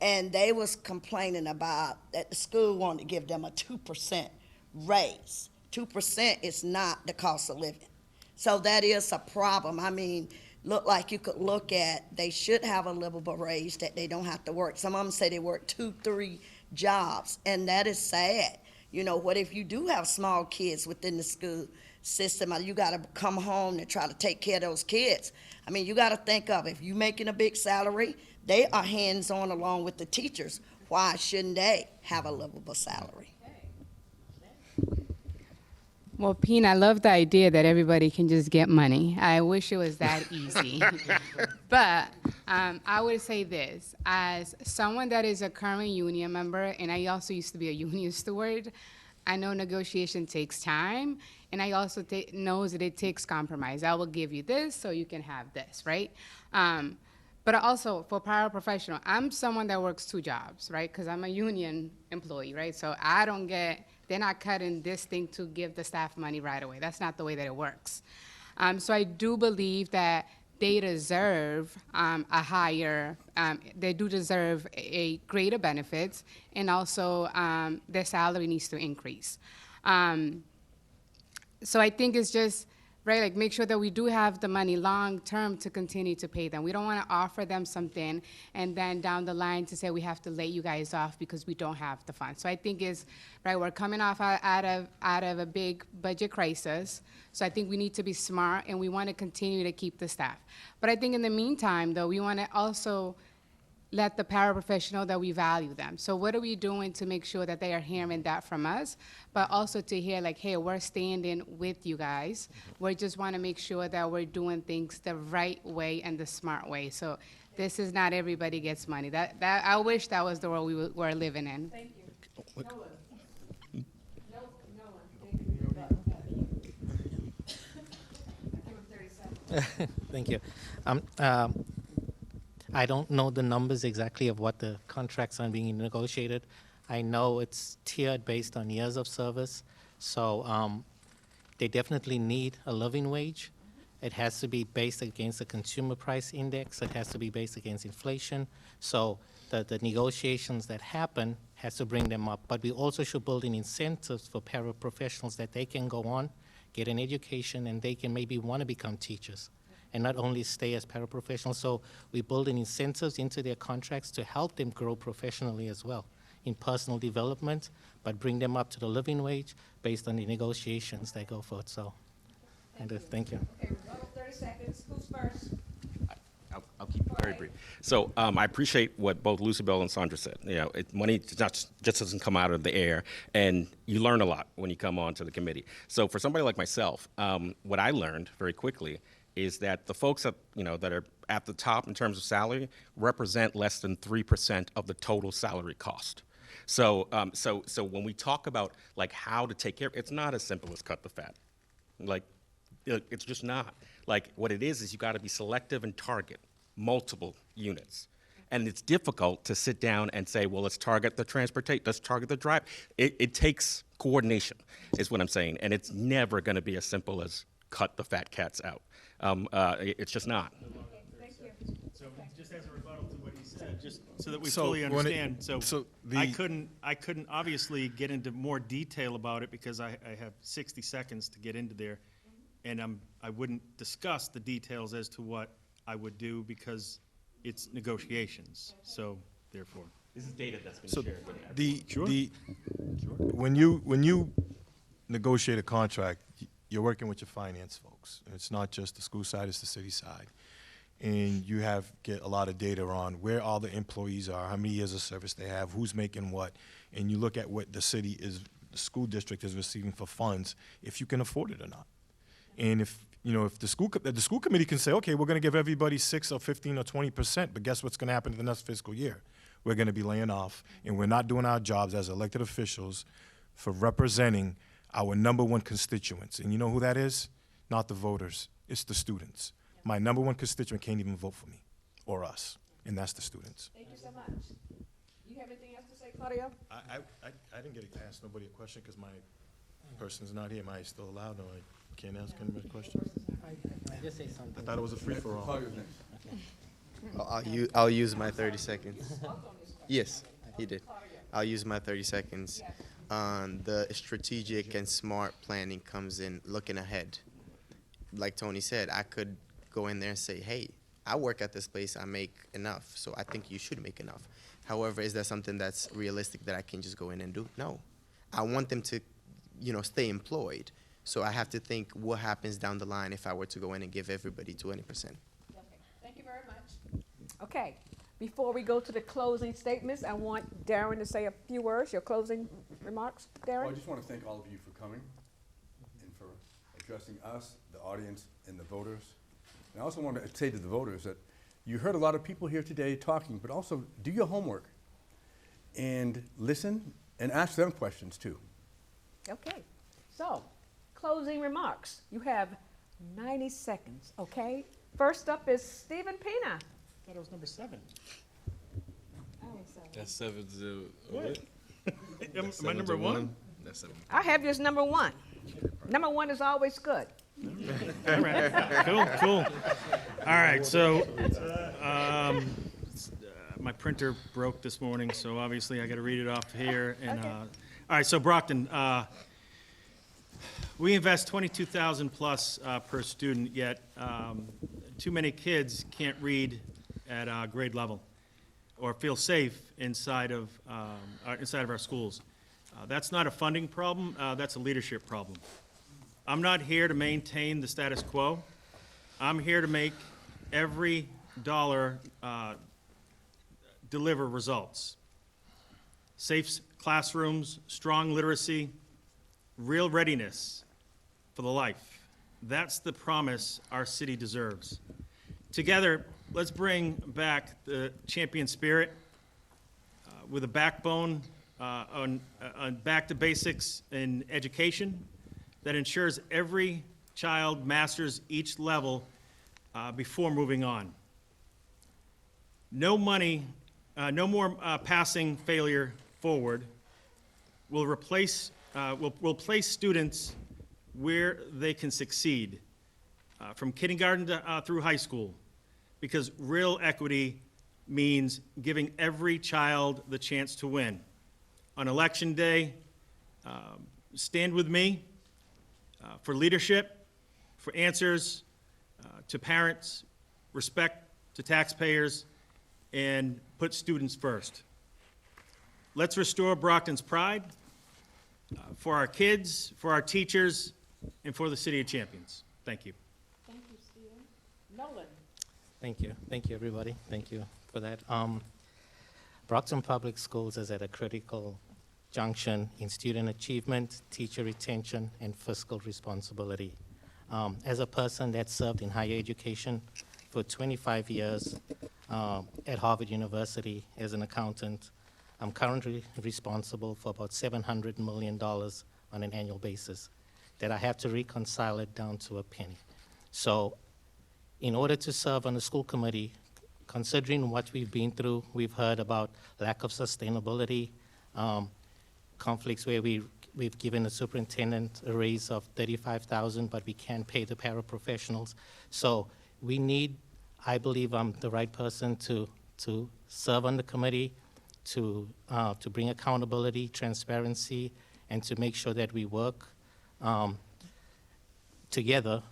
and they was complaining about that the school wanted to give them a 2% raise. 2% is not the cost of living. So that is a problem. I mean, look like you could look at, they should have a livable raise that they don't have to work. Some of them say they work 2-3 jobs, and that is sad. You know, what if you do have small kids within the school system, or you gotta come home and try to take care of those kids? I mean, you gotta think of, if you're making a big salary, they are hands-on along with the teachers. Why shouldn't they have a livable salary? Well, Pina, I love the idea that everybody can just get money. I wish it was that easy. But I would say this, as someone that is a current union member, and I also used to be a union steward, I know negotiation takes time, and I also knows that it takes compromise. I will give you this so you can have this, right? But also, for paraprofessional, I'm someone that works 2 jobs, right? Because I'm a union employee, right? So I don't get, they're not cutting this thing to give the staff money right away. That's not the way that it works. So I do believe that they deserve a higher, they do deserve a greater benefits, and also their salary needs to increase. So I think it's just, right, like make sure that we do have the money long-term to continue to pay them. We don't want to offer them something and then down the line to say we have to lay you guys off because we don't have the funds. So I think it's, right, we're coming off out of a big budget crisis. So I think we need to be smart, and we want to continue to keep the staff. But I think in the meantime, though, we want to also let the paraprofessional that we value them. So what are we doing to make sure that they are hearing that from us, but also to hear like, hey, we're standing with you guys. We just want to make sure that we're doing things the right way and the smart way. So this is not everybody gets money. That I wish that was the world we were living in. Thank you. Thank you. I don't know the numbers exactly of what the contracts are being negotiated. I know it's tiered based on years of service, so they definitely need a living wage. It has to be based against the consumer price index. It has to be based against inflation. So the negotiations that happen has to bring them up. But we also should build in incentives for paraprofessionals that they can go on, get an education, and they can maybe want to become teachers and not only stay as paraprofessionals. So we build in incentives into their contracts to help them grow professionally as well in personal development, but bring them up to the living wage based on the negotiations that go forth. So, thank you. Okay, we've got 30 seconds. Who's first? I'll keep it very brief. So I appreciate what both Lucibel and Sandra said. You know, money just doesn't come out of the air, and you learn a lot when you come on to the committee. So for somebody like myself, what I learned very quickly is that the folks that, that are at the top in terms of salary represent less than 3% of the total salary cost. So when we talk about like how to take care of, it's not as simple as cut the fat. Like, it's just not. Like, what it is you got to be selective and target multiple units. And it's difficult to sit down and say, well, let's target the transportation, let's target the drive. It takes coordination, is what I'm saying. And it's never going to be as simple as cut the fat cats out. It's just not. Thank you. So just as a rebuttal to what he said, just so that we So fully when it- understand, so I the- couldn't obviously get into more detail about it because I have 60 seconds to get into there, and I wouldn't discuss the details as to what I would do because it's negotiations, so therefore. This is data that's been So shared with everyone. when you negotiate a contract, you're working with your finance folks. It's not just the school side, it's the city side. And you get a lot of data on where all the employees are, how many years of service they have, who's making what, and you look at what the school district is receiving for funds, if you can afford it or not. And if the school committee can say, okay, we're going to give everybody 6 or 15 or 20%, but guess what's going to happen in the next fiscal year? We're going to be laying off, and we're not doing our jobs as elected officials for representing our number one constituents. And you know who that is? Not the voters. It's the students. My number one constituent can't even vote for me or us, and that's the students. Thank you so much. You have anything else to say, Claudio? I didn't get to ask nobody a question because my person's not here. Am I still allowed, or I can't ask anybody a question? I just say something. I thought it was a free-for-all. I'll use my 30 seconds. Yes, he did. I'll use my 30 seconds. The strategic and smart planning comes in looking ahead. Like Tony said, I could go in there and say, hey, I work at this place, I make enough, so I think you should make enough. However, is that something that's realistic that I can just go in and do? No. I want them to, stay employed. So I have to think what happens down the line if I were to go in and give everybody 20%. Okay, thank you very much. Okay, before we go to the closing statements, I want Darren to say a few words, your closing remarks, Well, I Darren? just want to thank all of you for coming and for addressing us, the audience, and the voters. And I also want to say to the voters that you heard a lot of people here today talking, but also do your homework and listen and ask them questions too. Okay, so, closing remarks. You have 90 seconds, okay? First up is Stephen Pina. Thought it was number 7. That's 7-0. What? Am I number 1? That's 7. I have you as number 1. Number 1 is always good. All right, cool. All right, so my printer broke this morning, so obviously I got to read it off here. And Okay. all right, so Brockton, we invest $22,000 plus per student, yet too many kids can't read at grade level or feel safe inside of our schools. That's not a funding problem, that's a leadership problem. I'm not here to maintain the status quo. I'm here to make every dollar deliver results. Safe classrooms, strong literacy, real readiness for the life. That's the promise our city deserves. Together, let's bring back the champion spirit with a backbone on back to basics in education that ensures every child masters each level before moving on. No more passing failure forward. We'll place students where they can succeed, from kindergarten through high school, because real equity means giving every child the chance to win. On election day, stand with me for leadership, for answers to parents, respect to taxpayers, and put students first. Let's restore Brockton's pride for our kids, for our teachers, and for the City of Champions. Thank you. Thank you, Stephen. Nolan. Thank you. Thank you, everybody. Thank you for that. Brockton Public Schools is at a critical junction in student achievement, teacher retention, and fiscal responsibility. As a person that served in higher education for 25 years at Harvard University as an accountant, I'm currently responsible for about $700 million on an annual basis that I have to reconcile it down to a penny. So in order to serve on the school committee, considering what we've been through, we've heard about lack of sustainability, conflicts where we've given the superintendent a raise of $35,000, but we can't pay the paraprofessionals. So we need, I believe I'm the right person to serve on the committee, to bring accountability, transparency, and to make sure that we work together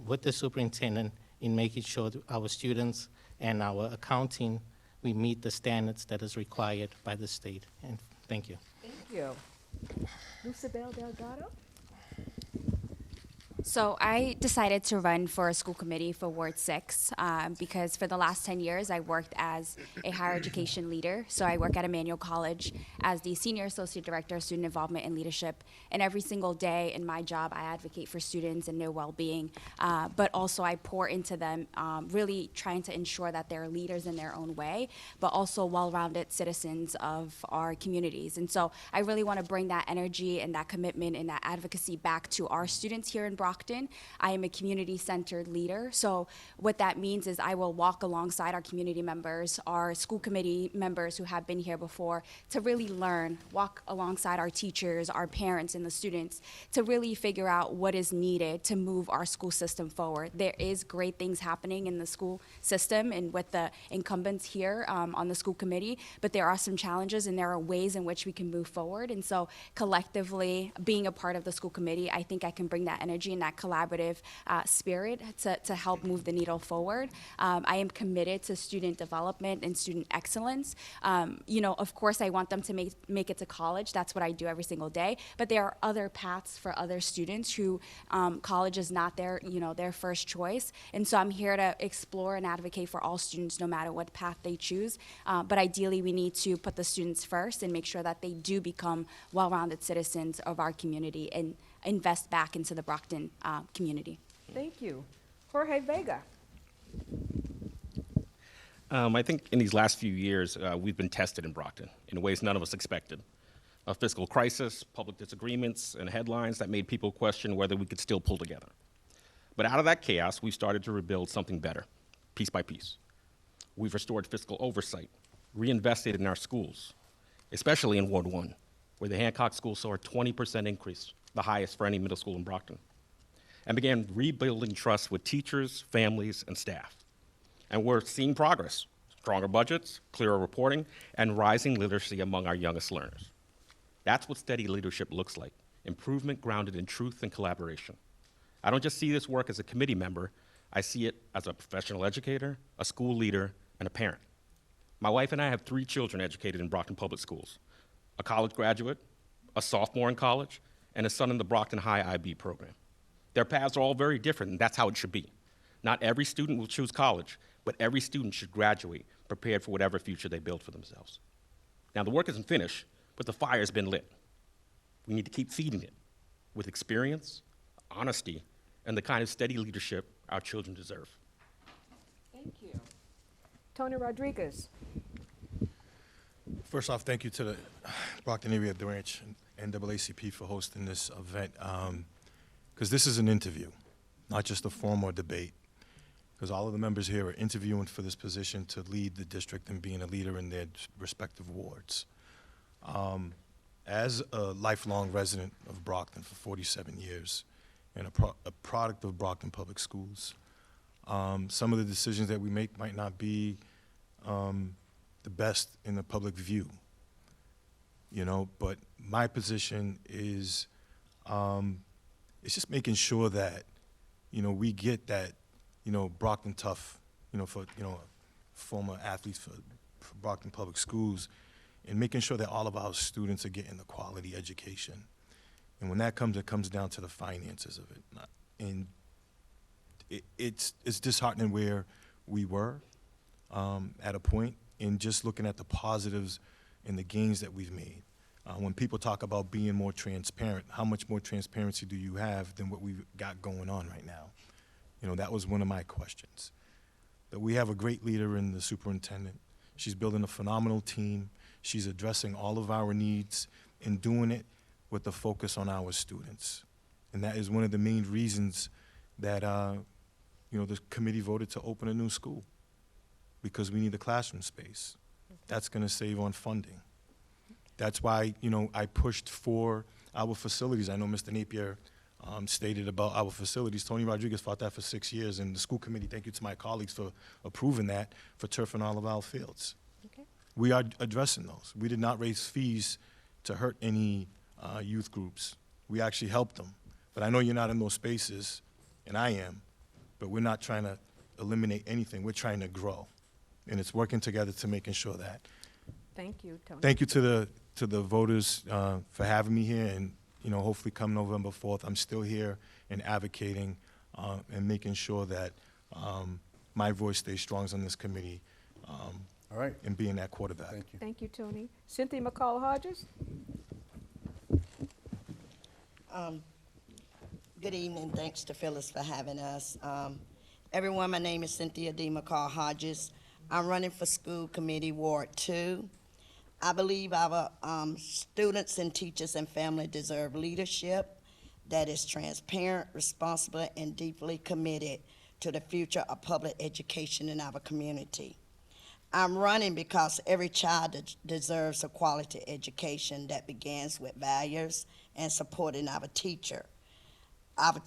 with the superintendent in making sure that our students and our accounting, we meet the standards that is required by the state. And thank you. Thank you. Lucibel Delgado. So I decided to run for a school committee for Ward 6 because for the last 10 years I worked as a higher education leader. So I work at Emmanuel College as the Senior Associate Director of Student Involvement and Leadership. And every single day in my job I advocate for students and their well-being, but also I pour into them, really trying to ensure that they're leaders in their own way, but also well-rounded citizens of our communities. And so I really want to bring that energy and that commitment and that advocacy back to our students here in Brockton. I am a community-centered leader, so what that means is I will walk alongside our community members, our school committee members who have been here before, to really learn, walk alongside our teachers, our parents, and the students to really figure out what is needed to move our school system forward. There is great things happening in the school system and with the incumbents here on the school committee, but there are some challenges and there are ways in which we can move forward. And so collectively, being a part of the school committee, I think I can bring that energy and that that collaborative spirit to help move the needle forward. I am committed to student development and student excellence. Of course, I want them to make it to college. That's what I do every single day. But there are other paths for other students who college is not their first choice. And so I'm here to explore and advocate for all students, no matter what path they choose. But ideally, we need to put the students first and make sure that they do become well-rounded citizens of our community and invest back into the Brockton community. Thank you. Jorge Vega. I think in these last few years, we've been tested in Brockton in ways none of us expected. A fiscal crisis, public disagreements, and headlines that made people question whether we could still pull together. But out of that chaos, we've started to rebuild something better, piece by piece. We've restored fiscal oversight, reinvested in our schools, especially in Ward 1, where the Hancock School saw a 20% increase, the highest for any middle school in Brockton, and began rebuilding trust with teachers, families, and staff. And we're seeing progress, stronger budgets, clearer reporting, and rising literacy among our youngest learners. That's what steady leadership looks like, improvement grounded in truth and collaboration. I don't just see this work as a committee member, I see it as a professional educator, a school leader, and a parent. My wife and I have 3 children educated in Brockton Public Schools, a college graduate, a sophomore in college, and a son in the Brockton High IB program. Their paths are all very different, and that's how it should be. Not every student will choose college, but every student should graduate prepared for whatever future they build for themselves. Now, the work isn't finished, but the fire has been lit. We need to keep feeding it with experience, honesty, and the kind of steady leadership our children deserve. Thank you. Tony Rodriguez. First off, thank you to the Brockton Area Branch and NAACP for hosting this event, because this is an interview, not just a formal debate, because all of the members here are interviewing for this position to lead the district and being a leader in their respective wards. As a lifelong resident of Brockton for 47 years and a product of Brockton Public Schools, some of the decisions that we make might not be the best in the public view, but my position is it's just making sure that, we get that, Brockton tough, for, former athletes for Brockton Public Schools, and making sure that all of our students are getting the quality education. And when that comes, it comes down to the finances of it. And it's disheartening where we were at a point, in just looking at the positives and the gains that we've made. When people talk about being more transparent, how much more transparency do you have than what we've got going on right now? That was one of my questions. But we have a great leader in the superintendent. She's building a phenomenal team. She's addressing all of our needs and doing it with the focus on our students. And that is one of the main reasons that the committee voted to open a new school, because we need the classroom space. That's going to save on funding. That's why, I pushed for our facilities. I know Mr. Napier stated about our facilities. Tony Rodriguez fought that for 6 years, and the school committee, thank you to my colleagues for approving that, for turfing all of our fields. Okay. We are addressing those. We did not raise fees to hurt any youth groups. We actually helped them. But I know you're not in those spaces, and I am, but we're not trying to eliminate anything. We're trying to grow, and it's working together to making sure that. Thank you, Tony. Thank you to the voters for having me here, and hopefully come November 4th, I'm still here and advocating and making sure that my voice stays strong on this committee. All right. And being that quarterback. Thank you. Thank you, Tony. Cynthia McCall-Hodges. Good evening. Thanks to Phyllis for having us. Everyone, my name is Cynthia D. McCall-Hodges. I'm running for School Committee Ward 2. I believe our students and teachers and family deserve leadership that is transparent, responsible, and deeply committed to the future of public education in our community. I'm running because every child deserves a quality education that begins with values and supporting our teachers. Our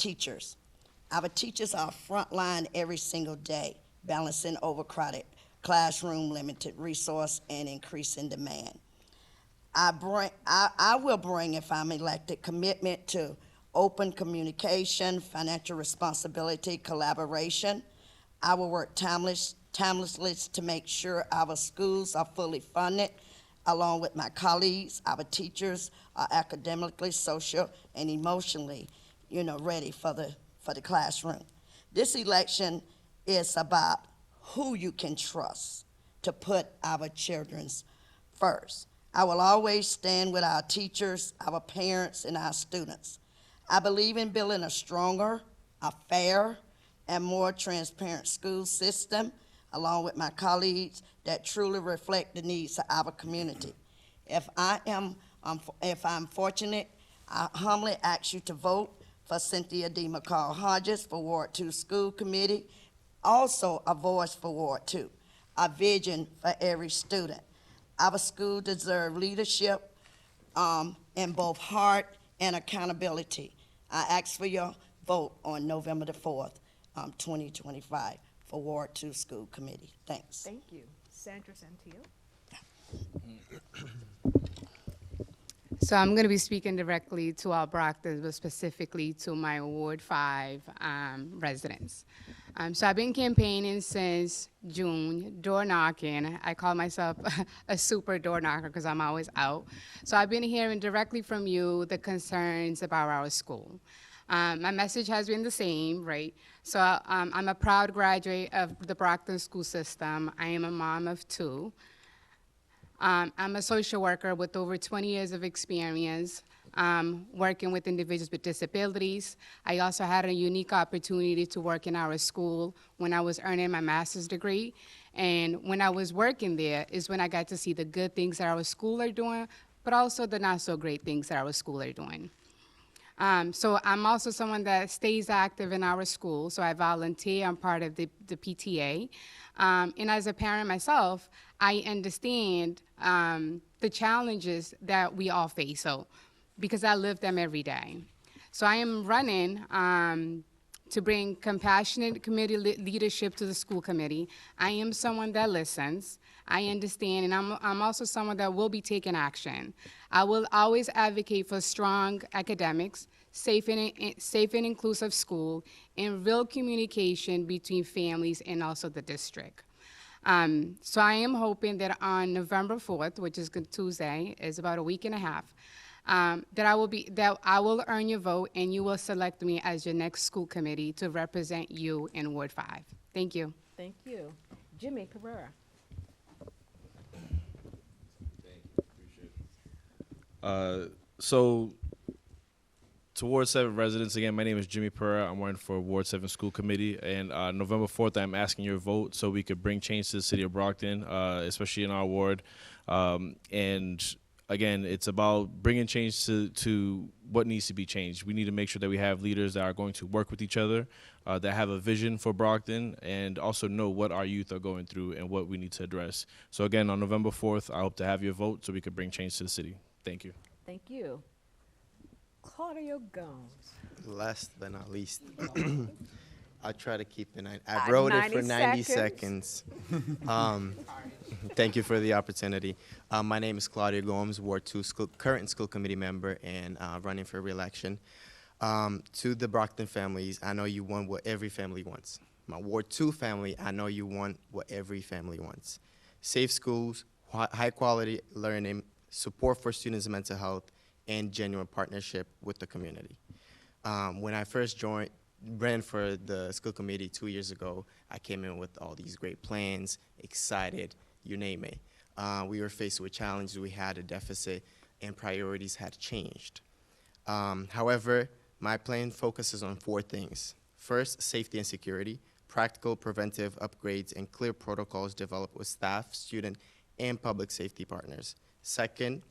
teachers are frontline every single day, balancing overcrowded classroom, limited resource, and increasing demand. I will bring, if I'm elected, commitment to open communication, financial responsibility, collaboration. I will work tirelessly to make sure our schools are fully funded, along with my colleagues. Our teachers are academically, social, and emotionally, ready for the classroom. This election is about who you can trust to put our children first. I will always stand with our teachers, our parents, and our students. I believe in building a stronger, a fair, and more transparent school system, along with my colleagues, that truly reflect the needs of our community. If I'm fortunate, I humbly ask you to vote for Cynthia D. McCall-Hodges for Ward 2 School Committee, also a voice for Ward 2, a vision for every student. Our school deserve leadership in both heart and accountability. I ask for your vote on November the 4th, 2025 for Ward 2 School Committee. Thanks. Thank you. Sandra Santillo. So I'm going to be speaking directly to our Brockton, but specifically to my Ward 5 residents. So I've been campaigning since June, door knocking. I call myself a super door knocker because I'm always out. So I've been hearing directly from you the concerns about our school. My message has been the same, right? So I'm a proud graduate of the Brockton school system. I am a mom of 2. I'm a social worker with over 20 years of experience working with individuals with disabilities. I also had a unique opportunity to work in our school when I was earning my master's degree. And when I was working there is when I got to see the good things that our school are doing, but also the not so great things that our school are doing. So I'm also someone that stays active in our school. So I volunteer, I'm part of the PTA. And as a parent myself, I understand the challenges that we all face, so because I live them every day. So I am running to bring compassionate committee leadership to the school committee. I am someone that listens. I understand, and I'm also someone that will be taking action. I will always advocate for strong academics, safe and inclusive school, and real communication between families and also the district. So I am hoping that on November 4th, which is Tuesday, is about a week and a half, that I will earn your vote and you will select me as your next school committee to represent you in Ward 5. Thank you. Thank you. Jimmy Pereira. So, to Ward 7 residents, again, my name is Jimmy Pereira. I'm running for Ward 7 School Committee. And November 4th, I'm asking your vote so we could bring change to the city of Brockton, especially in our ward. And again, it's about bringing change to what needs to be changed. We need to make sure that we have leaders that are going to work with each other, that have a vision for Brockton, and also know what our youth are going through and what we need to address. So again, on November 4th, I hope to have your vote so we could bring change to the city. Thank you. Thank you. Claudio Gomes. Last but not least, I'll try to keep it. I wrote it for 90 seconds. Thank you for the opportunity. My name is Claudio Gomes, Ward 2 current school committee member and running for re-election. To the Brockton families, I know you want what every family wants. My Ward 2 family, I know you want what every family wants. Safe schools, high quality learning, support for students' mental health, and genuine partnership with the community. When I first ran for the school committee 2 years ago, I came in with all these great plans, excited, you name it. We were faced with challenges, we had a deficit, and priorities had changed. However, my plan focuses on 4 things. First, safety and security, practical preventive upgrades, and clear protocols developed with staff, student, and public safety partners. Second,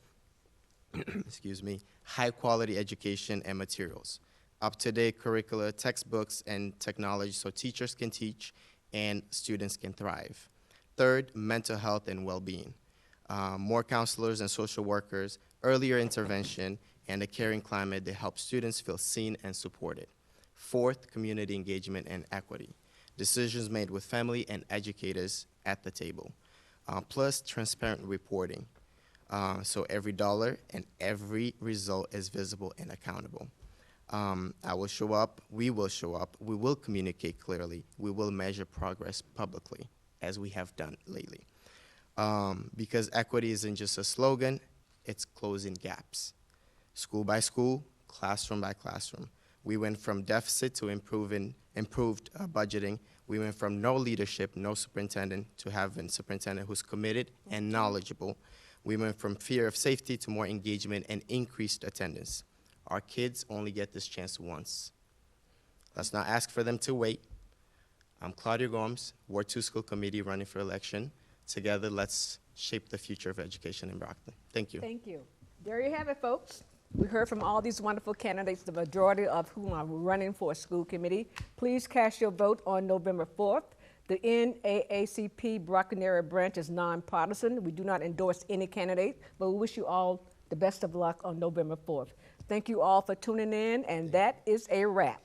excuse me, high quality education and materials, up-to-date curricula, textbooks, and technology so teachers can teach and students can thrive. Third, mental health and well-being, more counselors and social workers, earlier intervention, and a caring climate that helps students feel seen and supported. Fourth, community engagement and equity, decisions made with family and educators at the table, plus transparent reporting. So every dollar and every result is visible and accountable. I will show up, we will show up, we will communicate clearly, we will measure progress publicly, as we have done lately. Because equity isn't just a slogan, it's closing gaps. School by school, classroom by classroom. We went from deficit to improved budgeting. We went from no leadership, no superintendent, to having a superintendent who's committed and knowledgeable. We went from fear of safety to more engagement and increased attendance. Our kids only get this chance once. Let's not ask for them to wait. I'm Claudia Gomes, Ward 2 School Committee running for election. Together, let's shape the future of education in Brockton. Thank you. Thank you. There you have it, folks. We heard from all these wonderful candidates, the majority of whom are running for a school committee. Please cast your vote on November 4th. The NAACP Brockton area branch is nonpartisan. We do not endorse any candidate, but we wish you all the best of luck on November 4th. Thank you all for tuning in, and that is a wrap.